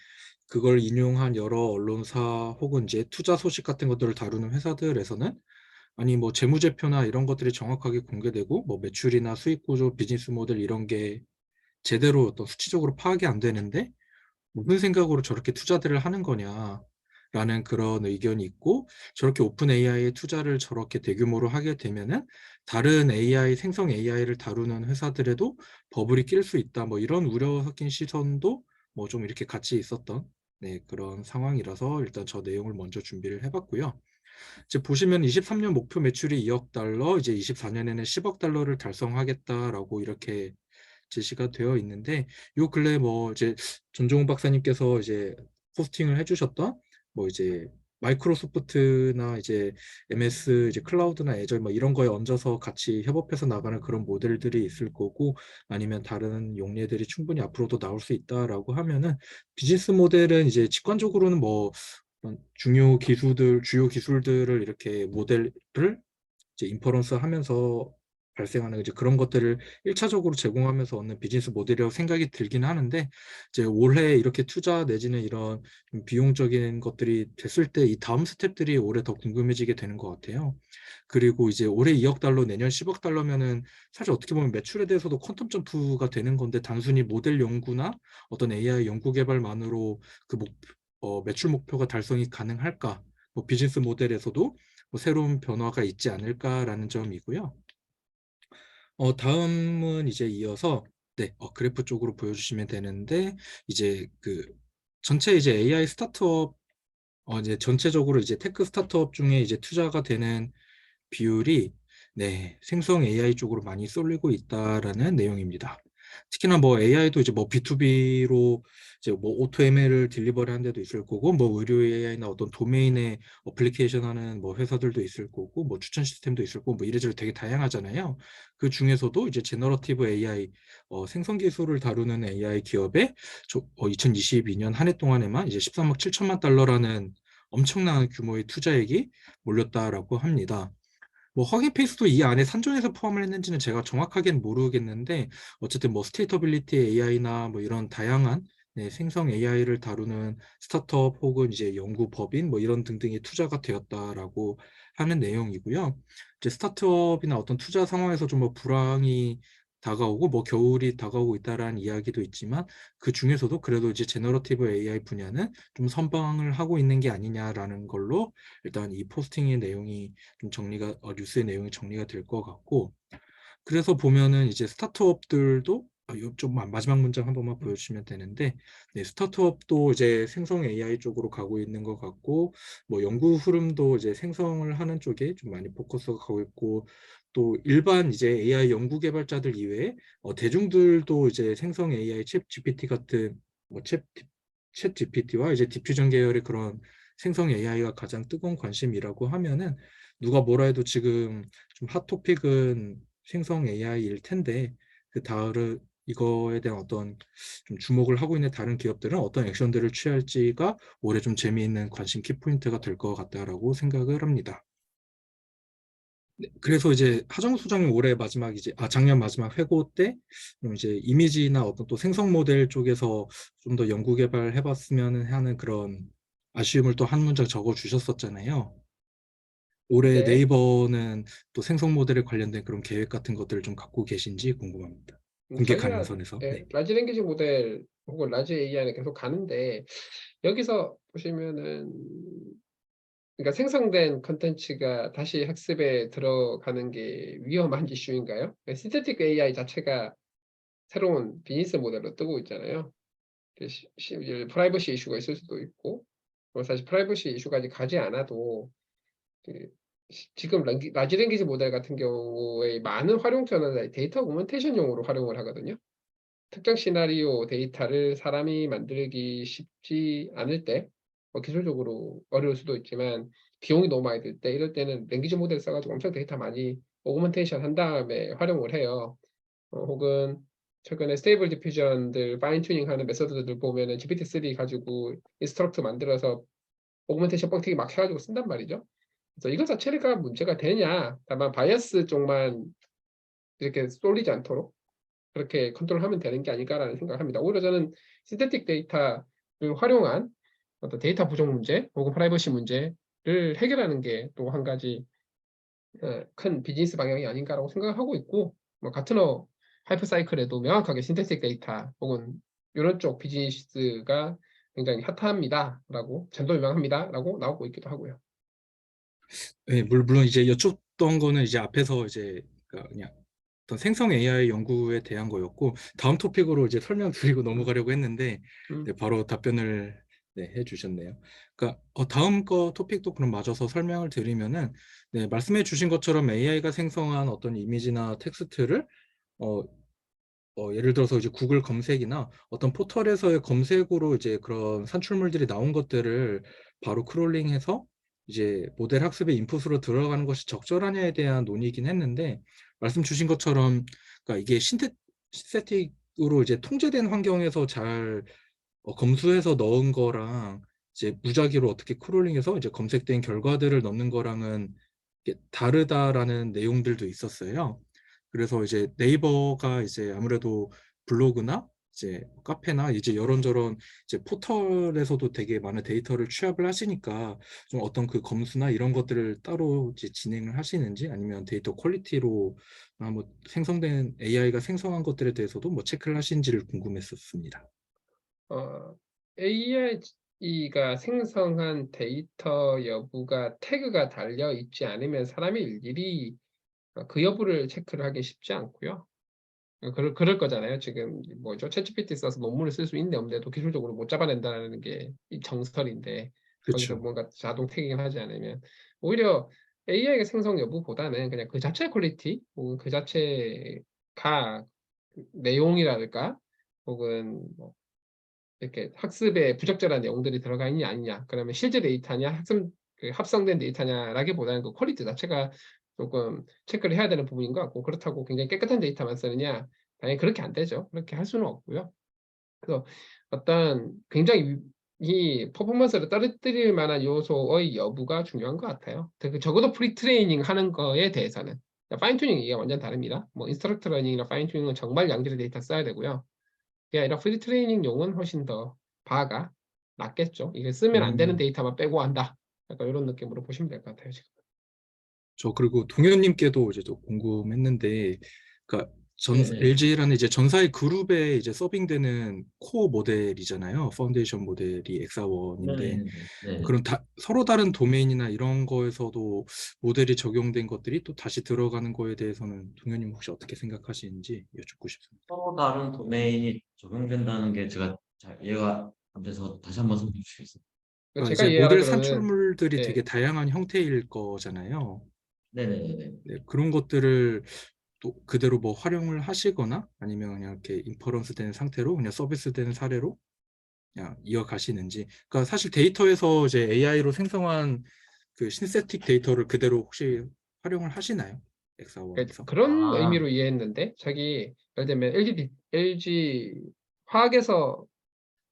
그걸 인용한 여러 언론사 혹은 이제 투자 소식 같은 것들을 다루는 회사들에서는, 아니 뭐 재무제표나 이런 것들이 정확하게 공개되고 뭐 매출이나 수익 구조, 비즈니스 모델 이런 게 제대로 어떤 수치적으로 파악이 안 되는데 무슨 생각으로 저렇게 투자들을 하는 거냐라는 그런 의견이 있고, 저렇게 오픈 AI에 투자를 저렇게 대규모로 하게 되면은 다른 AI, 생성 AI를 다루는 회사들에도 버블이 낄 수 있다, 뭐 이런 우려 섞인 시선도 뭐 좀 이렇게 같이 있었던 네, 그런 상황이라서 일단 저 내용을 먼저 준비를 해봤고요. 이제 보시면 23년 목표 매출이 2억 달러, 이제 24년에는 10억 달러를 달성하겠다라고 이렇게 제시가 되어 있는데, 요 근래 뭐 이제 전종훈 박사님께서 이제 포스팅을 해주셨던 뭐 이제 마이크로소프트나 이제 MS 이제 클라우드나 애저 뭐 이런 거에 얹어서 같이 협업해서 나가는 그런 모델들이 있을 거고, 아니면 다른 용례들이 충분히 앞으로도 나올 수 있다라고 하면은, 비즈니스 모델은 이제 직관적으로는 뭐 어떤 주요 기술들을 이렇게 모델을 이제 인퍼런스 하면서 발생하는 이제 그런 것들을 1차적으로 제공하면서 얻는 비즈니스 모델이라고 생각이 들긴 하는데, 이제 올해 이렇게 투자 내지는 이런 좀 비용적인 것들이 됐을 때 이 다음 스텝들이 올해 더 궁금해지게 되는 것 같아요. 그리고 이제 올해 2억 달러, 내년 10억 달러면은 사실 어떻게 보면 매출에 대해서도 퀀텀 점프가 되는 건데, 단순히 모델 연구나 어떤 AI 연구 개발만으로 그 매출 목표가 달성이 가능할까? 뭐 비즈니스 모델에서도 뭐 새로운 변화가 있지 않을까라는 점이고요. 다음은 이제 이어서 네, 그래프 쪽으로 보여주시면 되는데, 이제 그 전체 이제 AI 스타트업 이제 전체적으로 이제 테크 스타트업 중에 이제 투자가 되는 비율이 네, 생성 AI 쪽으로 많이 쏠리고 있다라는 내용입니다. 특히나 뭐 AI도 이제 뭐 B2B로 이제 뭐 오토 ML을 딜리버리 하는 데도 있을 거고, 뭐 의료 AI나 어떤 도메인에 어플리케이션 하는 뭐 회사들도 있을 거고, 뭐 추천 시스템도 있을 거고, 뭐 이래저래 되게 다양하잖아요. 그 중에서도 이제 제너러티브 AI 생성 기술을 다루는 AI 기업에 2022년 한 해 동안에만 이제 13억 7천만 달러라는 엄청난 규모의 투자액이 몰렸다라고 합니다. 뭐 허깅 페이스도 이 안에 산전에서 포함을 했는지는 제가 정확하게는 모르겠는데, 어쨌든 뭐 스테이터빌리티 AI나 뭐 이런 다양한 네, 생성 AI를 다루는 스타트업 혹은 이제 연구 법인 뭐 이런 등등이 투자가 되었다라고 하는 내용이고요. 이제 스타트업이나 어떤 투자 상황에서 좀 뭐 불황이 다가오고 뭐 겨울이 다가오고 있다라는 이야기도 있지만, 그 중에서도 그래도 이제 제너러티브 AI 분야는 좀 선방을 하고 있는 게 아니냐라는 걸로 일단 이 포스팅의 내용이 좀 뉴스의 내용이 정리가 될 것 같고, 그래서 보면은 이제 스타트업들도 좀 마지막 문장 한 번만 보여주시면 되는데, 네, 스타트업도 이제 생성 AI 쪽으로 가고 있는 것 같고, 뭐 연구 흐름도 이제 생성을 하는 쪽에 좀 많이 포커스가 가고 있고, 또 일반 이제 AI 연구 개발자들 이외에 대중들도 이제 생성 AI 챗 GPT 같은 챗 GPT와 이제 디퓨전 계열의 그런 생성 AI가 가장 뜨거운 관심이라고 하면은, 누가 뭐라 해도 지금 좀 핫토픽은 생성 AI일 텐데, 그 다른 이거에 대한 어떤 좀 주목을 하고 있는 다른 기업들은 어떤 액션들을 취할지가 올해 좀 재미있는 관심 키포인트가 될 것 같다라고 생각을 합니다. 네, 그래서 이제 하정우 소장님 올해 마지막 이제 작년 마지막 회고 때 이제 이미지나 어떤 또 생성 모델 쪽에서 좀 더 연구 개발 해봤으면 하는 그런 아쉬움을 또 한 문장 적어 주셨었잖아요. 올해 네. 네이버는 또 생성 모델에 관련된 그런 계획 같은 것들을 좀 갖고 계신지 궁금합니다. 공개 가능 저희가 선에서. 예, 네. 라지 랭귀지 모델 혹은 라지 AI는 계속 가는데 여기서 보시면은 그러니까 생성된 컨텐츠가 다시 학습에 들어가는 게 위험한 이슈인가요? 신테틱 AI 자체가 새로운 비즈니스 모델로 뜨고 있잖아요. 프라이버시 이슈가 있을 수도 있고, 사실 프라이버시 이슈까지 가지 않아도 그 지금 라지 랭귀지 모델 같은 경우에 많은 활용처는 데이터 오그멘테이션용으로 활용을 하거든요. 특정 시나리오 데이터를 사람이 만들기 쉽지 않을 때, 기술적으로 어려울 수도 있지만 비용이 너무 많이 들 때, 이럴 때는 랭귀지 모델 써가지고 엄청 데이터 많이 오그멘테이션 한 다음에 활용을 해요. 혹은 최근에 스테이블 디퓨전들 파인 튜닝 하는 메서드들 보면은 GPT-3 가지고 인스트럭트 만들어서 오그멘테이션 뻥튀기 막 해가지고 쓴단 말이죠. 그래서 이거 자체가 문제가 되냐? 다만 바이어스 쪽만 이렇게 쏠리지 않도록 그렇게 컨트롤하면 되는 게 아닐까라는 생각을 합니다. 오히려 저는 신테틱 데이터를 활용한 어떤 데이터 부족 문제 혹은 프라이버시 문제를 해결하는 게 또 한 가지 큰 비즈니스 방향이 아닌가라고 생각을 하고 있고, 뭐 가트너 하이퍼사이클에도 명확하게 신테틱 데이터 혹은 이런 쪽 비즈니스가 굉장히 핫합니다라고 전도유명합니다라고 나오고 있기도 하고요. 네, 물론 이제 여쭙던 거는 이제 앞에서 이제 그냥 어떤 생성 AI 연구에 대한 거였고, 다음 토픽으로 이제 설명드리고 넘어가려고 했는데 네, 바로 답변을 네, 해주셨네요. 그러니까 다음 거 토픽도 그럼 마저서 설명을 드리면은 네, 말씀해 주신 것처럼 AI가 생성한 어떤 이미지나 텍스트를 예를 들어서 이제 구글 검색이나 어떤 포털에서의 검색으로 이제 그런 산출물들이 나온 것들을 바로 크롤링해서 이제 모델 학습의 인풋으로 들어가는 것이 적절하냐에 대한 논의이긴 했는데, 말씀 주신 것처럼 그러니까 이게 신세틱으로 이제 통제된 환경에서 잘 검수해서 넣은 거랑 이제 무작위로 어떻게 크롤링해서 이제 검색된 결과들을 넣는 거랑은 이게 다르다라는 내용들도 있었어요. 그래서 이제 네이버가 이제 아무래도 블로그나 이제 카페나 이제 이런저런 이제 포털에서도 되게 많은 데이터를 취합을 하시니까 좀 어떤 그 검수나 이런 것들을 따로 이제 진행을 하시는지, 아니면 데이터 퀄리티로 뭐 생성된 AI가 생성한 것들에 대해서도 뭐 체크를 하시는지를 궁금했었습니다. AI가 생성한 데이터 여부가 태그가 달려 있지 않으면 사람이 일일이 그 여부를 체크를 하기 쉽지 않고요. 그럴 거잖아요. 지금 뭐죠? 챗GPT 써서 논문을 쓸 수 있는데 없는데도 기술적으로 못 잡아낸다는 게 이 정설인데, 거기서 그렇죠. 뭔가 자동 태깅을 하지 않으면 오히려 AI가 생성 여부보다는 그냥 그 자체 퀄리티 혹은 그 자체가 내용이랄까 혹은 뭐 이렇게 학습에 부적절한 내용들이 들어가 있냐 아니냐, 그러면 실제 데이터냐 합성된 데이터냐라기보다는 그 퀄리티 자체가 조금 체크를 해야 되는 부분인 것 같고, 그렇다고 굉장히 깨끗한 데이터만 쓰느냐, 당연히 그렇게 안 되죠. 그렇게 할 수는 없고요. 그래서 어떤 굉장히 이 퍼포먼스를 떨어뜨릴 만한 요소의 여부가 중요한 것 같아요. 적어도 프리트레이닝 하는 거에 대해서는 파인 튜닝 이게 완전 다릅니다. 뭐 인스트럭터 러닝이나 파인 튜닝은 정말 양질의 데이터 써야 되고요. 그게 아니라 프리 트레이닝용은 훨씬 더 바가 낫겠죠. 이게 쓰면 안 되는 데이터만 빼고 한다. 약간 이런 느낌으로 보시면 될 것 같아요, 지금. 저 그리고 동현님께도 이제 또 궁금했는데, 그러니까 네네. LG라는 이제 전사의 그룹에 이제 서빙되는 코어 모델이잖아요. 파운데이션 모델이 엑사원인데, 네네. 그런 서로 다른 도메인이나 이런 거에서도 모델이 적용된 것들이 또 다시 들어가는 거에 대해서는 동현님 혹시 어떻게 생각하시는지 여쭙고 싶습니다. 서로 다른 도메인이 적용된다는 게 제가 잘 이해가 안 돼서 다시 한번 설명해 주시겠어요? 그러니까 제가 이제 모델 이해하기로는 산출물들이 되게 예, 다양한 형태일 거잖아요. 네네네. 네, 그런 것들을 또 그대로 뭐 활용을 하시거나 아니면 그냥 이렇게 인퍼런스 된 상태로 그냥 서비스 된 사례로 그냥 이어가시는지. 그러니까 사실 데이터에서 이제 AI로 생성한 그 신세틱 데이터를 그대로 혹시 활용을 하시나요? 엑사원에서? 그런 아, 의미로 이해했는데, 예를 들면 LG 화학에서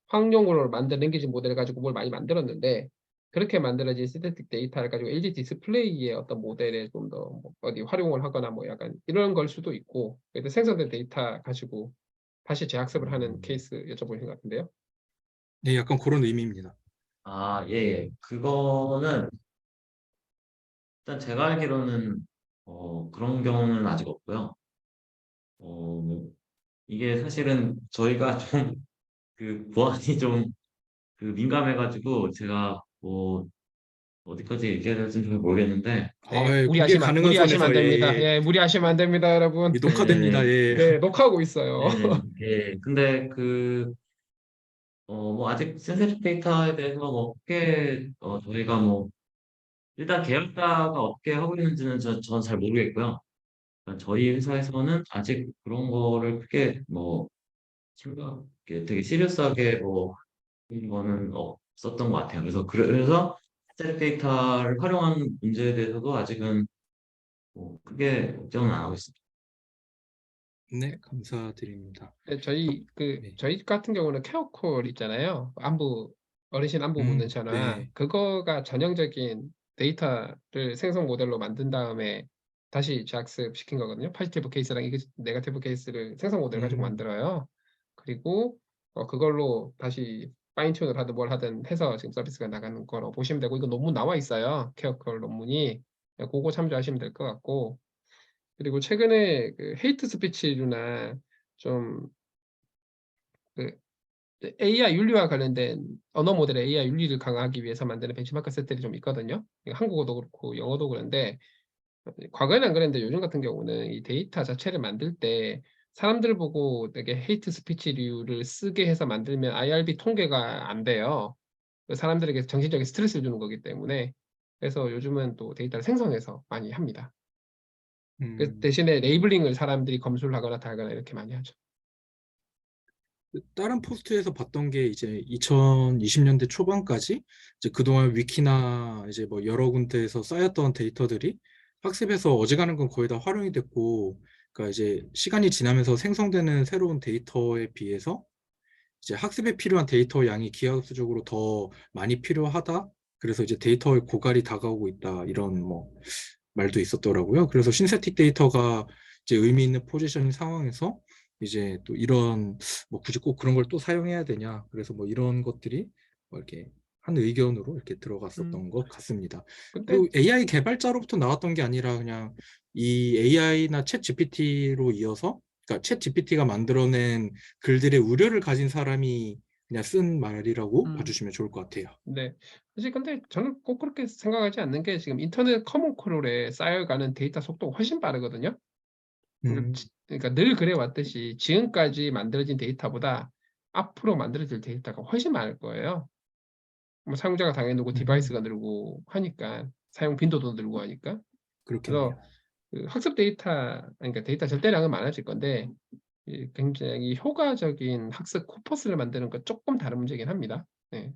황용으로 만든 랭귀지 모델을 가지고 뭘 많이 만들었는데, 그렇게 만들어진 신테틱 데이터를 가지고 LG 디스플레이의 어떤 모델에 좀 더 어디 활용을 하거나 뭐 약간 이런 걸 수도 있고, 그래서 생성된 데이터 가지고 다시 재학습을 하는 케이스 여쭤보신 것 같은데요. 네, 약간 그런 의미입니다. 예. 그거는 일단 제가 알기로는 그런 경우는 아직 없고요. 뭐 이게 사실은 저희가 좀 그 보안이 좀 그 민감해가지고 제가 뭐 어디까지 얘기해야 될지 잘 모르겠는데 네, 공개 가능한 무리하시면 안 선에서 됩니다. 예, 예, 무리하시면 안 됩니다, 여러분. 예, 녹화됩니다. 네, 예. 네, 녹화하고 있어요. 예, 근데 뭐 아직 센시티브 데이터에 대해서 뭐 크게 저희가 뭐 일단 계열사가 어떻게 하고 있는지는 저는 잘 모르겠고요. 그러니까 저희 회사에서는 아직 그런 거를 크게 뭐 되게 시리어스하게 뭐 그런 거는 없었던 것 같아요. 그래서 셀프 데이터를 활용하는 문제에 대해서도 아직은 뭐 크게 걱정은 안 하고 있습니다. 네, 감사드립니다. 네, 네. 저희 같은 경우는 케어콜 있잖아요. 어르신 안부 묻는 전화. 네. 그거가 전형적인 데이터를 생성 모델로 만든 다음에 다시 재학습 시킨 거거든요. 포지티브 케이스랑 네거티브 케이스를 생성 모델 가지고 만들어요. 그리고 그걸로 다시 파인튠을 하든 뭘 하든 해서 지금 서비스가 나가는 거로 보시면 되고, 이거 논문 나와 있어요. 케어콜 논문이. 그거 참조하시면 될 것 같고, 그리고 최근에 그 헤이트 스피치류나 좀 그 AI 윤리와 관련된 언어 모델의 AI 윤리를 강화하기 위해서 만드는 벤치마크 세트들이 좀 있거든요. 이거 한국어도 그렇고 영어도 그런데, 과거에는 안 그랬는데 요즘 같은 경우는 이 데이터 자체를 만들 때 사람들 보고 되게 헤이트 스피치류를 쓰게 해서 만들면 IRB 통계가 안 돼요. 사람들에게 정신적인 스트레스를 주는 거기 때문에. 그래서 요즘은 또 데이터를 생성해서 많이 합니다. 대신에 레이블링을 사람들이 검수를 하거나 달거나 이렇게 많이 하죠. 다른 포스트에서 봤던 게 이제 2020년대 초반까지 이제 그동안 위키나 이제 뭐 여러 군데에서 쌓였던 데이터들이 학습에서 어지간한 건 거의 다 활용이 됐고, 그러니까 이제 시간이 지나면서 생성되는 새로운 데이터에 비해서 이제 학습에 필요한 데이터 양이 기하급수적으로 더 많이 필요하다. 그래서 이제 데이터의 고갈이 다가오고 있다. 이런 뭐 말도 있었더라고요. 그래서 신세틱 데이터가 이제 의미 있는 포지션인 상황에서 이제 또 이런 뭐 굳이 꼭 그런 걸 또 사용해야 되냐. 그래서 뭐 이런 것들이 뭐 이렇게 한 의견으로 이렇게 들어갔었던 것 같습니다. 근데 그리고 AI 개발자로부터 나왔던 게 아니라 그냥 이 AI나 챗 GPT로 이어서, 그러니까 챗 GPT가 만들어낸 글들의 우려를 가진 사람이 그냥 쓴 말이라고 봐주시면 좋을 것 같아요. 네. 사실 근데 저는 꼭 그렇게 생각하지 않는 게, 지금 인터넷 커먼 콜에 쌓여가는 데이터 속도가 훨씬 빠르거든요. 그러니까 늘 그래 왔듯이 지금까지 만들어진 데이터보다 앞으로 만들어질 데이터가 훨씬 많을 거예요. 뭐 사용자가 당연히 늘고 디바이스가 늘고 하니까, 사용 빈도도 늘고 하니까. 그렇겠네요. 그래서 그 학습 데이터, 그러니까 데이터 절대량은 많아질 건데, 굉장히 효과적인 학습 코퍼스를 만드는 건 조금 다른 문제긴 합니다. 네.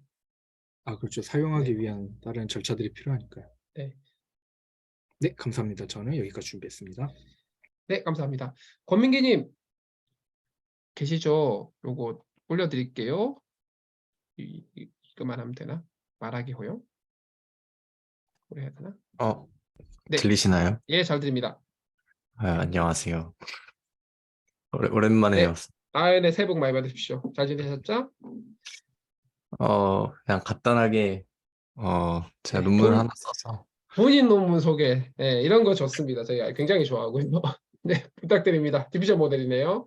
아, 그렇죠. 사용하기 네. 위한 다른 절차들이 필요하니까요. 네. 네, 감사합니다. 저는 여기까지 준비했습니다. 네, 감사합니다. 권민기님 계시죠? 요거 올려드릴게요. 이거만 하면 되나? 말하기 허용? 뭐라 해야 되나? 네, 들리시나요? 예, 잘 들립니다. 안녕하세요. 네, 오랜만에요. 네, 새해 복 많이 받으십시오. 잘 지내셨죠? 그냥 간단하게 제가 네, 논문을 하나 써서 본인 논문 소개, 네, 이런 거 좋습니다. 저희 굉장히 좋아하고요. 네, 부탁드립니다. 디비전 모델이네요.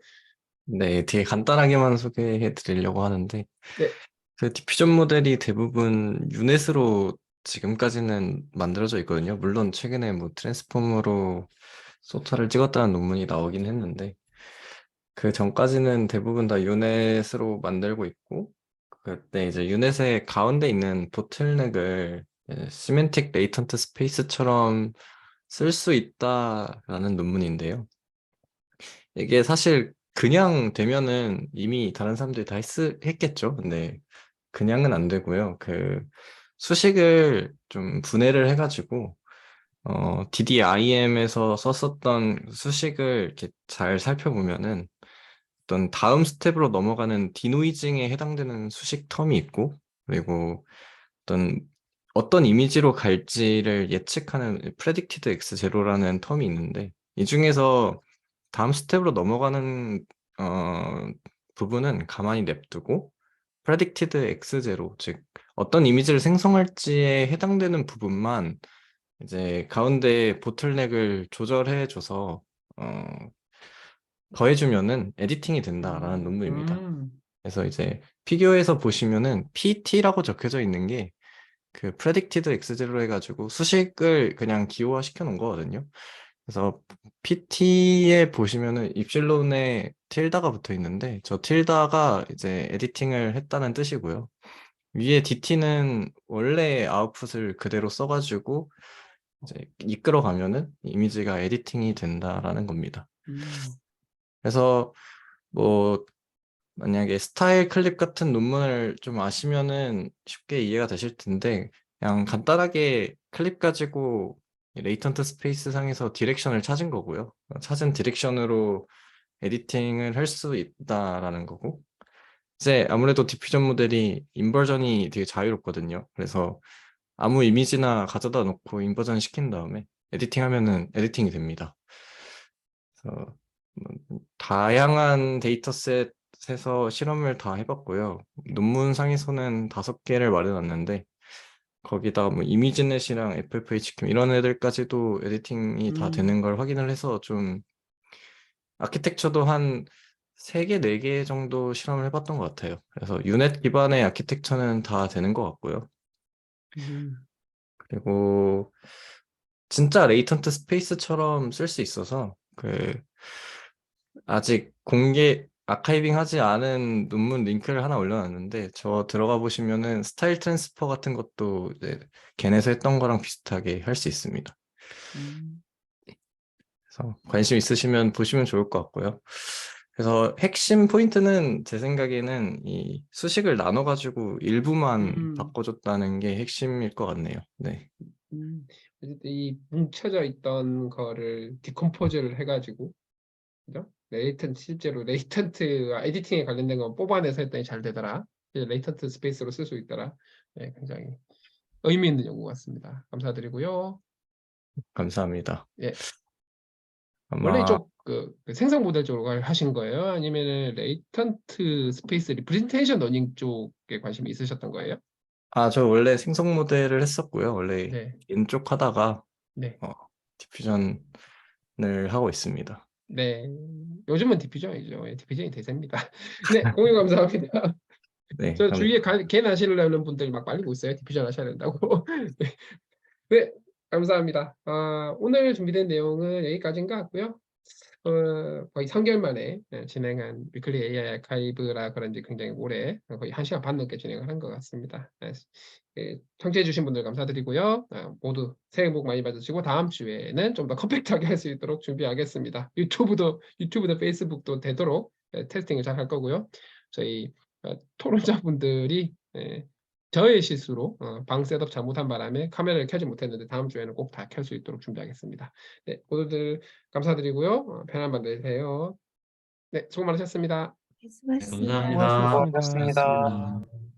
네, 되게 간단하게만 소개해 드리려고 하는데 네, 그 디퓨전 모델이 대부분 유넷으로 지금까지는 만들어져 있거든요. 물론 최근에 뭐 트랜스폼으로 소타를 찍었다는 논문이 나오긴 했는데 그 전까지는 대부분 다 유넷으로 만들고 있고, 그때 이제 유넷의 가운데 있는 보틀넥을 시멘틱 레이턴트 스페이스처럼 쓸 수 있다라는 논문인데요. 이게 사실 그냥 되면은 이미 다른 사람들이 다 했겠죠. 근데 그냥은 안 되고요. 그 수식을 좀 분해를 해가지고 DDIM에서 썼었던 수식을 이렇게 잘 살펴보면은 어떤 다음 스텝으로 넘어가는 디노이징에 해당되는 수식 텀이 있고, 그리고 어떤 이미지로 갈지를 예측하는 predicted x0라는 텀이 있는데, 이 중에서 다음 스텝으로 넘어가는 부분은 가만히 냅두고 predicted x0, 즉 어떤 이미지를 생성할지에 해당되는 부분만 이제 가운데 보틀넥을 조절해줘서 더해주면은 에디팅이 된다라는 논문입니다. 그래서 이제 피규어에서 보시면은 PT라고 적혀져 있는 게 그 predicted x제로 해가지고 수식을 그냥 기호화 시켜 놓은 거거든요. 그래서 PT에 보시면은 입실론에 틸다가 붙어 있는데 저 틸다가 이제 에디팅을 했다는 뜻이고요. 위에 DT는 원래 아웃풋을 그대로 써가지고 이제 이끌어가면은 이미지가 에디팅이 된다라는 겁니다. 그래서 뭐 만약에 스타일 클립 같은 논문을 좀 아시면은 쉽게 이해가 되실 텐데 그냥 간단하게 클립 가지고 레이턴트 스페이스 상에서 디렉션을 찾은 거고요. 찾은 디렉션으로 에디팅을 할 수 있다라는 거고 이제 아무래도 디퓨전 모델이 인버전이 되게 자유롭거든요. 그래서 아무 이미지나 가져다 놓고 인버전 시킨 다음에 에디팅하면은 에디팅이 됩니다. 그래서 다양한 데이터셋에서 실험을 다 해봤고요. 논문상에서는 5개를 말해놨는데 거기다 뭐 이미지넷이랑 FFHQ 이런 애들까지도 에디팅이 다 되는 걸 확인을 해서 좀 아키텍처도 한 3개, 4개 정도 실험을 해봤던 것 같아요. 그래서 유넷 기반의 아키텍처는 다 되는 것 같고요. 그리고 진짜 레이턴트 스페이스처럼 쓸 수 있어서 아직 공개 아카이빙 하지 않은 논문 링크를 하나 올려놨는데 저 들어가 보시면은 스타일 트랜스퍼 같은 것도 이제 걔네서 했던 거랑 비슷하게 할 수 있습니다. 그래서 관심 있으시면 보시면 좋을 것 같고요. 그래서 핵심 포인트는 제 생각에는 이 수식을 나눠가지고 일부만 바꿔줬다는 게 핵심일 것 같네요. 네. 어쨌든 이 뭉쳐져 있던 거를 디컴포즈를 해가지고, 그죠? 실제로 레이턴트와 에디팅에 관련된 건 뽑아내서 했더니 잘 되더라. 이제 레이턴트 스페이스로 쓸 수 있더라. 네, 굉장히 의미 있는 연구 같습니다. 감사드리고요. 감사합니다. 예. 원래 아마 이쪽 그 생성 모델 쪽으로 하신 거예요? 아니면 레이턴트 스페이스 리프레젠테이션 러닝 쪽에 관심이 있으셨던 거예요? 저 원래 생성 모델을 했었고요. 원래 네. 인쪽 하다가 네. 디퓨전을 하고 있습니다. 네. 요즘은 디퓨전이죠. 예, 디퓨전이 대세입니다. 네, 공유 감사합니다. 네, 저 주위에 개 나시려는 분들이 막 말리고 있어요. 디퓨전 하셔야 된다고. 네. 네, 감사합니다. 오늘 준비된 내용은 여기까지인 것 같고요. 거의 3개월 만에 진행한 위클리 AI 아카이브라 그런지 굉장히 오래 거의 1시간 반 넘게 진행을 한 것 같습니다. 청취해 주신 분들 감사드리고요. 모두 새해 복 많이 받으시고 다음 주에는 좀 더 컴팩트하게 할 수 있도록 준비하겠습니다. 유튜브도 페이스북도 되도록 테스팅을 잘 할 거고요. 저희 토론자분들이 저의 실수로 방 셋업 잘못한 바람에 카메라를 켜지 못했는데 다음 주에는 꼭 다 켤 수 있도록 준비하겠습니다. 네, 모두들 감사드리고요. 편한 밤 되세요. 네, 수고 많으셨습니다. 수고하셨습니다. 감사합니다. 수고하셨습니다. 고맙습니다.